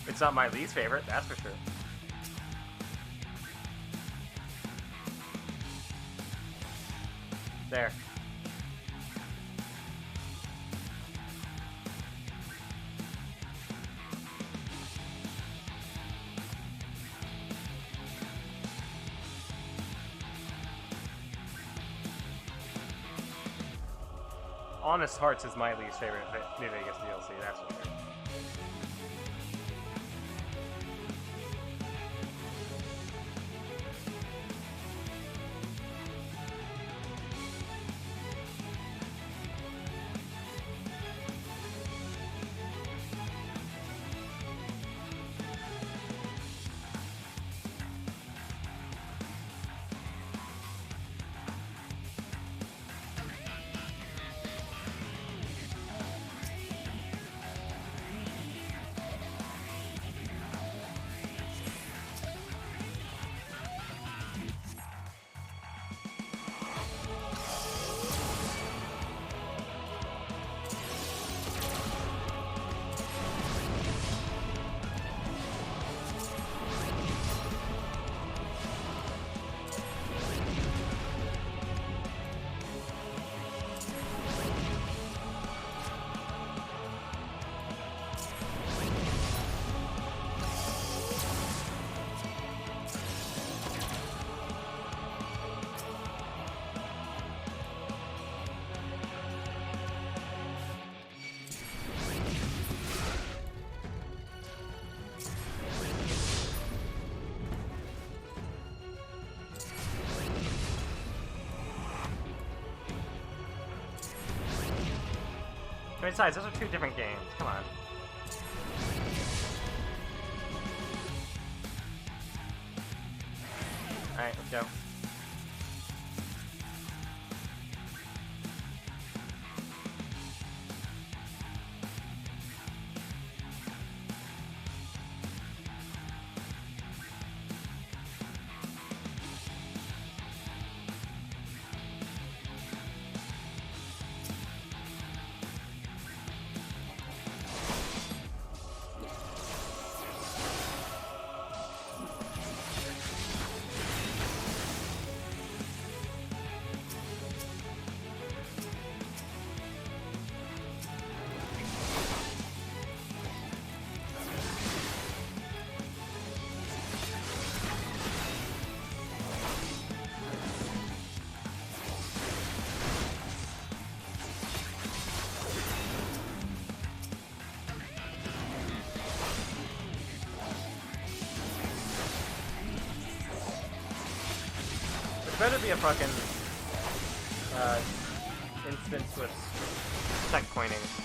It's not my least favorite, that's for sure. There. Honest Hearts is my least favorite New Vegas DLC, that's for sure. Besides, those are two different games. Come on. Alright, let's go. better be a fucking instance with checkpointing.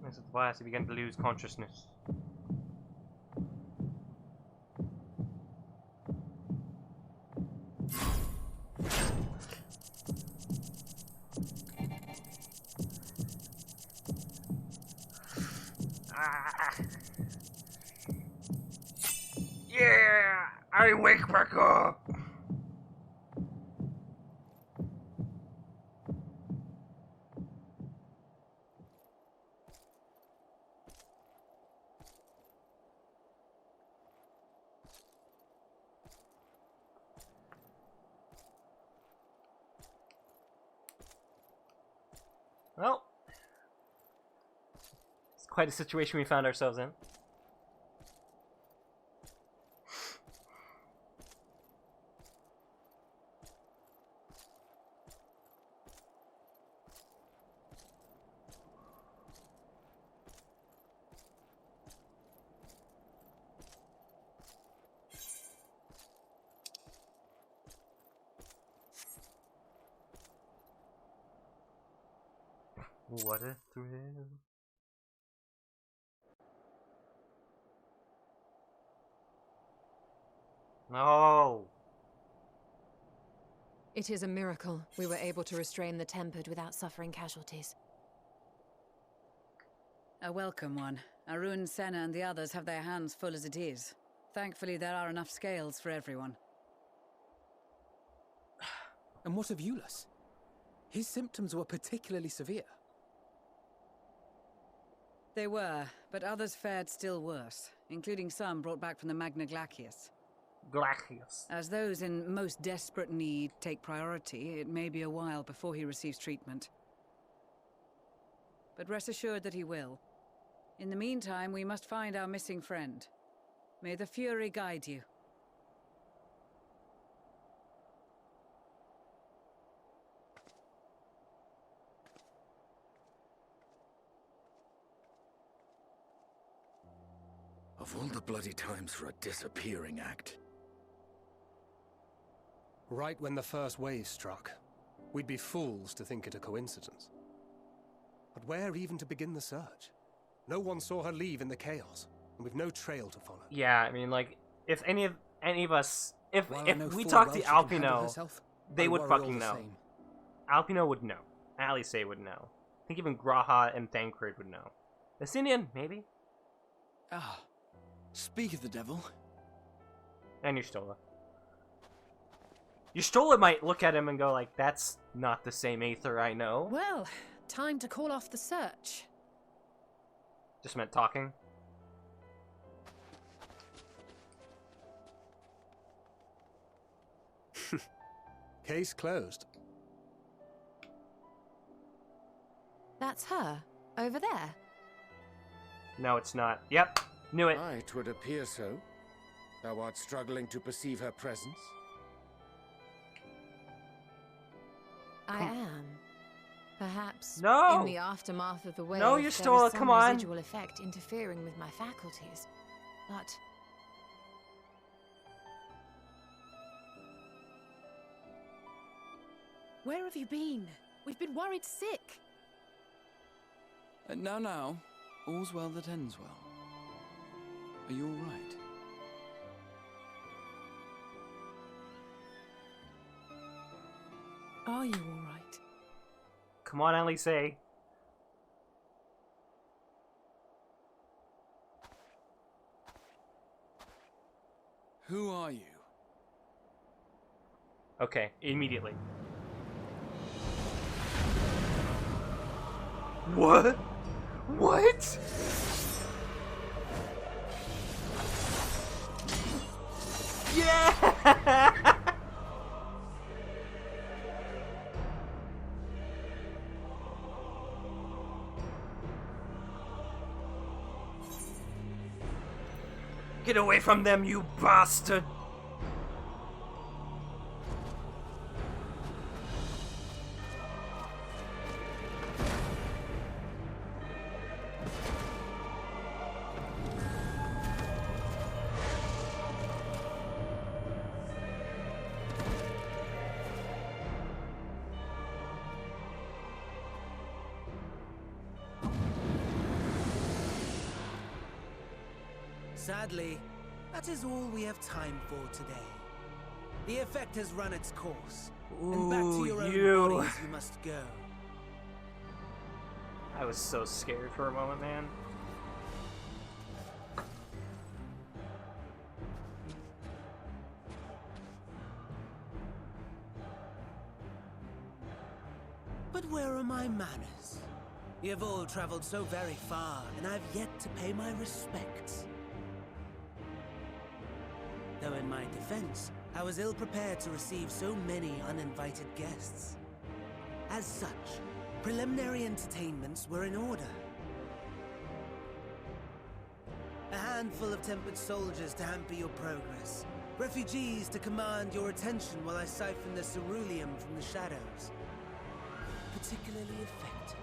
As at last, he began to lose consciousness. Yeah! I wake back up! Well, it's quite a situation we found ourselves in. What a thrill. No! It is a miracle we were able to restrain the Tempered without suffering casualties. A welcome one. Arun, Senna and the others have their hands full as it is. Thankfully, there are enough scales for everyone. And what of Eulus? His symptoms were particularly severe. They were, but others fared still worse, including some brought back from the Magna Glacius. Glacius. As those in most desperate need take priority, it may be a while before he receives treatment. But rest assured that he will. In the meantime, we must find our missing friend. May the Fury guide you. Of all the bloody times for a disappearing act. Right when the first wave struck, we'd be fools to think it a coincidence. But where even to begin the search? No one saw her leave in the chaos, and we've no trail to follow. Yeah, I mean, like, if any of us, if we full talk well to she can handle Alpino, herself, they I would worry all fucking the know. same. Alpino would know. Alice would know. I think even Graha and Thancred would know. Athenian, maybe? Ah, speak of the devil. And Yustola. Yustola might look at him and go like, that's not the same Aether I know. Well, time to call off the search. Just meant talking. Case closed. That's her, over there. No, it's not. Yep, knew it. Aye, 'twould appear so. Thou art struggling to perceive her presence? I am. Perhaps No! in the aftermath of the wave, No, you there stole was it, some come on! residual effect interfering with my faculties. But Where have you been? We've been worried sick. Now, all's well that ends well. Are you all right? Are you all right? Come on, Alice. Who are you? Okay, immediately. What? What? Yeah! Get away from them, you bastard! Sadly, that is all we have time for today. The effect has run its course, and back to your own bodies you must go. I was so scared for a moment, man. But where are my manners? You have all traveled so very far, and I've yet to pay my respects. Though in my defense, I was ill-prepared to receive so many uninvited guests. As such, preliminary entertainments were in order. A handful of tempered soldiers to hamper your progress. Refugees to command your attention while I siphon the ceruleum from the shadows. Particularly effective.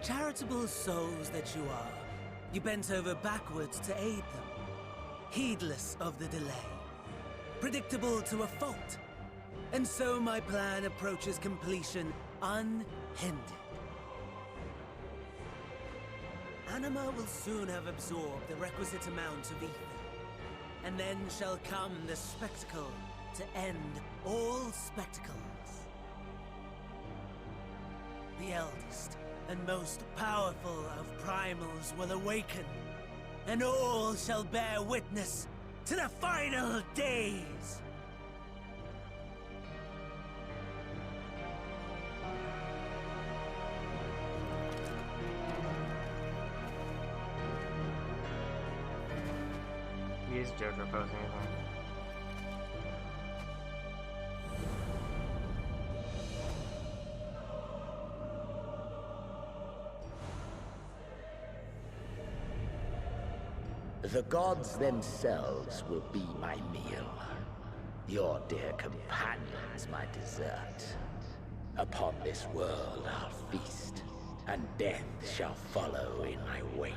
Charitable souls that you are, you bent over backwards to aid them, heedless of the delay, predictable to a fault. And so my plan approaches completion unhindered. Anima will soon have absorbed the requisite amount of ether, and then shall come the spectacle to end all spectacles. The eldest and most powerful of primals will awaken, and all shall bear witness to the final days. He is JoJo posing, isn't he? The gods themselves will be my meal. Your dear companions my dessert. Upon this world I'll feast, and death shall follow in my wake.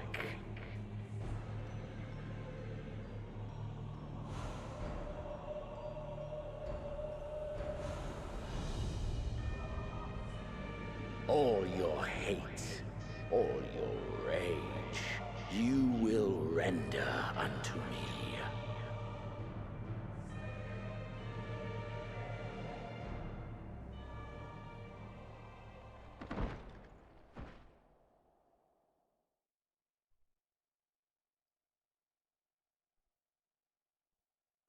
All your hate, all your rage, you will render unto me.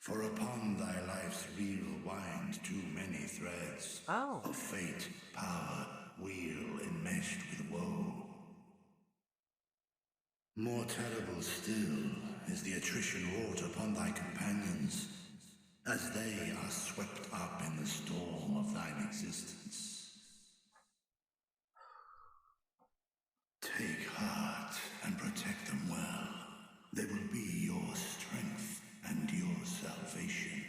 For upon thy life's reel wind too many threads of fate, power, weal enmeshed with woe. More terrible still is the attrition wrought upon thy companions, as they are swept up in the storm of thine existence. Take heart and protect them well. They will be your strength and your salvation.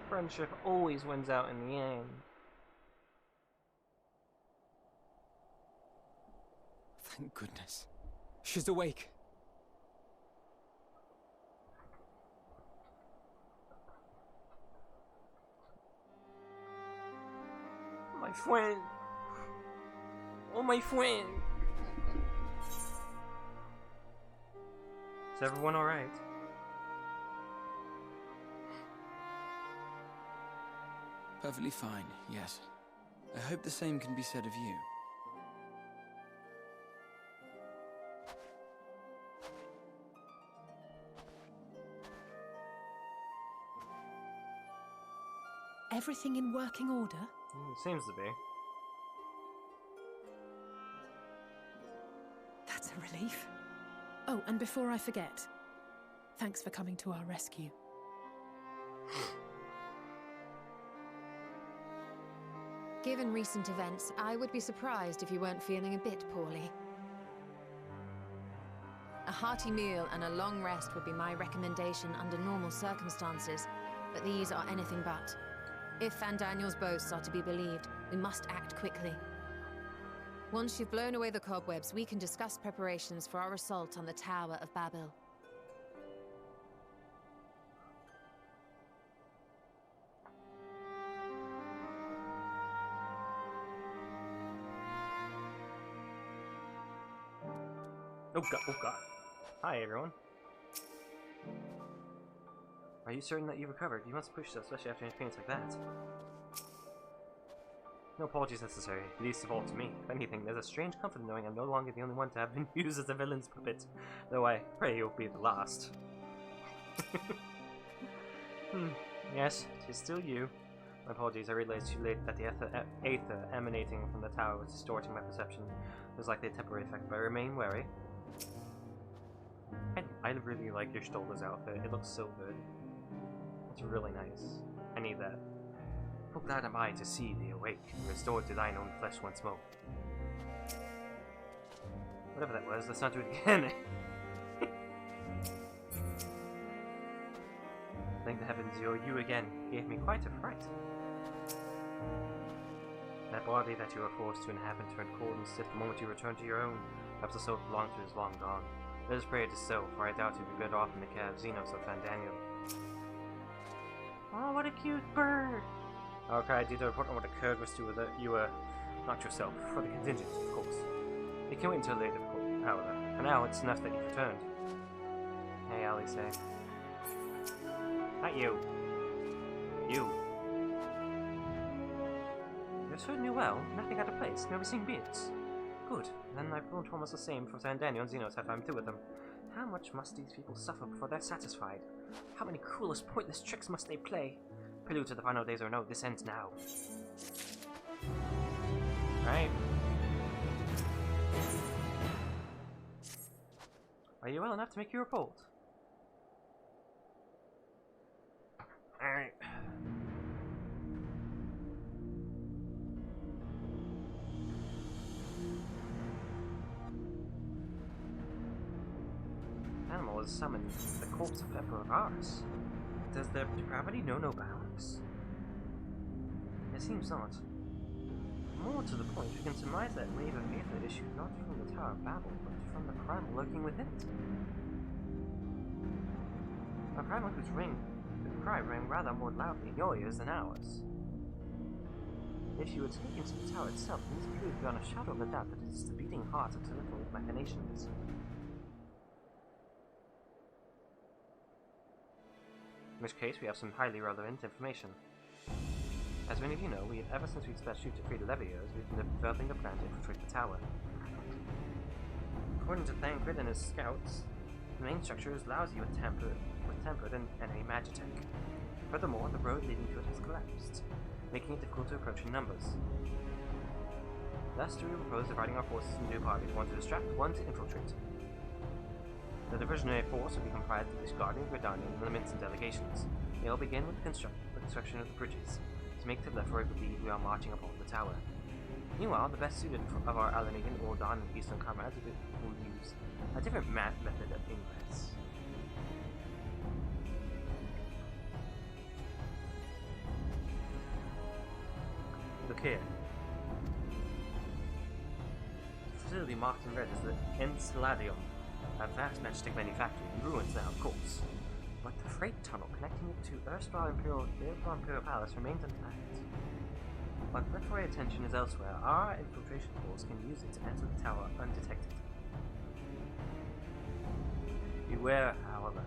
Friendship always wins out in the end. Thank goodness. She's awake. My friend. Oh, my friend. Is everyone alright? Perfectly fine, yes. I hope the same can be said of you. Everything in working order? Seems to be. That's a relief. Oh, and before I forget, thanks for coming to our rescue. Given recent events, I would be surprised if you weren't feeling a bit poorly. A hearty meal and a long rest would be my recommendation under normal circumstances, but these are anything but. If Van Daniel's boasts are to be believed, we must act quickly. Once you've blown away the cobwebs, we can discuss preparations for our assault on the Tower of Babel. Oh god, oh god. Hi everyone. Are you certain that you recovered? You must push, especially after an experience like that. No apologies necessary, least of all to me. If anything, there's a strange comfort in knowing I'm no longer the only one to have been used as a villain's puppet. Though I pray you'll be the last. Yes, it is still you. My apologies, I realized too late that the aether emanating from the tower was distorting my perception. It was likely a temporary effect, but I remain wary. I really like your Stoller's outfit, it looks so good. It's really nice. I need that. How glad am I to see thee awake and restored to thine own flesh once more. Whatever that was, let's not do it again. Thank the heavens, you again gave me quite a fright. That body that you were forced to inhabit turned cold and stiff the moment you returned to your own. Perhaps the soul belonged to is long gone. Let us pray it is so, for I doubt you'd be better off in the care of Xenos or Van Daniel. Oh, what a cute bird! Okay, I did report on what occurred was you were not yourself, for the contingent, of course. It can wait until later, however. For now, it's enough that you've returned. Hey, Alice. Not you. You. You're certainly well. Nothing out of place. No missing bits. Good. Then I won't promise the same for Van Daniel and Xenos if I'm through with them. How much must these people suffer before they're satisfied? How many cruelest, pointless tricks must they play? Prelude to the final days or no, this ends now. Right. Are you well enough to make your report? Alright. Animal has summoned the corpse of Emperor Varus. Does their depravity know no bounds? It seems not. More to the point, we can surmise that wave of aether issued not from the Tower of Babel, but from the primal lurking within it. A primal whose cry rang rather more loudly in your ears than ours. If you were taken to the tower itself, it is proved beyond a shadow of a doubt that it is the beating heart of terrific machinations. In which case, we have some highly relevant information. As many of you know, ever since we dispatched you to free the Leviers, we've been developing a plan to infiltrate the tower. According to Thancred and his scouts, the main structure is lousy with tempered and enemy magitech. Furthermore, the road leading to it has collapsed, making it difficult to approach in numbers. Thus, we propose dividing our forces into two parties, one to distract, one to infiltrate. The diversionary force will be comprised of Ishgardian, Verdanian, elements, and delegations. They will begin with the construction of the bridges, to make the Lefroy believe we are marching upon the tower. Meanwhile, the best suited of our Alanigan, Ordan, and Eastern comrades will use a different method of ingress. Look here. The facility marked in red is the Enceladium, a vast magic manufactory in ruins now, of course. But the freight tunnel connecting it to erstwhile Imperial Palace remains intact. But Lefroy attention is elsewhere. Our infiltration force can use it to enter the tower undetected. Beware, however.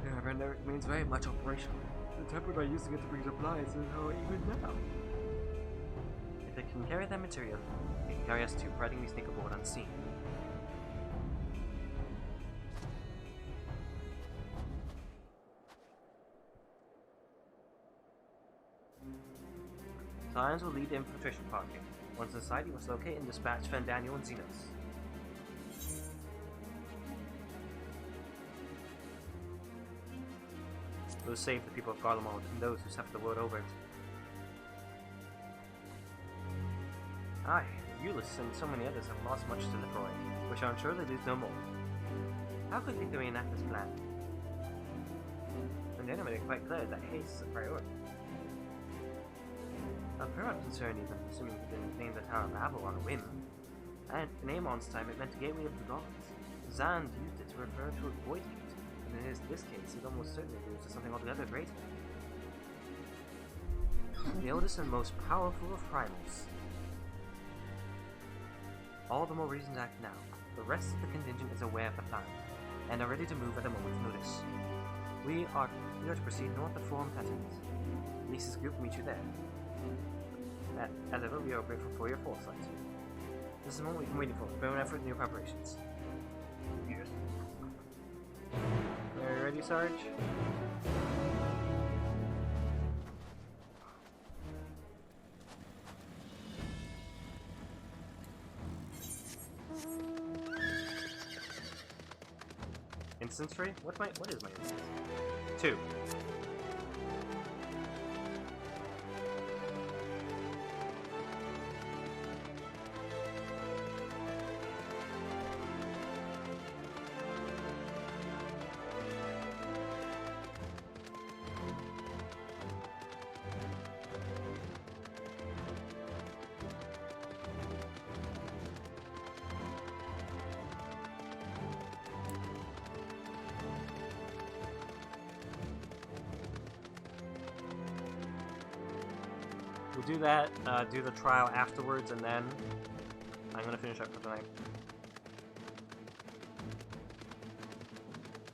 The Render remains very much operational. The Templars are using it to bring supplies, and even now. If they can carry that material, they can carry us too, providing we sneak aboard unseen. Scions will lead the infiltration party. Once inside, you must locate and dispatch Fandaniel and Xenos. We'll save the people of Garlemald and those who suffer the world over it. Aye, Euless and so many others have lost much to Lefroy, which I'm sure they lose no more. How quickly can we enact this plan? Fandaniel made it quite clear that haste is a priority. I'm very much concerned even, assuming he didn't name the Tower of Babel on a whim. And in Amon's time it meant Gateway of the Gods. Zand used it to refer to a void gate, and in this case it almost certainly alludes to something altogether greater. The oldest and most powerful of primals. All the more reason to act now. The rest of the contingent is aware of the plan, and are ready to move at a moment's notice. We are to proceed north of Forum Petons. Lisa's group will meet you there. As ever, we are grateful for your foresight. This is the moment we've been waiting for. Burn effort in your preparations. Yes. Are you ready, Sarge? Instance free? What is my instance? 2. We'll do that, do the trial afterwards, and then I'm gonna finish up for tonight.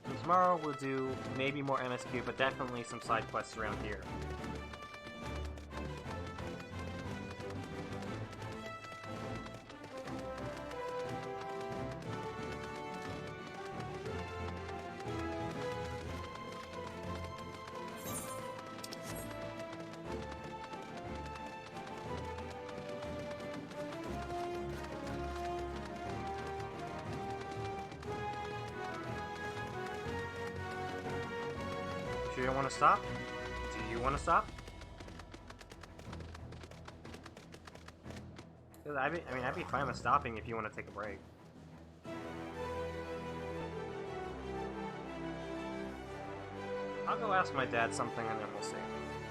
And tomorrow we'll do maybe more MSQ, but definitely some side quests around here. Do you want to stop? Do you want to stop? I'd be fine with stopping if you want to take a break. I'll go ask my dad something and then we'll see.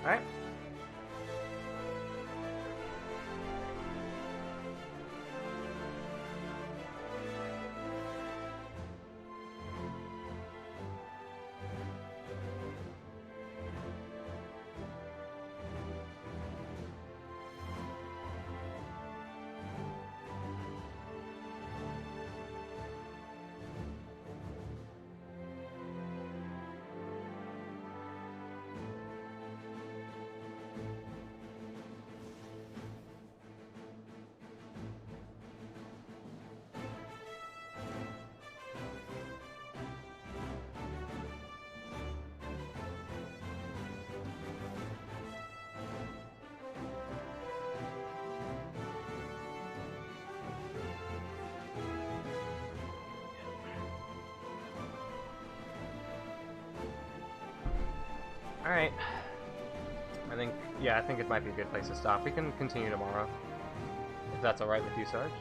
Alright? Alright. I think it might be a good place to stop. We can continue tomorrow. If that's alright with you, Sarge.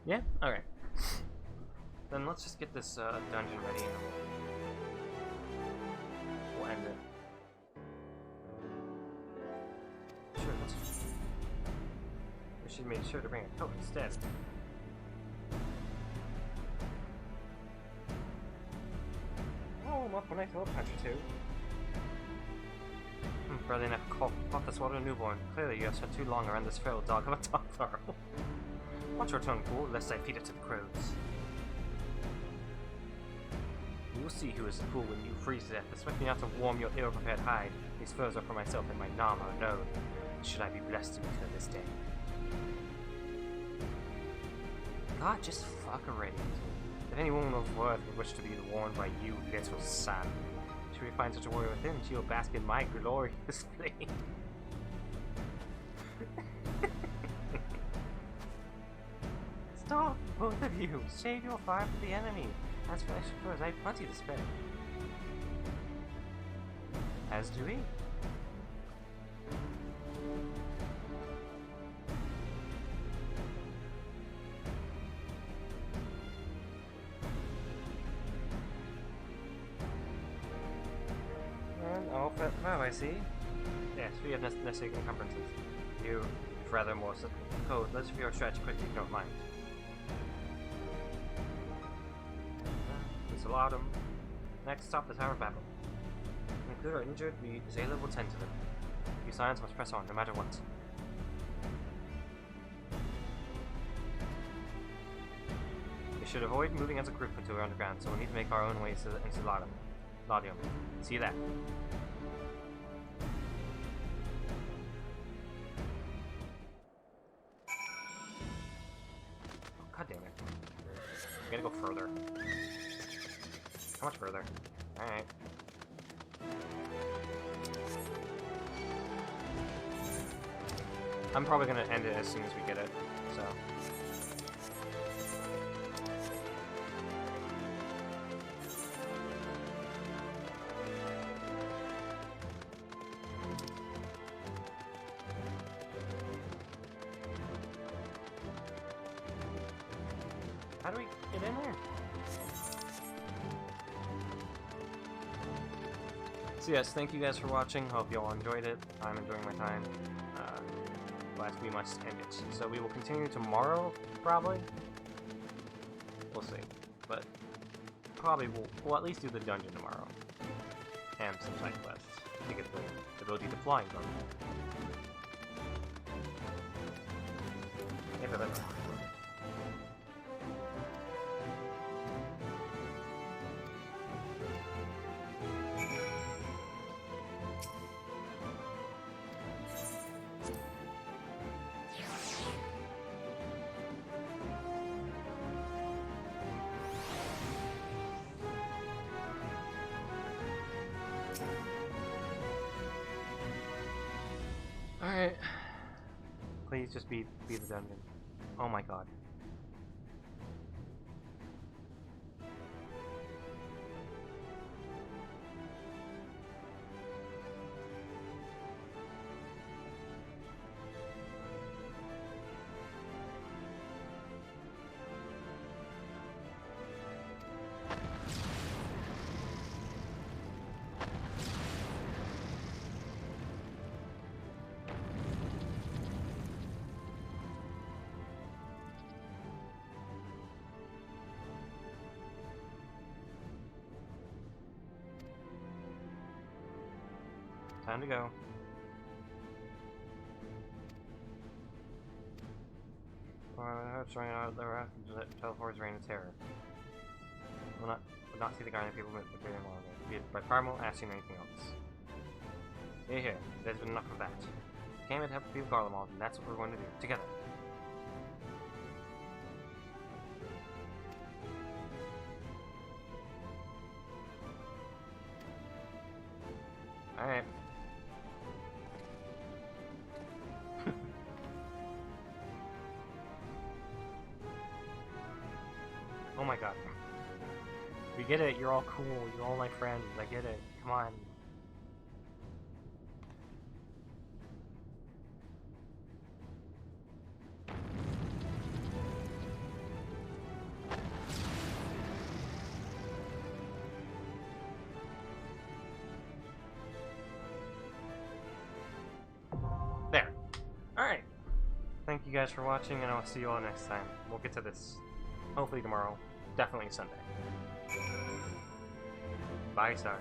Yeah? Alright. Then let's just get this dungeon ready and we'll end it. Sure, we should make sure to bring a coat instead. Oh, I'm up when I throw a punch or two. Barely enough cough to swallow a newborn. Clearly you have spent too long around this feral dog of a toddler. Watch your tongue, fool, lest I feed it to the crows. You will see who is the fool when you freeze to death. Expect me not to warm your ill-prepared hide. These furs are for myself and my Nama alone. Should I be blessed to return this day? God, just fuck already. If any woman of worth would wish to be warned by you, little son, should we find such a warrior within, she will bask in my glorious flame. Stop, both of you! Save your fire for the enemy! As for extra furs, I have plenty to spare. As do we. And all fit now, I see. Yes, we have necessary encumbrances. You, if rather more code, let's review our strategy quickly if you don't mind. Autumn. Next stop, the Tower of Babel. Include our injured, Zayla will tend to them. You science must press on, no matter what. We should avoid moving as a group until we're underground, so we'll need to make our own ways into Laudium. See you there. Oh, God damn it. I'm gonna go further. How much further? Alright. I'm probably gonna end it as soon as we get it, so. How do we get in there? So yes, thank you guys for watching. Hope you all enjoyed it. I'm enjoying my time. But we must end it. So we will continue tomorrow, probably. We'll see. But probably we'll at least do the dungeon tomorrow. And some side quests to get the ability to fly and go. Alright. Please just be the dungeon. Oh my god. Time to go. Showing out the raft teleporters reign of terror. Will not see the Guardian people with the longer, be it by Carmel, asking anything else. Here, there's been enough of that. Came in to help the people of Garlemald, and that's what we're going to do, together. Alright. We get it. You're all cool. You're all my friends. I get it. Come on. There. Alright. Thank you guys for watching, and I'll see you all next time. We'll get to this hopefully tomorrow. Definitely Sunday. Bye, Sarge.